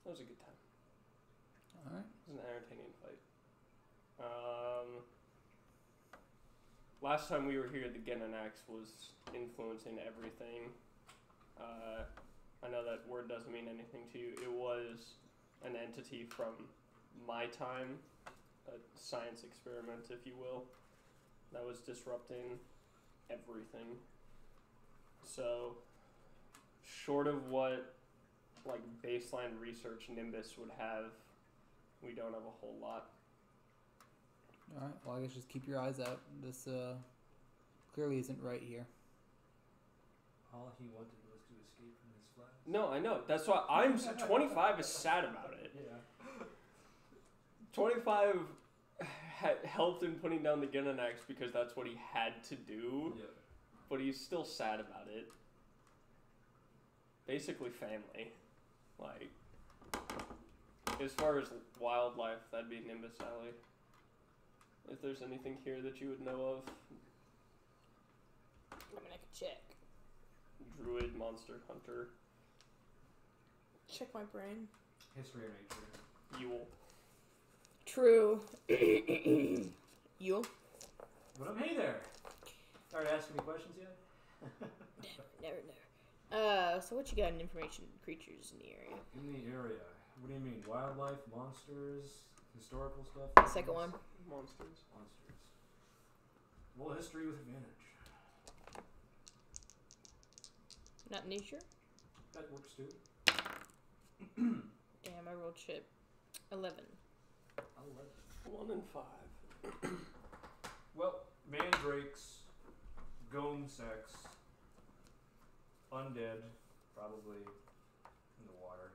That was a good time. Alright. It was an entertaining fight. Last time we were here, the Genanax was influencing everything. I know that word doesn't mean anything to you. It was an entity from my time, a science experiment, if you will, that was disrupting everything. So, short of what baseline research Nimbus would have, we don't have a whole lot. Alright, well I guess just keep your eyes out. This clearly isn't right here. All he wanted was to escape from his flash. No, I know. That's why 25 is sad about it. Yeah. 25 helped in putting down the Genanax because that's what he had to do. Yeah. But he's still sad about it. Basically family. As far as wildlife, that'd be Nimbus Alley. If there's anything here that you would know of. I mean, I could check. Druid, monster, hunter. Check my brain. History or nature. Yule. True. Yule? But hey there. Started asking me questions yet? Never. So what you got in information creatures in the area? In the area. What do you mean? Wildlife, monsters, historical stuff? Second one. Monsters. Well, history with advantage. Not nature? That works too. Damn, I rolled shit. 11. 1 and 5. Well, mandrakes, gome sex, undead, probably in the water.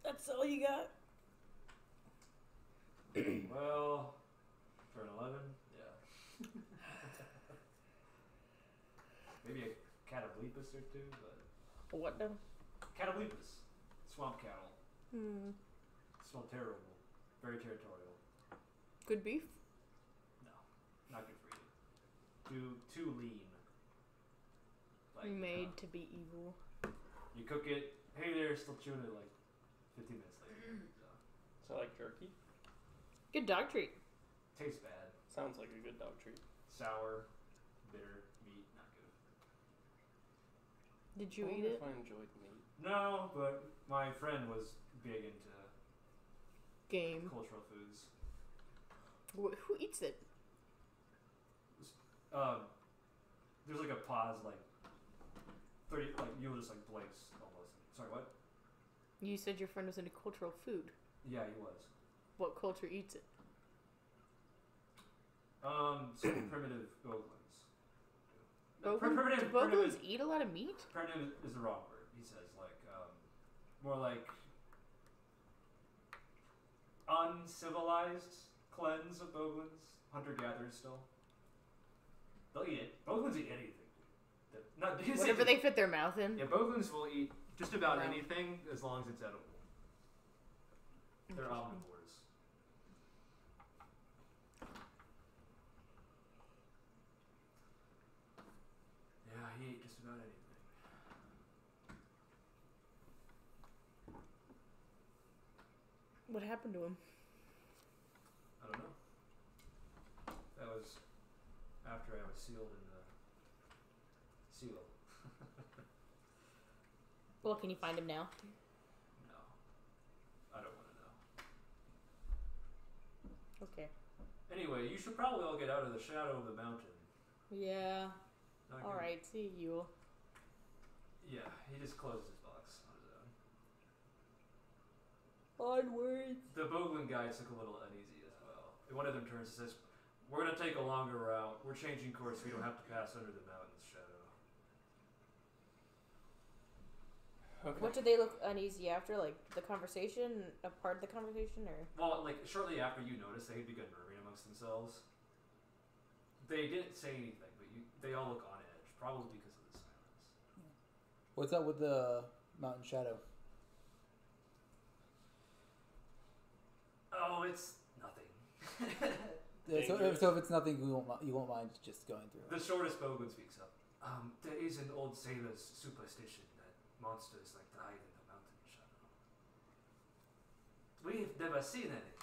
That's all you got? Well, for an 11, yeah. Maybe a cataplepus or two, but... What now? Cataplepus. Swamp cattle. Hmm. Smell terrible. Very territorial. Good beef? No, not good for you. Too lean. Made to be evil. You cook it, hey there, still chewing it 15 minutes later. So jerky? Good dog treat. Tastes bad. Sounds like a good dog treat. Sour, bitter, meat, not good. Did you I eat wonder it? if I enjoyed meat. No, but my friend was big into Game. cultural foods. Who eats it? There's a pause, 30, you'll just blanks almost. Sorry, what? You said your friend was into cultural food. Yeah, he was. what culture eats it? Some primitive Boglins. Do Boglins eat a lot of meat? Primitive is the wrong word. He says more like uncivilized cleanse of Boglins. Hunter-gatherers still. They'll eat it. Boglins eat anything. Whatever they fit their mouth in. Yeah, Boglins will eat just about anything as long as it's edible. They're omnivores. Yeah, he ate just about anything. What happened to him? I don't know. That was after I was sealed in the seal. Well, can you find him now? No. I don't want to know. Okay. Anyway, you should probably all get out of the shadow of the mountain. Yeah. Alright, see you. Yeah, he just closed his box on his own. Onwards. The Boglin guys look a little uneasy as well. One of them turns and says, "We're going to take a longer route. We're changing course so we don't have to pass under the mountain's shadow." Okay. What did they look uneasy after? Like the conversation? A part of the conversation? Or? Well, like shortly after you noticed, they had begun murmuring amongst themselves. They didn't say anything, but they all look on edge, probably because of the silence. What's up with the mountain shadow? Oh, it's nothing. Yeah, so if it's nothing, you won't mind just going through. The shortest Boglin speaks up. There is an old sailor's superstition that monsters like to hide in the mountain shadow. We've never seen any,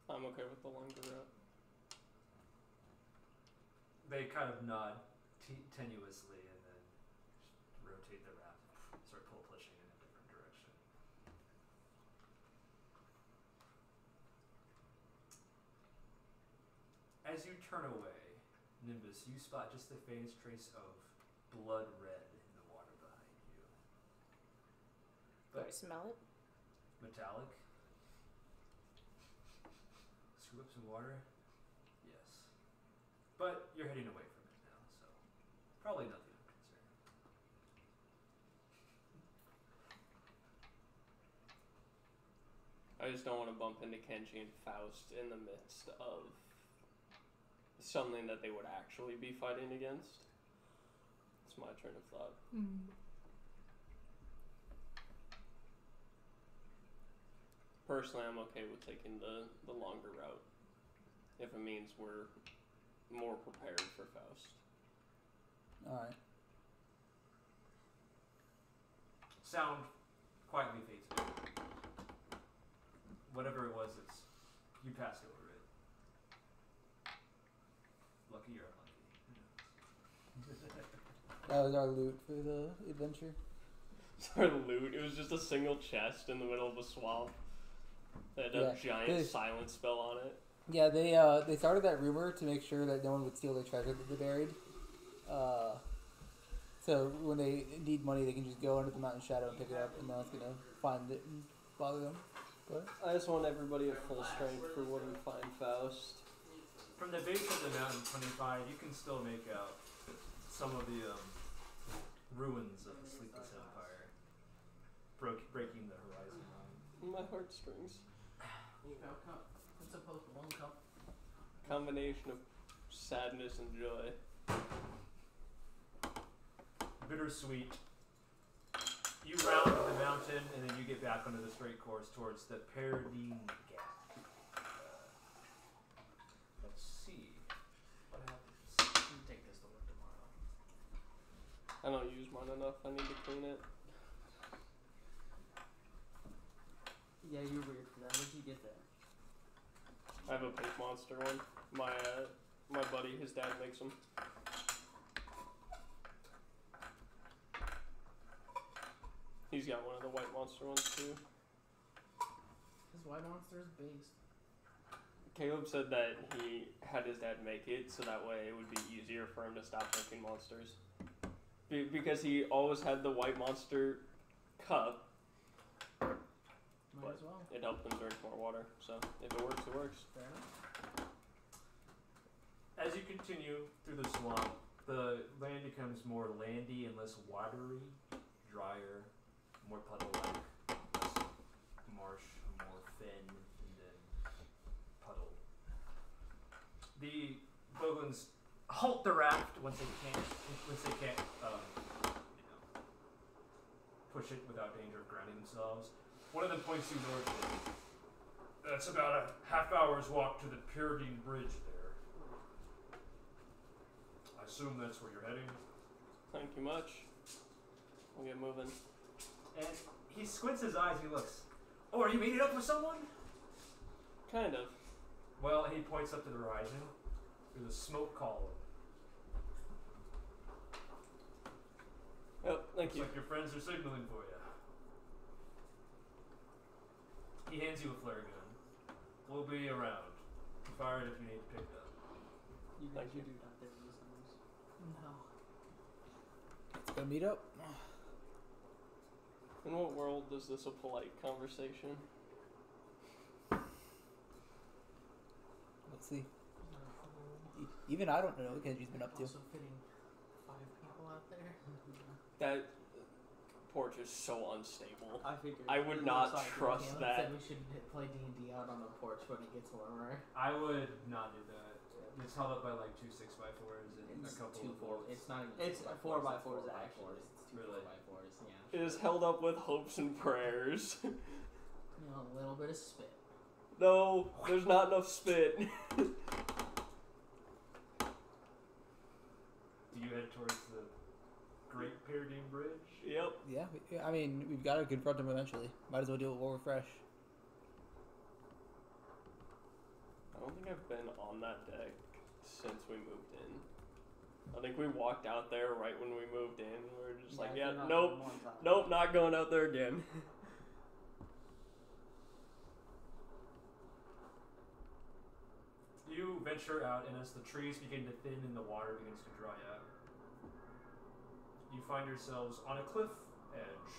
but I'm okay with the longer route. they kind of nod tenuously and then rotate their raft and start pushing in a different direction. As you turn away, Nimbus, you spot just the faintest trace of blood red in the water behind you. Do I smell it? Metallic. Scoop up some water. Yes. But you're heading away from it now, so probably nothing of concern. I just don't want to bump into Kenji and Faust in the midst of something that they would actually be fighting against. It's my train of thought. Personally, I'm okay with taking the longer route if it means we're more prepared for Faust. Alright. Sound quietly fades away. Whatever it was, you passed over it. Lucky or unlucky. That was our loot for the adventure. Our loot, it was just a single chest in the middle of a swamp that had a giant silent spell on it. Yeah, they started that rumor to make sure that no one would steal their treasure that they buried. So when they need money, they can just go under the mountain shadow and pick it up, and no one's gonna find it and bother them. But I just want everybody at full strength for when we find Faust. From the base of the mountain 25, you can still make out some of the ruins of the Sleepless Empire breaking the horizon line. My heartstrings. You go, cup. It's supposed to one cup. Combination of sadness and joy. Bittersweet. You round the mountain and then you get back onto the straight course towards the Perdine Gap. Let's see what happens. You take this to work tomorrow. I don't use mine enough. I need to clean it. Yeah, you're weird for that. Where'd you get that? I have a pink monster one. My buddy, his dad makes them. He's got one of the white monster ones too. This white monster is based. Caleb said that he had his dad make it so that way it would be easier for him to stop making monsters. Because he always had the white monster cup, Might as well. it helped them drink more water. So if it works, it works. Fair enough. As you continue through the swamp, the land becomes more landy and less watery, drier, more puddle-like, less marsh, more fen, and then puddle. The Boglins halt the raft once they can't push it without danger of grounding themselves. One of them points you north. That's about a half hour's walk to the Perdine Bridge there. I assume that's where you're heading. Thank you much. We'll get moving. And he squints his eyes and he looks. Oh, are you meeting up with someone? Kind of. Well, and he points up to the horizon. There's a smoke column. Oh, thank Looks you. like your friends are signaling for you. He hands you a flare gun. We'll be around. Fire it if you need to pick it up. You guys Thank you. do not there listeners. No. Let's go meet up. In what world is this a polite conversation? Let's see. Even I don't know what Kenji's been up to. Also fitting 5 people out there. That porch is so unstable. I figured. I would not trust Caleb that. said we should play D&D out on the porch when it gets warmer. I would not do that. It's held up by like 2 6x4s and It's a couple 2 of 4. bolts. It's not even. It's 2 by 4 by 4s, 4s it's 4 by actually. 4s. It's 2 Really? 4 by 4s. It Yeah. is held up with hopes and prayers. You know, a little bit of spit. No, there's not enough spit. Do you head towards the Great Perdine Bridge? Yep. Yeah, I mean, we've got to confront him eventually. Might as well do it while we're fresh. I don't think I've been on that deck since we moved in. I think we walked out there right when we moved in. We were just like, yeah, nope, not going out there again. You venture out, and as the trees begin to thin and the water begins to dry out, you find yourselves on a cliff edge.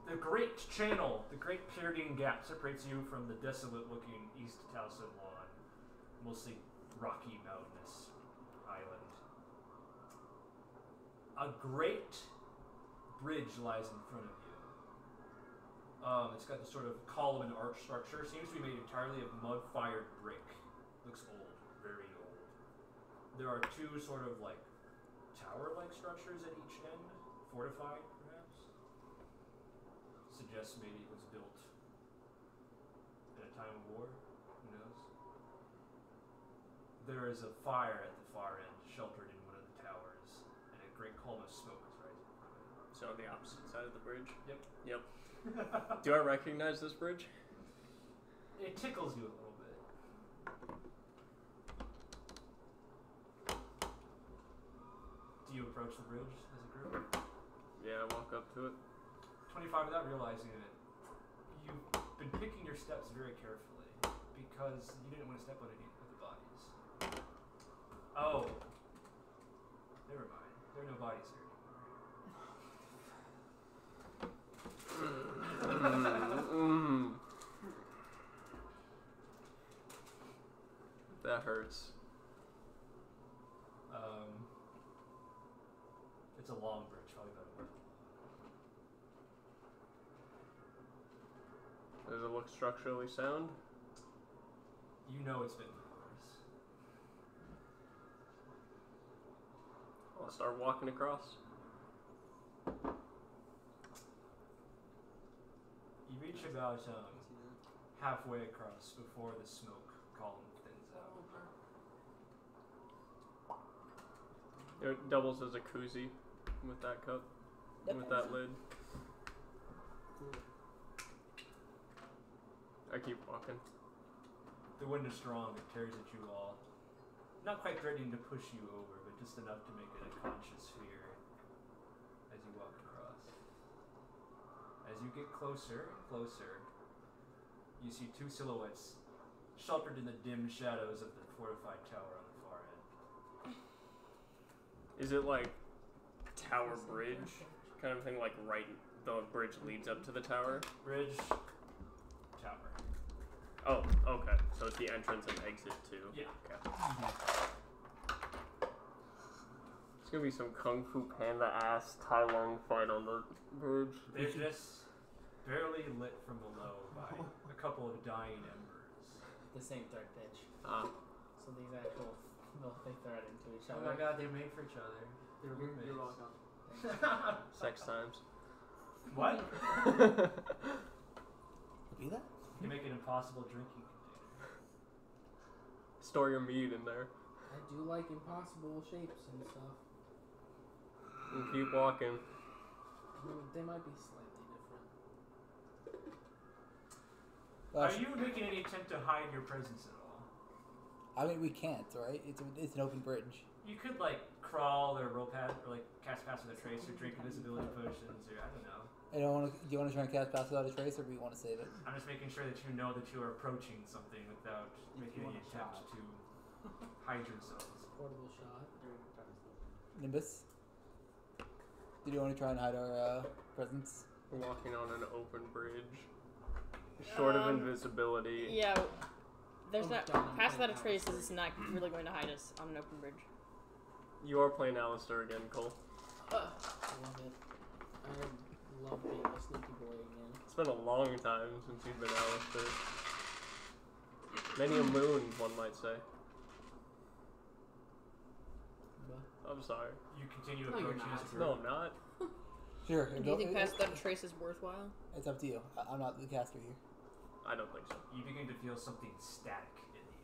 The Great Channel, the Great Perdine Gap, separates you from the desolate-looking East Towson lawn, mostly rocky, mountainous island. A great bridge lies in front of you. It's got this sort of column and arch structure. Seems to be made entirely of mud-fired brick. Looks old, very old. There are 2 sort of like tower-like structures at each end, fortified perhaps. Suggests maybe it was built at a time of war. Who knows? There is a fire at the far end, sheltered in one of the towers, and a great column of smoke is rising from it. So the opposite side of the bridge? Yep. Yep. Do I recognize this bridge? It tickles you a little bit. Do you approach the bridge as a group? Yeah, I walk up to it. 25 without realizing it. You've been picking your steps very carefully because you didn't want to step on any of the bodies. Oh. Never mind. There are no bodies here anymore. That hurts. It's a long bridge, probably about a mile long. Does it look structurally sound? You know it's been worse. I'll start walking across. You reach about halfway across before the smoke column thins out. It doubles as a koozie with that cup, with that lid. I keep walking. The wind is strong, it tears at you all. Not quite threatening to push you over, but just enough to make it a conscious fear as you walk across. As you get closer and closer, you see 2 silhouettes sheltered in the dim shadows of the fortified tower on the far end. Is it like tower bridge kind of thing? Like right, the bridge leads up to the tower. Bridge Oh, okay. So it's the entrance and exit too. Yeah. Okay. It's gonna be some Kung Fu Panda ass Tai Lung fight on the bridge. They're just barely lit from below by a couple of dying embers. The same thread pitch. So these actual, they thread into each Oh other. my god, they're made for each other. They're roommates. You're welcome. Sex times. What? Be that? You can make an impossible drinking container. Store your meat in there. I do like impossible shapes and stuff. And keep walking. They might be slightly different. Are you making any attempt to hide your presence at all? I mean, we can't, right? It's an open bridge. You could like crawl or roll past, or like cast pass with a trace, or drink invisibility potions, or I don't know. Do you want to try and cast Pass Without a Trace, or do you want to save it? I'm just making sure that you know that you are approaching something without making any attempt to hide yourselves. Portable shot. Nimbus? Did you want to try and hide our presence? We're walking on an open bridge. Short of invisibility. Yeah. There's Oh, not. darn, Pass I'm without a playing trace is not really going to hide us on an open bridge. You are playing Alestor again, Cole. I love it. I love being a sneaky boy again. It's been a long time since you've been Alestor. Many a moon, one might say. But I'm sorry. You continue No, you're approaching not. this group. No, I'm not. Sure. Do you think Pass without a trace is worthwhile? It's up to you. I'm not the caster here. I don't think so. You begin to feel something static in the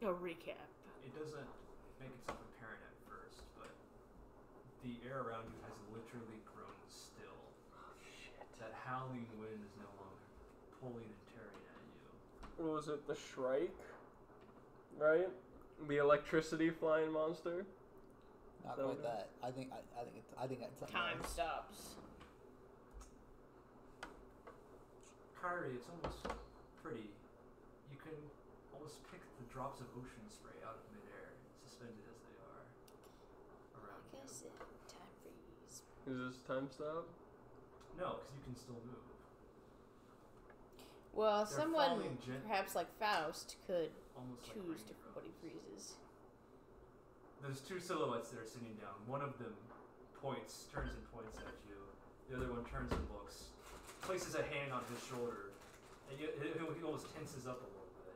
air. A recap. It doesn't make itself apparent at first, but the air around you has literally grown still. Oh, shit. That howling wind is no longer pulling and tearing at you. What was it? The Shrike? Right? The electricity flying monster? Not So- quite that. I think it's something Time else. stops. Kyrie, it's almost pretty. You can almost pick the drops of ocean spray out of midair, suspended as they are, around you. Time freeze. Is this time stop? No, because you can still move. Well, They're someone, falling perhaps like Faust, could Almost like choose to what he raindrops. freezes. There's two silhouettes that are sitting down. One of them turns and points at you. The other one turns and looks, places a hand on his shoulder, and he almost tenses up a little bit.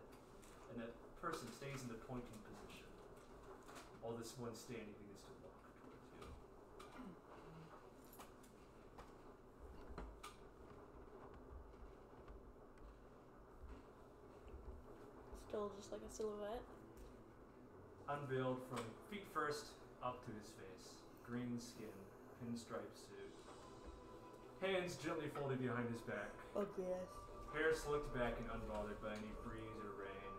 And that person stays in the pointing position, while this one standing begins to walk towards you. Still just like a silhouette. Unveiled from feet first up to his face. Green skin, pinstripe suit. Hands gently folded behind his back. Oh, yes. Hair slicked back and unbothered by any breeze or rain.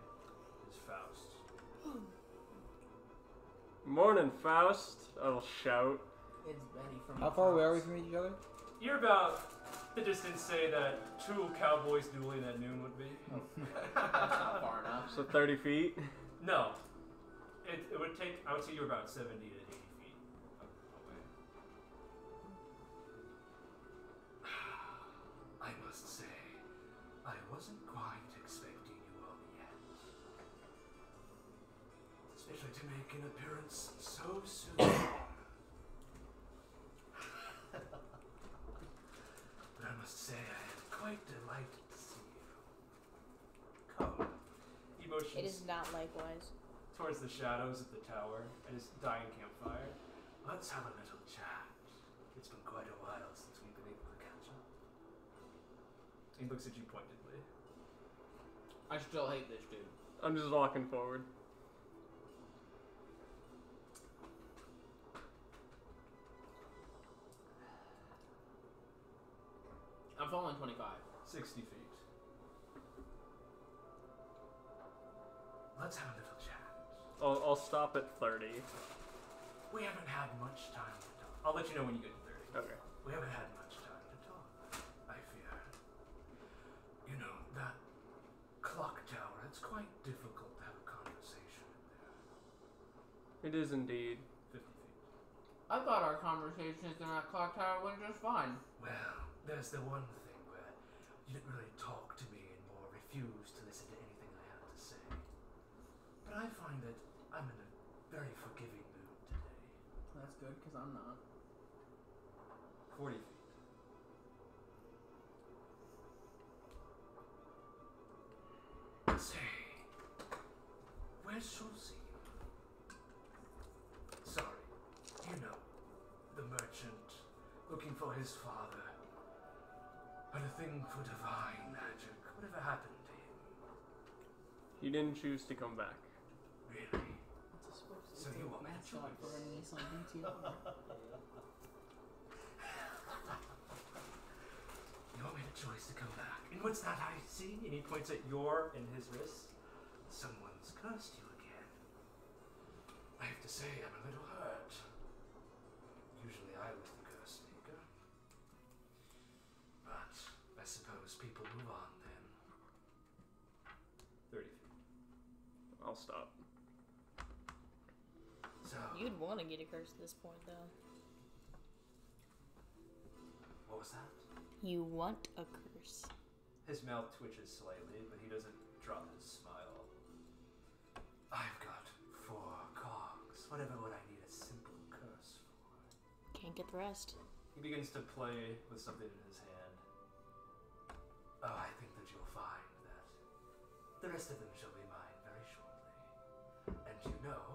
Is Faust. Morning, Faust! I'll shout. it's Benny from How far away are we from each other? You're about the distance, say, that two cowboys dueling at noon would be. That's not far enough. So 30 feet? No. It would take, I would say you're about 70 to 80 feet away. I must say, I wasn't quite expecting you all yet. Especially to make an appearance so soon. But I must say, I am quite delighted to see you. Come. Emotions It is not likewise. towards the shadows of the tower and his dying campfire. Let's have a little chat. It's been quite a while since we've been able to catch up. He looks at you pointedly. I still hate this dude. I'm just walking forward. I'm falling 25. 60 feet. Let's have a little chat. I'll stop at 30. We haven't had much time to talk. I'll let you know when you get to 30. Okay. We haven't had much time to talk, I fear. You know, that clock tower, it's quite difficult to have a conversation in there. It is indeed. 50 feet. I thought our conversations in that clock tower went just fine. Well, there's the one thing where good because I'm not. 40 feet. Say, where's Schulze? Sorry, you know, the merchant looking for his father. But a thing for divine magic. Whatever happened to him? He didn't choose to come back. Really? It's supposed to So you want me to mascot choose? for an Nissan DTR. You want me to choose to come back? And what's that I see? And he points at your and his wrist. Someone's cursed you again. I have to say, I'm a little hurt. Usually I was the curse maker. But I suppose people move on then. 30 feet. I'll stop. So, You'd want to get a curse at this point, though. what was that? You want a curse. His mouth twitches slightly, but he doesn't drop his smile. I've got 4 cogs. Whatever would I need a simple curse for? Can't get the rest. He begins to play with something in his hand. Oh, I think that you'll find that the rest of them shall be mine very shortly. And you know,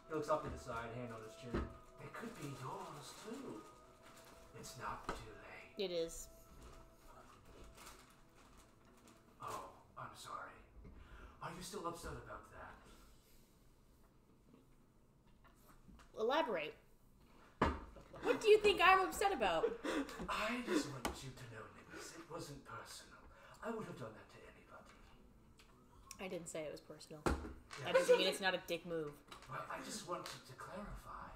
He looks off to the side, hand on his chin. they could be yours too. It's not too late. It is. Oh, I'm sorry. Are you still upset about that? Elaborate. What do you think I'm upset about? I just want you to know, Nicholas, it wasn't personal. I would have done that to anybody. I didn't say it was personal. Yes. That doesn't mean it's not a dick move. Well, I just wanted to clarify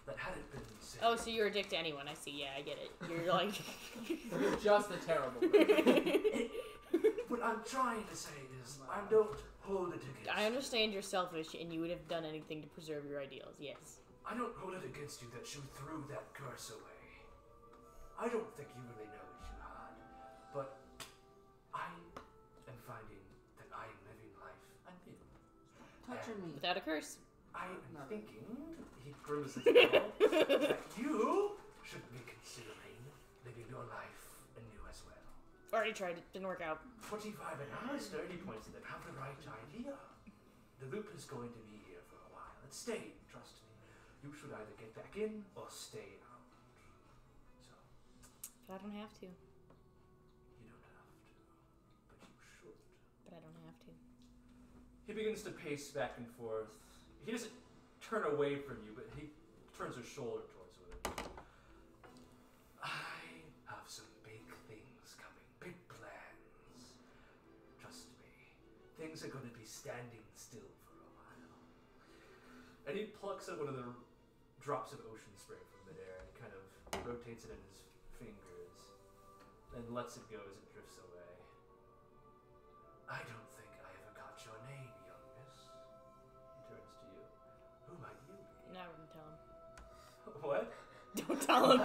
that had it been said. Oh, so you're a dick to anyone. I see. Yeah, I get it. You're like... You're just a terrible person. What I'm trying to say is, I don't hold it against I understand you're selfish and you would have done anything to preserve your ideals. Yes. I don't hold it against you that you threw that curse away. I don't think you really know what you had, but I am finding that I am living life anew. Touching me. Without a curse. I am thinking He grimaces now. that you should be considering living your life anew as well. Already tried it. Didn't work out. 25 and Alestor, He points at them. have the right idea. The loop is going to be here for a while. It's staying, trust me. You should either get back in or stay out. So, But I don't have to. you don't have to, but you should. But I don't have to. He begins to pace back and forth. He doesn't turn away from you, but he turns his shoulder towards you. I have some big things coming, big plans. Trust me, things are going to be standing still for a while. And he plucks at one of the drops of ocean spray from midair and kind of rotates it in his fingers and lets it go as it drifts away. I don't think I ever got your name, young miss. He turns to you. Who might you be? No, I wouldn't tell him. What? Don't tell him.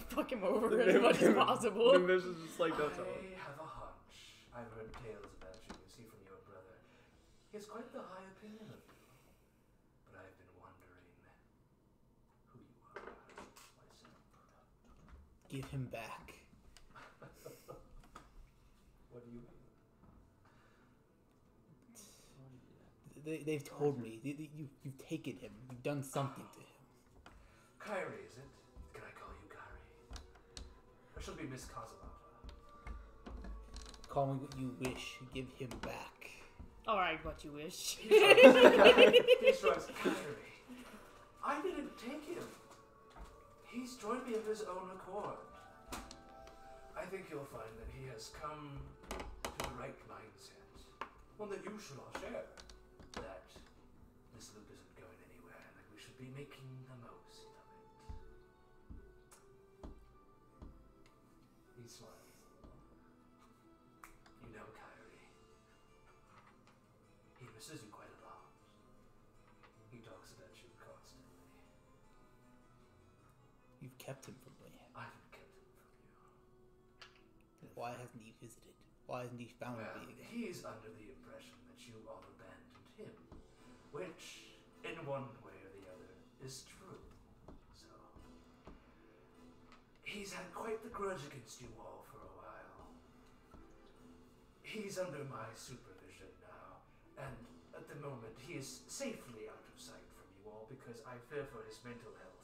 Fuck him over as much as possible. Nimbus is just like, don't tell him. I have a hunch. I've heard tales about you, see from your brother. He has quite the high opinion of you. But I've been wondering who you are myself. Give him back. What do you mean? They've told me. You've taken him. You've done something to him. Kyrie, is it? Can I call you Kyrie? Or shall it be Miss Casabata? Call me what you wish. Give him back. Alright, what you wish. He shrugs. Kyrie, I didn't take him. He's joined me of his own accord. I think you'll find that he has come to the right mindset. One that you should all share. That this loop isn't going anywhere, and that we should be making the most of it. He smiles. You know, Kyrie, he misses you quite a lot. He talks about you constantly. You've kept him from me. I haven't kept him from you. Why hasn't he visited? Why hasn't he found Well, me again? he's under the impression that you all abandoned him, which in one way or the other, is true. So, he's had quite the grudge against you all for a while. He's under my supervision now, and at the moment he is safely out of sight from you all because I fear for his mental health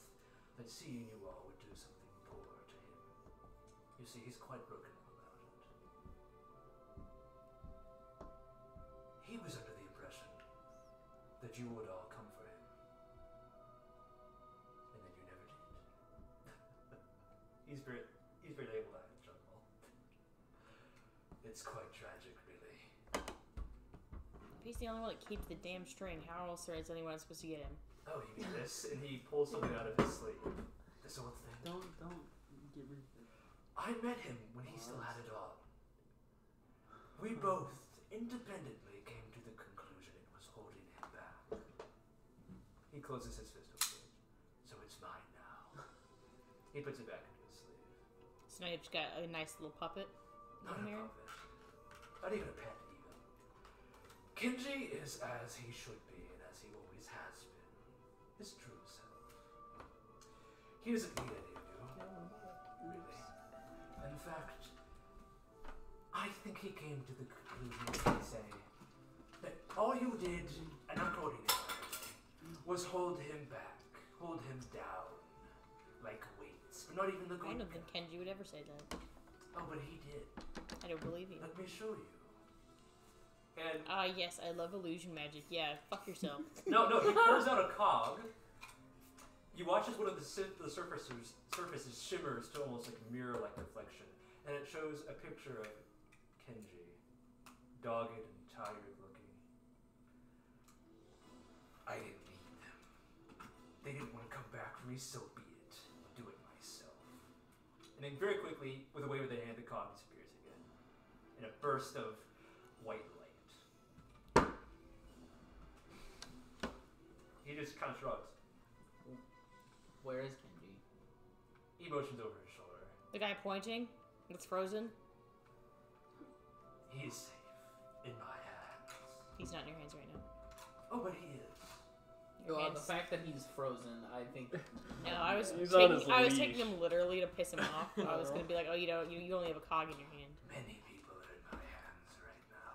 that seeing you all would do something poor to him. You see, he's quite broken up about it. He was under the impression that you would all come for him. And then you never did. He's very able to chuckle. It's quite tragic, really. If he's the only one that keeps the damn string, how else is anyone supposed to get him? Oh, you mean this? And he pulls something out of his sleeve. This old thing. Don't get rid of it. I met him when he still had it on. We both independently came to the conclusion it was holding him back. He closes his fist over it. So it's mine now. He puts it back into his sleeve. So now you've just got a nice little puppet. Not a Here. puppet. Not even a pet, even. Kenji is as he should be and as he always has been. His true self. He doesn't need any of you. Really. In fact, I think he came to the conclusion, as they say, that all you did, and not quoting him, was hold him back, hold him down, like weights. But not even the I good don't think Kenji would ever say that. Oh, but he did. I don't believe you. Let me show you. And Ah, yes, I love illusion magic. Yeah, fuck yourself. no, he pulls out a cog. You watch as one of the surfaces shimmers to almost like mirror-like reflection, and it shows a picture of Kenji, dogged and tired looking. I didn't need them. They didn't want to come back for me, so be it. I'll do it myself. And then very quickly, with a wave of the hand, the cog disappears again, in a burst of white light. He just kind of shrugs. Where is Kenji? He motions over his shoulder. The guy pointing, that's frozen. He is safe in my hands. He's not in your hands right now. Oh, but he is. Your Well, the hands. fact that he's frozen, I think. No, I was He's on his taking leash. him literally to piss him off. I was gonna be like, oh, you know, you only have a cog in your hand. Many people are in my hands right now.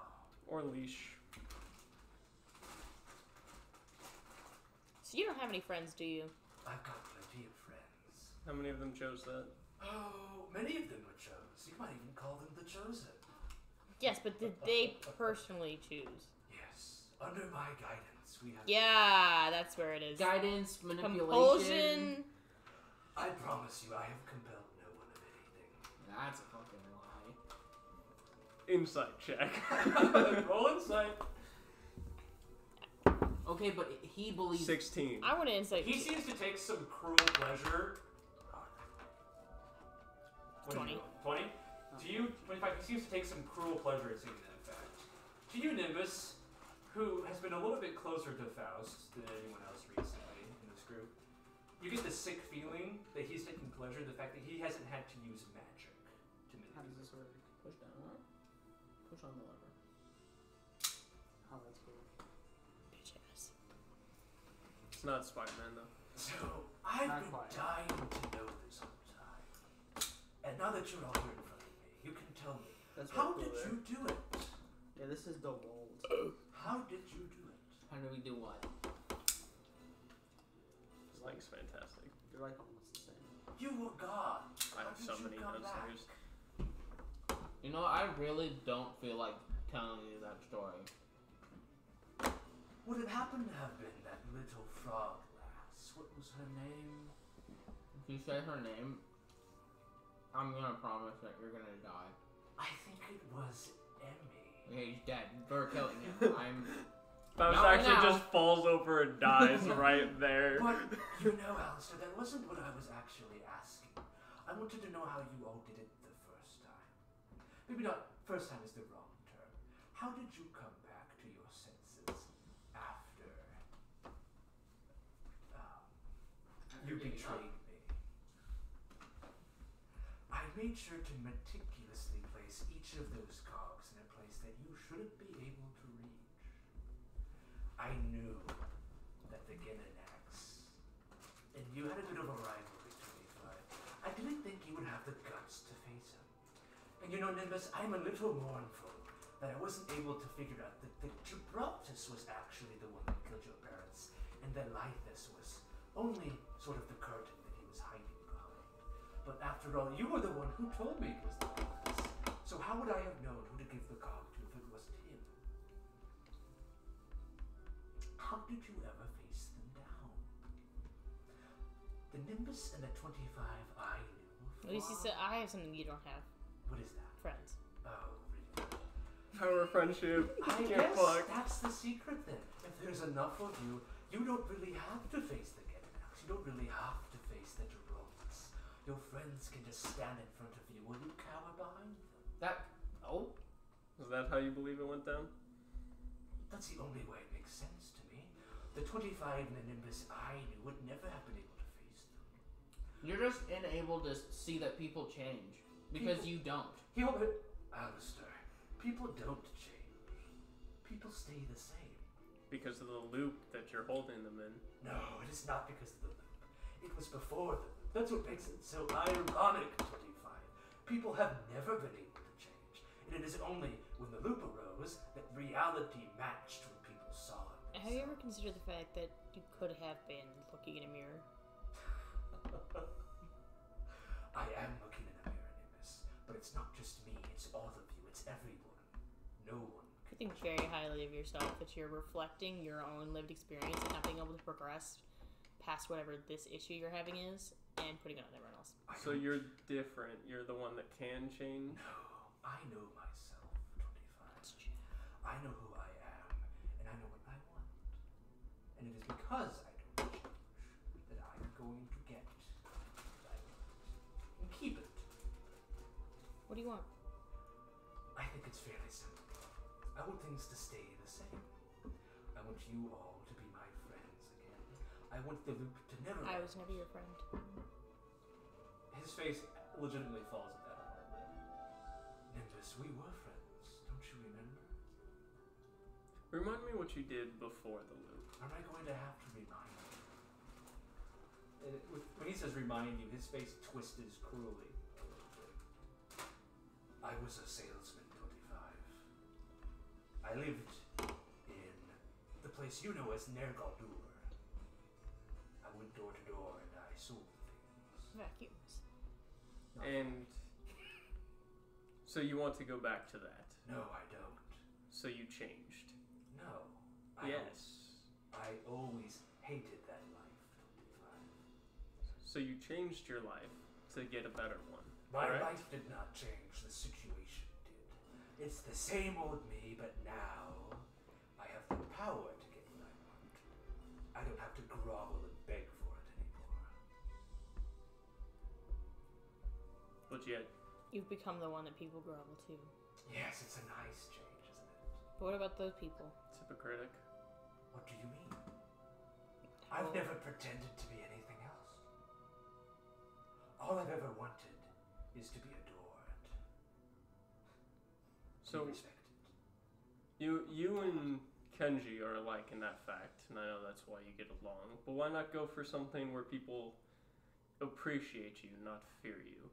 Or leash. So you don't have any friends, do you? I've got plenty of friends. How many of them chose that? Oh, many of them were chose. You might even call them the chosen. Yes, but did they personally choose? Yes. Under my guidance, we have... Yeah, that's where it is. Guidance, manipulation. Compulsion. I promise you, I have compelled no one of anything. That's a fucking lie. Insight check. Roll insight. Okay, but he believes. 16. I want to insight. He seems to take some cruel pleasure. What 20. 20? To you, 25, he seems to take some cruel pleasure in seeing that fact. To you, Nimbus, who has been a little bit closer to Faust than anyone else recently in this group, you get the sick feeling that he's taking pleasure in the fact that he hasn't had to use magic to How does manipulate. this work? Push down. Push on the lever. Oh, that's cool. Bitch ass. It's not Spider-Man, though. So, I've Not been quite. dying to know this whole time. And now that you're all here in front of me, you can tell me, That's how really did cool you do it? Yeah, this is the world. How did you do it? How do we do what? This thing's fantastic. They're like almost the same. You were God. I have so many downstairs. You know, I really don't feel like telling you that story. Would it happen to have been that little frog lass? What was her name? If you say her name, I'm gonna promise that you're gonna die. I think it was Emmy. Okay, he's dead. We're killing him. I'm. Faust Not actually now. just falls over and dies right there. But, you know, Alestor, that wasn't what I was actually asking. I wanted to know how you all did it the first time. Maybe not first time is the wrong term. How did you come back to your senses after you betrayed me? I made sure to meticulously place each of those cogs in a place that you shouldn't be able to reach. I knew that the Genanax and you had a bit of a rivalry, 25. I didn't think you would have the guts to face him. And you know, Nimbus, I'm a little mournful that I wasn't able to figure out that the Gibraltus was actually the one that killed your parents, and that Lythus was only sort of the curtain that he was hiding behind. But after all, you were the one who told me it was the Lythus. So how would I have known who to give the cog to if it wasn't him? How did you ever face them down? The Nimbus and the 25 I knew. At least he said, I have something you don't have. What is that? Friends. Oh, really? Power friendship. I Can't guess fuck. that's the secret then. If there's enough of you, you don't really have to face the Genanax. You don't really have to face the Gibraltars. Your friends can just stand in front of you while you cower behind them. Is that how you believe it went down? That's the only way it makes sense to me. The 25 and the Nimbus I knew would never have been able to face them. You're just unable to see that people change because you don't. Alestor, people don't change. People stay the same. Because of the loop that you're holding them in. No, it is not because of the loop. It was before the loop. That's what makes it so ironic, 25. People have never been able to change. And it is only when the loop arose that reality matched what people saw. Have you ever considered the fact that you could have been looking in a mirror? I am looking in a mirror, Nimbus. But it's not just me, it's all of you, it's everyone. No one. You think very highly of yourself that you're reflecting your own lived experience and not being able to progress past whatever this issue you're having is and putting it on everyone else. So you're different. You're the one that can change. No, I know myself, 25. That's true. I know who I am, and I know what I want. And it is because I don't change that I'm going to get what I want. And keep it. What do you want? I think it's fairly simple. I want things to stay the same. I want you all to be my friends again. I want the loop to never I end. was never your friend. His face legitimately falls at that moment. Nimbus, we were friends. Don't you remember? Remind me what you did before the loop. Am I going to have to remind you? When he says remind you, his face twists cruelly. I was a salesman, 25. I lived in the place you know as Nergaldur. I went door to door and I sold things. Vacuums. And so you want to go back to that. No, I don't. So you changed. No. Yes. I always hated that life, 25. So you changed your life to get a better one. My correct? life did not change, the situation did. It's the same old me, but now I have the power to get what I want. I don't have to grovel and beg for it anymore. But yet, You've become the one that people grovel to. Yes, it's a nice change, isn't it? But what about those people? it's hypocritic. What do you mean? I've Well- never pretended to be anything else. All I've ever wanted is to be adored. So be respected. you and Kenji are alike in that fact, and I know that's why you get along. But why not go for something where people appreciate you, not fear you?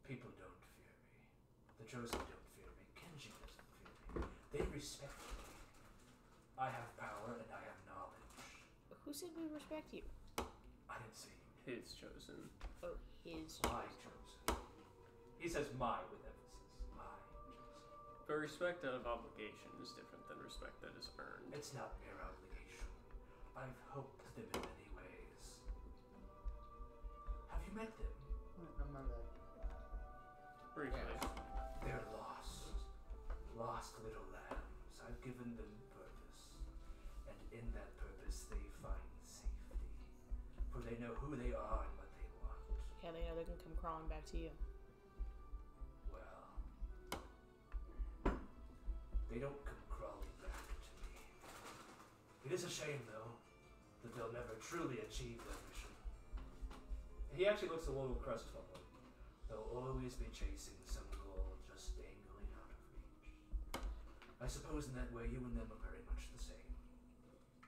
People don't fear me. The Chosen don't fear me. Kenji doesn't fear me. They respect me. I have power and I have knowledge. Who said we respect you? I didn't say you. His chosen. Oh, his. My Chosen. He says my with emphasis. My Chosen. But respect out of obligation is different than respect that is earned. It's not mere obligation. I've helped them in many ways. Have you met them? I'm on that. Briefly. They're lost. Lost little lambs. I've given them purpose. And in that purpose they find safety. For they know who they are and what they want. Yeah, they know they can come crawling back to you. Well, they don't come crawling back to me. It is a shame, though, that they'll never truly achieve their mission. He actually looks a little crestfallen. They'll always be chasing some goal just dangling out of reach. I suppose in that way you and them are very much the same.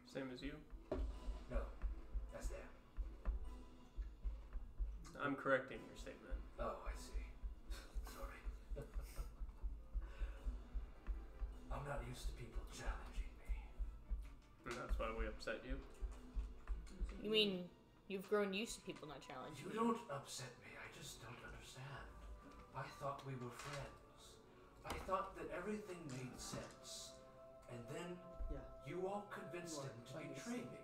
Same as you. No, I'm correcting your statement. Oh, I see. Sorry. I'm not used to people challenging me. And that's why we upset you. You mean you've grown used to people not challenging You don't upset me. I just don't understand. I thought we were friends. I thought that everything made sense. And then you all convinced him to betray me.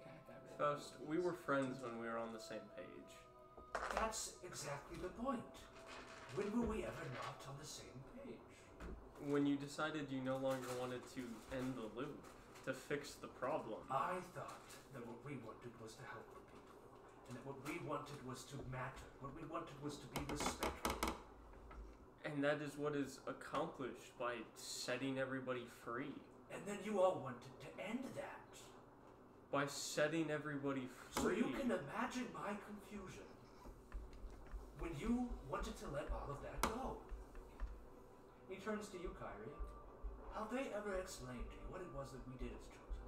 Faust, we were friends when we were on the same page. That's exactly the point. When were we ever not on the same page? When you decided you no longer wanted to end the loop, to fix the problem. I thought that what we wanted was to help the people. And that what we wanted was to matter. What we wanted was to be respectful. And that is what is accomplished by setting everybody free. And then you all wanted to end that. By setting everybody So free. you can imagine my confusion when you wanted to let all of that go. He turns to you, Kyrie. Have they ever explained to you what it was that we did as chosen?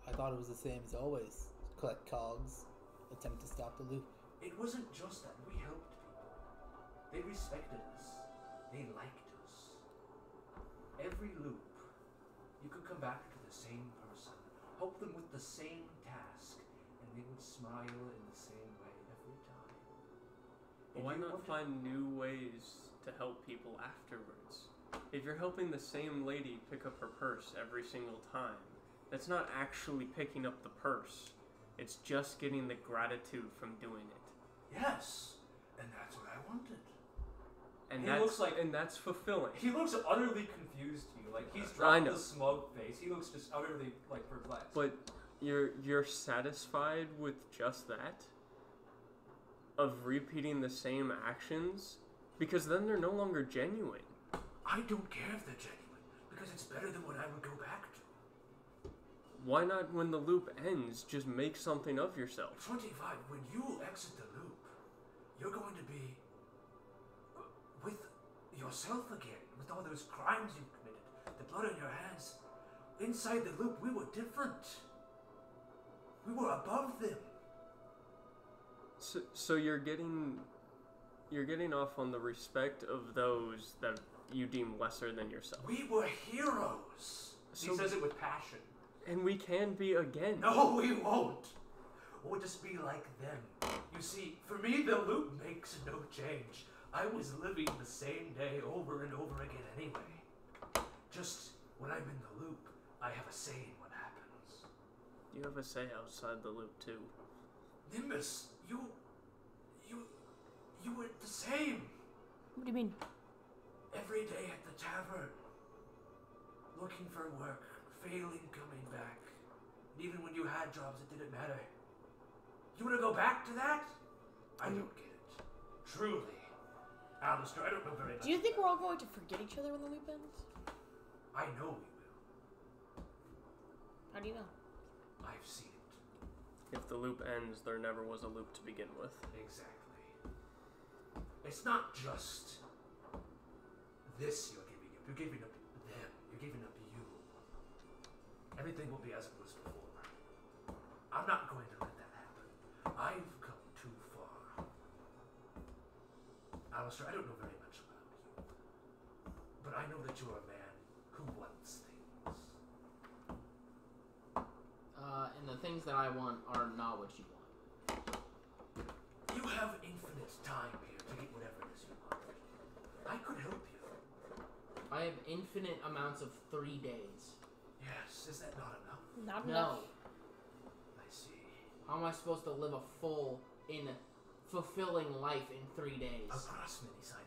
I thought it was the same as always. Collect cogs, attempt to stop the loop. It wasn't just that. We helped people. They respected us. They liked us. Every loop, you could come back to the same person, help them with the same task, and they would smile in the same way every time. But why not find new ways to help people afterwards? If you're helping the same lady pick up her purse every single time, that's not actually picking up the purse. It's just getting the gratitude from doing it. Yes, and that's what I wanted. And He looks like- that's fulfilling. He looks utterly confused to you. Like, he's I dropped know. the smug face. He looks just utterly, like, perplexed. But you're satisfied with just that? Of repeating the same actions? Because then they're no longer genuine. I don't care if they're genuine, because it's better than what I would go back to. Why not, when the loop ends, just make something of yourself? 25, when you exit the loop, you're going to be with yourself again, with all those crimes you committed, the blood on your hands. Inside the loop, we were different. We were above them. So you're getting off on the respect of those that you deem lesser than yourself. We were heroes. He says it with passion. And we can be again. No, we won't. We'll just be like them. You see, for me, the loop makes no change. I was living the same day over and over again anyway. Just when I'm in the loop, I have a say in what happens. You have a say outside the loop too. Nimbus, you were the same. What do you mean? Every day at the tavern. Looking for work, failing coming back. And even when you had jobs, it didn't matter. You want to go back to that? I don't get it. Truly. Alestor, I don't know very much. Do you think we're all going to forget each other when the loop ends? I know we will. How do you know? I've seen it. If the loop ends, there never was a loop to begin with. Exactly. It's not just this you're giving up. You're giving up them. You're giving up you. Everything will be as it was before. I'm not going to let that happen. I've come too far. Alestor, I don't know very much about you. But I know that you're a man who wants things. And the things that I want are not what you want. You have infinite time here to get whatever it is you want. I could help you. I have infinite amounts of 3 days. Yes, is that not enough? Not No. enough. I see. How am I supposed to live a full, fulfilling life in 3 days? Across many cycles.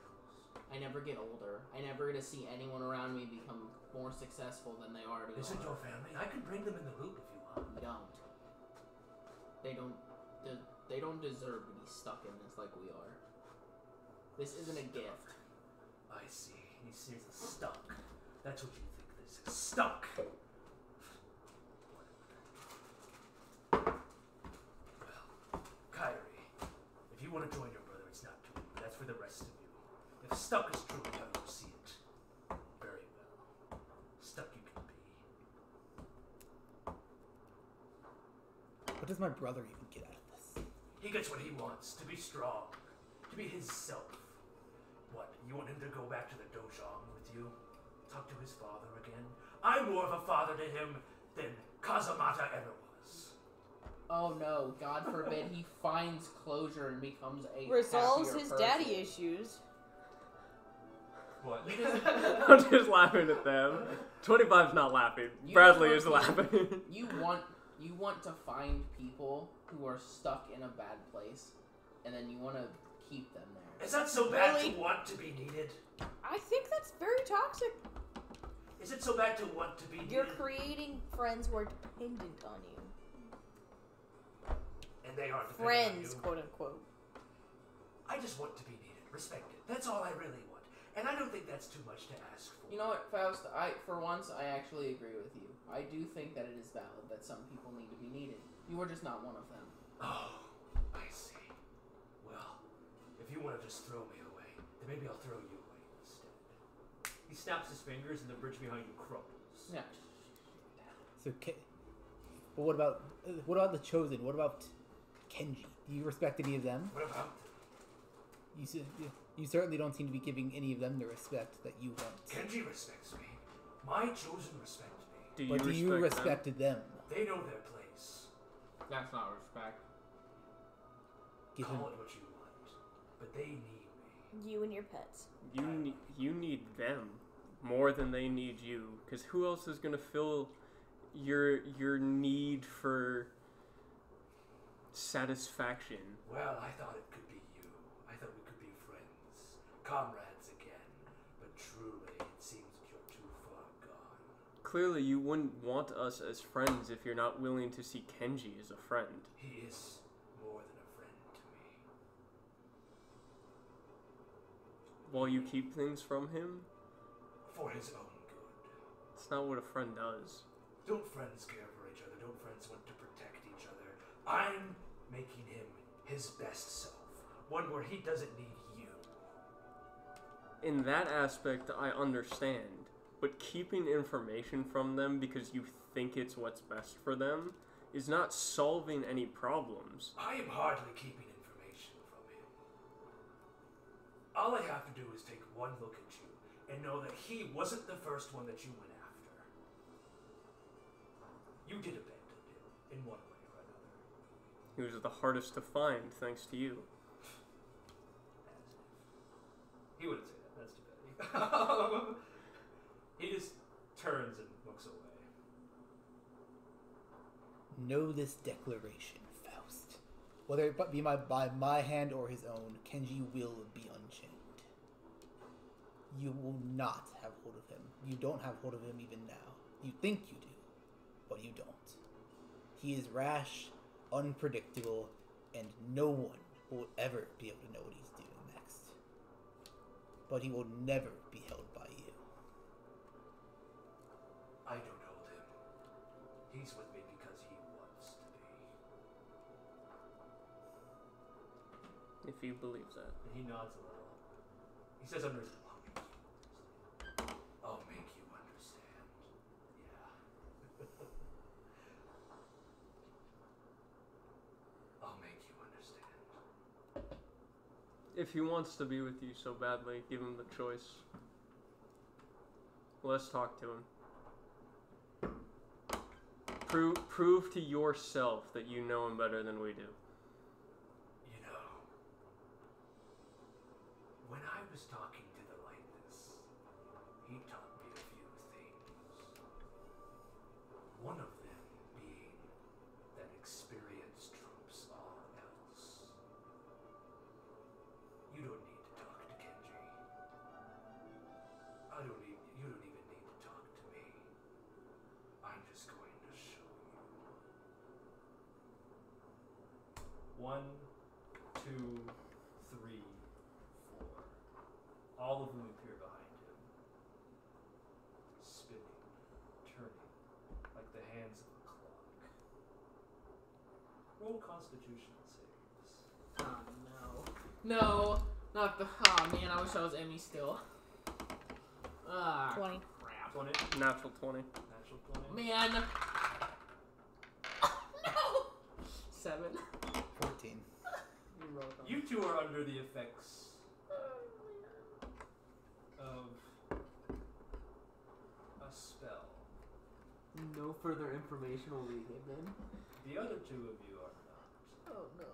I never get older. I never get to see anyone around me become more successful than they already Is it are. your family? I could bring them in the loop if you want. Don't. They don't deserve to be stuck in this like we are. This isn't a gift. I see. He says stuck. That's what you think this is. Stuck! Well, Kyrie, if you want to join your brother, it's not too late. That's for the rest of you. If stuck is true, I will see it. Very well. Stuck you can be. What does my brother even get out of this? He gets what he wants, to be strong, to be his self. What, you want him to go back to the dojang with you? Talk to his father again? I'm more of a father to him than Kazamata ever was. Oh no, God forbid he finds closure and becomes a Resolves happier his person. daddy issues. What? I'm just laughing at them. 25's not laughing. You Bradley want is to- laughing. You want to find people who are stuck in a bad place, and then you want to keep them there. Is that so bad Really? to want to be needed? I think that's very toxic. Is it so bad to want to be needed? You're creating friends who are dependent on you. And they aren't dependent Friends, on you. quote unquote. I just want to be needed, respected. That's all I really want. And I don't think that's too much to ask for. You know what, Faust? For once, I actually agree with you. I do think that it is valid that some people need to be needed. You are just not one of them. Oh, I see. Well, if you want to just throw me away, then maybe I'll throw you away instead. He snaps his fingers and the bridge behind you crumbles. Yeah. So, but what about the Chosen? What about Kenji? Do you respect any of them? What about? You certainly don't seem to be giving any of them the respect that you want. Kenji respects me. My chosen respect me. But do you respect them? They know their place. That's not respect. Give Call him. it what you want. But they need me. You and your pets. You need them more than they need you. Because who else is gonna fill your need for satisfaction? Well, I thought it could be you. I thought we could be friends. Comrades again. But truly, it seems that you're too far gone. Clearly, you wouldn't want us as friends if you're not willing to see Kenji as a friend. He is more than a friend to me. While you keep things from him, For his own good. it's not what a friend does. Don't friends care for each other? Don't friends want to protect each other? I'm making him his best self. One where he doesn't need you. In that aspect, I understand. But keeping information from them because you think it's what's best for them is not solving any problems. I am hardly keeping information from him. All I have to do is take one look at you and know that he wasn't the first one that you went after. You did abandon him in one way or another. He was the hardest to find, thanks to you. As if. He wouldn't say that. That's too bad. He just turns and looks away. Know this declaration, Faust. Whether it be by my hand or his own, Kenji will be unchained. You will not have hold of him. You don't have hold of him even now. You think you do, but you don't. He is rash, unpredictable, and no one will ever be able to know what he's doing next. But he will never be held by you. I don't hold him. He's with me because he wants to be. If he believes that. And he nods a little. He says under his breath, I'll make you understand. Yeah. I'll make you understand. If he wants to be with you so badly, give him the choice. Let's talk to him. Prove to yourself that you know him better than we do. You know, when I was talking to the Lightness, he taught me a few things. One of them being that experience trumps all else. You don't need to talk to Kenji. You don't even need to talk to me. I'm just going to show you. 1, 2, 3, 4. All of them appear behind him. Spinning, turning, like the hands of a clock. Roll Constitution saves. Oh no. No! Not the. Oh man, I wish I was Emmy still. Ah. 20. Crap. 20. Natural 20. Natural 20. Man! No! 7. 14. welcome. You two are under the effects of a spell. No further information will be given. The other two of you are not. Oh no.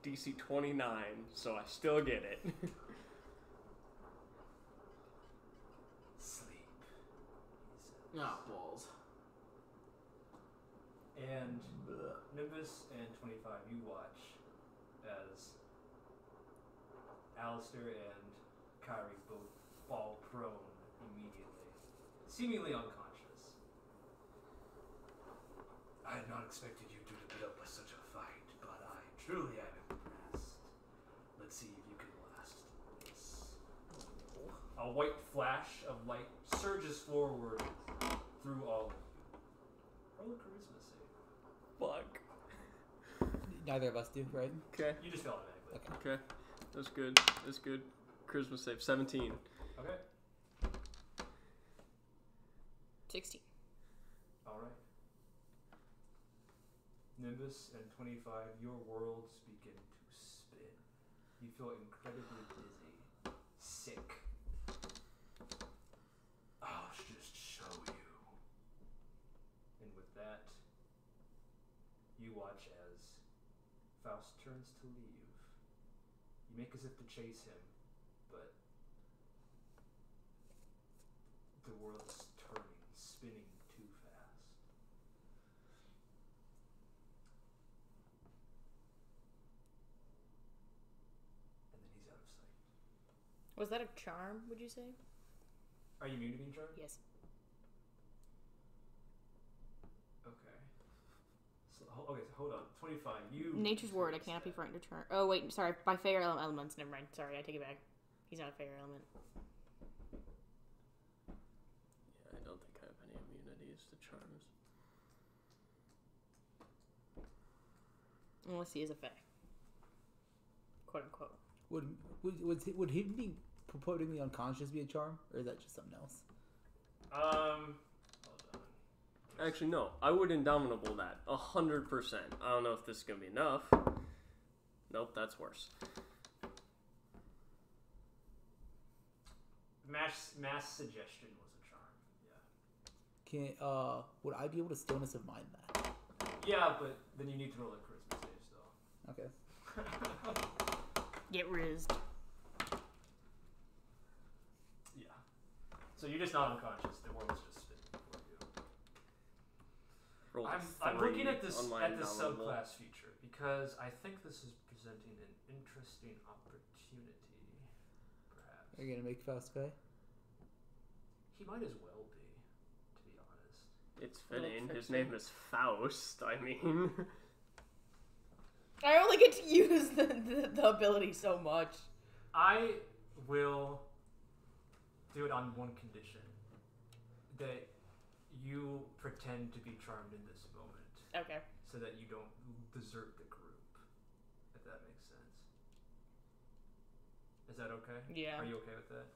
DC 29, so I still get it. Sleep, he says. Ah, balls. And Nimbus and 25, you watch as Alestor and Kyrie both fall prone immediately, seemingly unconscious. I had not expected you two to put up with such a fight, but I truly am impressed. Let's see if you can last this. A white flash of light surges forward through all of you. Roll a charisma save. Fuck. Neither of us do, right? Okay. You just fell automatically. Okay. Okay. That's good. That's good. Charisma save 17. Okay. 16. Alright. Nimbus and 25, your worlds begin to spin. You feel incredibly dizzy, sick. I'll just show you. And with that, you watch as Faust turns to leave. You make as if to chase him, but the world is turning, spinning too fast. And then he's out of sight. Was that a charm, would you say? Are you immune to being charmed? Yes. Okay. So, okay, so hold on. 25, you... Nature's word, I cannot be frightened to turn. Oh, wait, sorry. By fair elements. Never mind. Sorry, I take it back. He's not a fair element. Yeah, I don't think I have any immunities to charms. Unless he is a fae. Quote unquote. Would him being purportedly unconscious be a charm, or is that just something else? Hold on. Actually, no. I would indomitable that 100%. I don't know if this is gonna be enough. Nope, that's worse. Mass suggestion was a charm. Yeah. Would I be able to stillness of mind that? Yeah, but then you need to roll a charisma save still. Okay. Get rizzed. Yeah. So you're just not unconscious. The world's just spinning before you. Rolled a I'm looking at 3 this on my at this indomitable. subclass feature because I think this is presenting an interesting opportunity. Perhaps Are you gonna make Faust Faye? he might as well be, to be honest. It's fitting. His fiction. name is Faust. I mean, I only get to use the ability so much. I will do it on one condition: that you pretend to be charmed in this moment, Okay. so that you don't desert the group. If that makes sense. Is that okay? Yeah. Are you okay with that?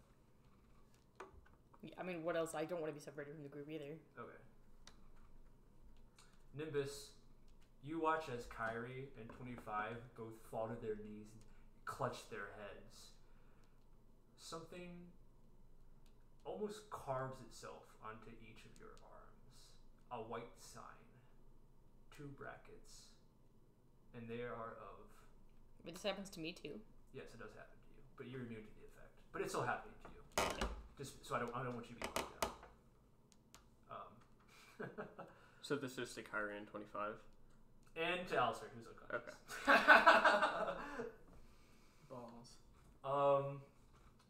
I mean, what else? I don't want to be separated from the group either. Okay. Nimbus, you watch as Kyrie and 25 both fall to their knees and clutch their heads. Something almost carves itself onto each of your arms. A white sign. 2 brackets. And they are of... But this happens to me too. Yes, it does happen to you. But you're immune to the effect. But it's still happening to you. Just so I don't want you to be locked out. so this is to Kyrie and 25. And to Alestor, who's unconscious. Okay. Balls.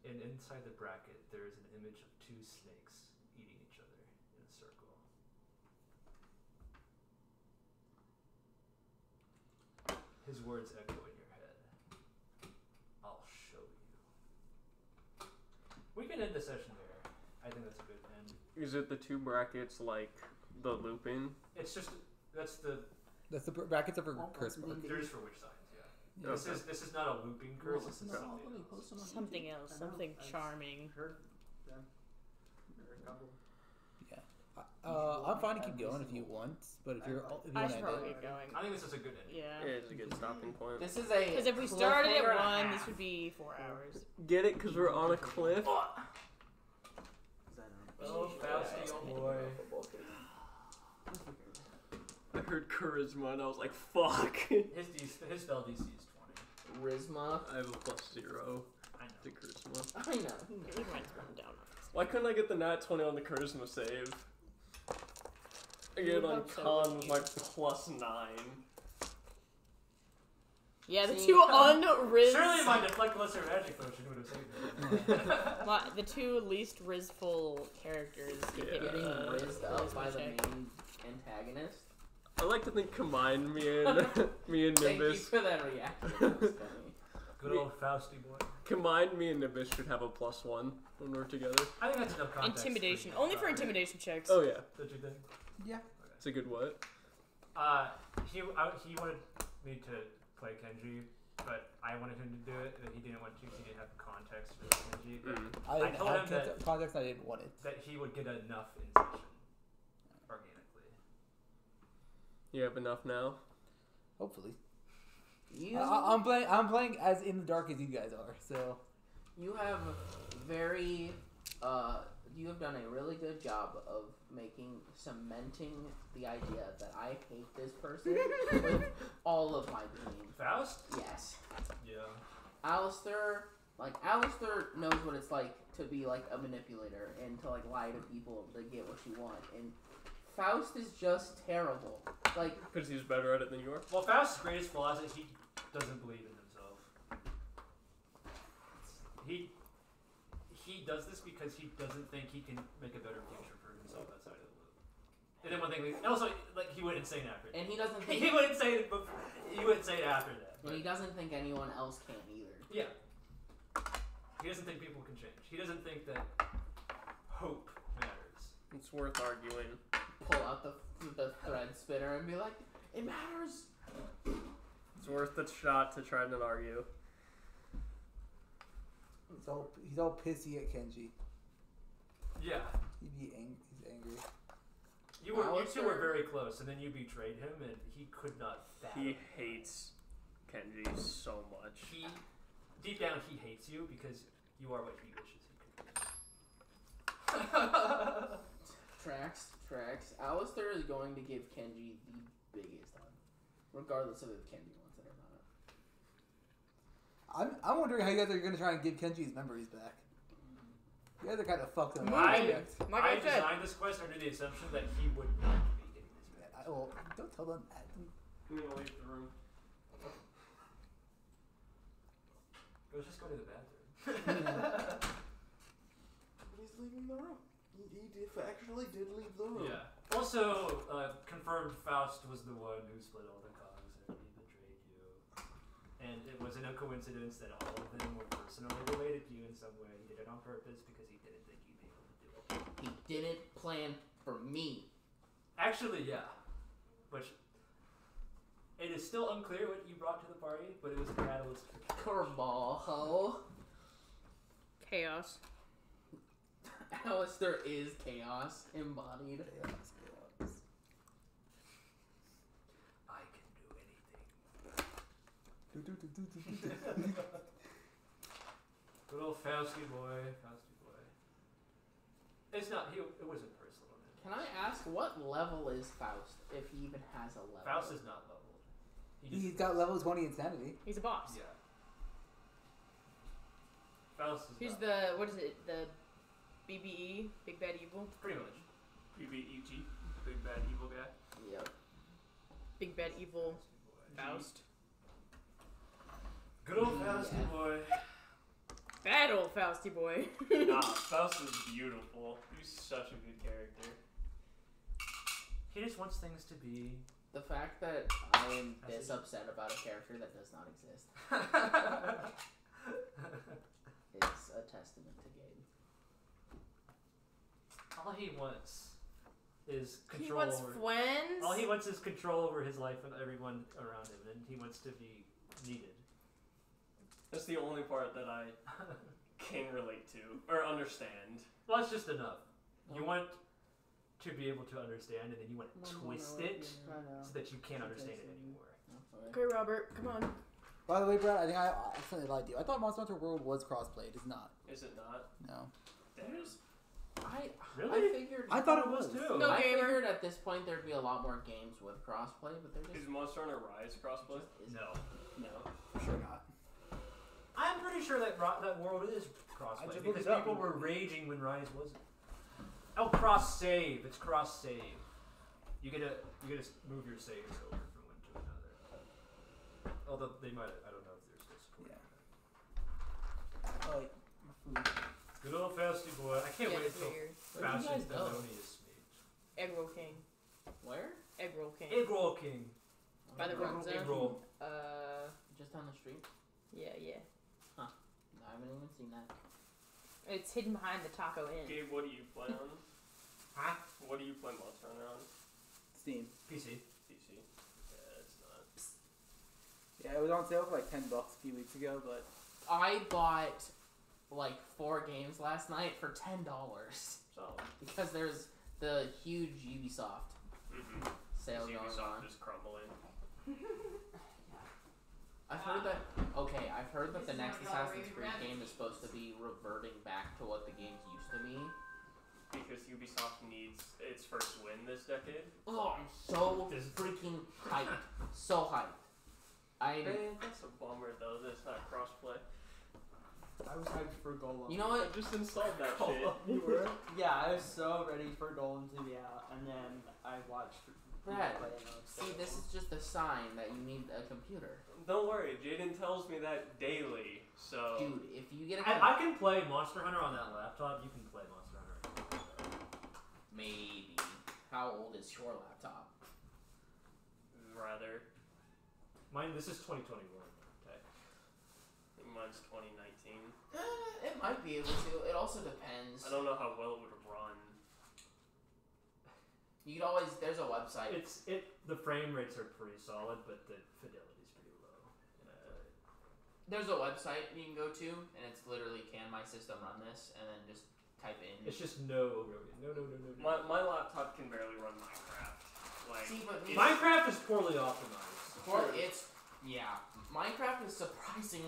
And inside the bracket, there is an image of 2 snakes eating each other in a circle. His words echo in your head. I'll show you. We can end the session there. I think that's a good end. Is it the 2 brackets like the looping? It's just that's the brackets are for curse Ding, mark. ding. there's for which signs, yeah. Yeah. This is not a looping curse. This is Well, something let me else. post them on Something YouTube. else. I know, Something I've charming. Heard them. There are a couple. Yeah. I'm fine to keep going if you want, but if you I want should to probably end it. get going. I think this is a good ending. Yeah. It's a good stopping point. This is a. Because if we started cliffhanger at and a 1, this half. would be 4 hours. Get it? Because we're on a cliff? Oh, Fausty, old boy. I heard charisma and I was like, fuck. His spell DC is 20. Risma. I have a +0 I know. to charisma. I know. He might run down. Why couldn't I get the nat 20 on the charisma save? I get it on hope so, con wouldn't with you? my +9. Yeah, the See, two unriz. Surely my deflect lesser magic potion would have saved me. The two least rizful characters get hit with Getting the rizzed up by the check. main antagonist. I like to think combined me and Thank you Nimbus. for that reaction. That was funny. Good old Fausty boy. Combined me and Nimbus should have a +1 when we're together. I think that's enough context. Intimidation. you, Only for right? intimidation checks. Oh yeah, Don't you think? Yeah. it's a good what? He wanted me to play Kenji, but I wanted him to do it, and he didn't want to. He didn't have context for Kenji. But I didn't told have him that- context. I didn't want it. that he would get enough in session organically. You have enough now? Hopefully. You, I'm playing as in the dark as you guys are. So you have very, you have done a really good job of cementing the idea that I hate this person with all of my being. Faust? Yes. Yeah. Alestor knows what it's like to be like a manipulator and to like lie to people to get what you want. And Faust is just terrible. Like, Because he's better at it than you are? Well, Faust's greatest flaw is that he doesn't believe in himself. He does this because he doesn't think he can make a better future for himself outside of the loop. And then one thing, and also like he went insane after that. and he doesn't think, He went insane before. He went insane after that. and he doesn't think anyone else can either. Yeah. He doesn't think people can change. He doesn't think that hope matters. It's worth arguing. Pull out the thread spinner and be like, it matters. It's worth the shot to try and argue. he's all pissy at Kenji. Yeah. He's angry. You two were very close, and then you betrayed him, and he could not fathom. He hates Kenji so much. Deep down, he hates you because you are what he wishes he could be. Tracks. Alestor is going to give Kenji the biggest hug, regardless of if Kenji wants it or not. I'm wondering how you guys are going to try and give Kenji his memories back. You guys are kind of fucked up. I designed this quest under the assumption that he would not be getting this back. Well, don't tell them that. I'm gonna leave the room. Let's just go to the bathroom. He's leaving the room. He actually did leave the room. Yeah. Also, confirmed Faust was the one who split all the cogs and he betrayed you. And it wasn't a coincidence that all of them were personally related to you in some way. He did it on purpose because he didn't think you'd be able to do it. He didn't plan for me. Actually, yeah. Which, it is still unclear what you brought to the party, but it was a catalyst for Curveball, ho. Chaos. Alestor is chaos embodied. I can do anything. Good old Fausty boy. It's not, it wasn't personal. Can I ask what level is Faust, if he even has a level? Faust is not leveled. He's got level 20 insanity. He's a boss. Yeah. Faust is Who's not. what is it? The BBE? Big Bad Evil? Pretty much. BBEG, big bad evil guy. Yep. Big Bad Evil Faust. Good old Fausty boy. Bad old Fausty boy. Nah, Faust is beautiful. He's such a good character. He just wants things to be. The fact that I am this upset about a character that does not exist is a testament to Gabe. All he wants is He control wants over. friends. All he wants is control over his life and everyone around him, and he wants to be needed. That's the only part that I can relate to or understand. Well, that's just enough. You want to be able to understand, and then you want to twist it so that you can't understand it anymore. Okay, Robert, come on. By the way, Brad, I think I accidentally lied to you. I thought Monster Hunter World was crossplay. It is not. Is it not? No. Damn. I thought it was too. No, I gamer. figured at this point there'd be a lot more games with crossplay, but they're Is just Monster Hunter Rise crossplay? No. For sure not. I'm pretty sure that that world is I crossplay just because looked it up. people were raging when Rise wasn't. Oh, cross save! It's cross save. You get to move your saves over from one to another. Although they might, I don't know if they're still supporting that. Oh, wait. My food. Good old Fasty boy. I can't wait it's until weird. Where'd you guys Fastest go? Benoni is made. Egg roll king. where? Egg roll king. Egg roll king. By the road Egg zone. roll. Just down the street. Yeah. No, I haven't even seen that. It's hidden behind the Taco Inn. Gabe, what do you play on? Huh? What do you play Monster Hunter on? Steam. PC. PC. Yeah, it's not. Yeah, it was on sale for like $10 a few weeks ago, but I bought like 4 games last night for $10 So. because there's the huge Ubisoft sale going Ubisoft on. is crumbling. I've heard that the next Assassin's Creed game is supposed to be reverting back to what the games used to be. Because Ubisoft needs its first win this decade. Oh, I'm so freaking hyped. So hyped. Man, that's a bummer though. That's not crossplay. I was hyped for Golem. You know what? Just installed that shit. You were? Yeah, I was so ready for Golem to be out, and then I watched. Brad, people play and I was so see, this is just a sign that you need a computer. Don't worry, Jaden tells me that daily. So. Dude, if you get a I can play Monster Hunter on that laptop. You can play Monster Hunter. maybe. How old is your laptop? Rather. Mine. This is 2021. Okay. Mine's 2019. It might be able to. It also depends. I don't know how well it would run. You could always. There's a website. The frame rates are pretty solid, but the fidelity's pretty low. There's a website you can go to, and it's literally can my system run this, and then just type in. It's just no. My laptop can barely run Minecraft. Like, See, but Minecraft is poorly optimized. Minecraft is surprisingly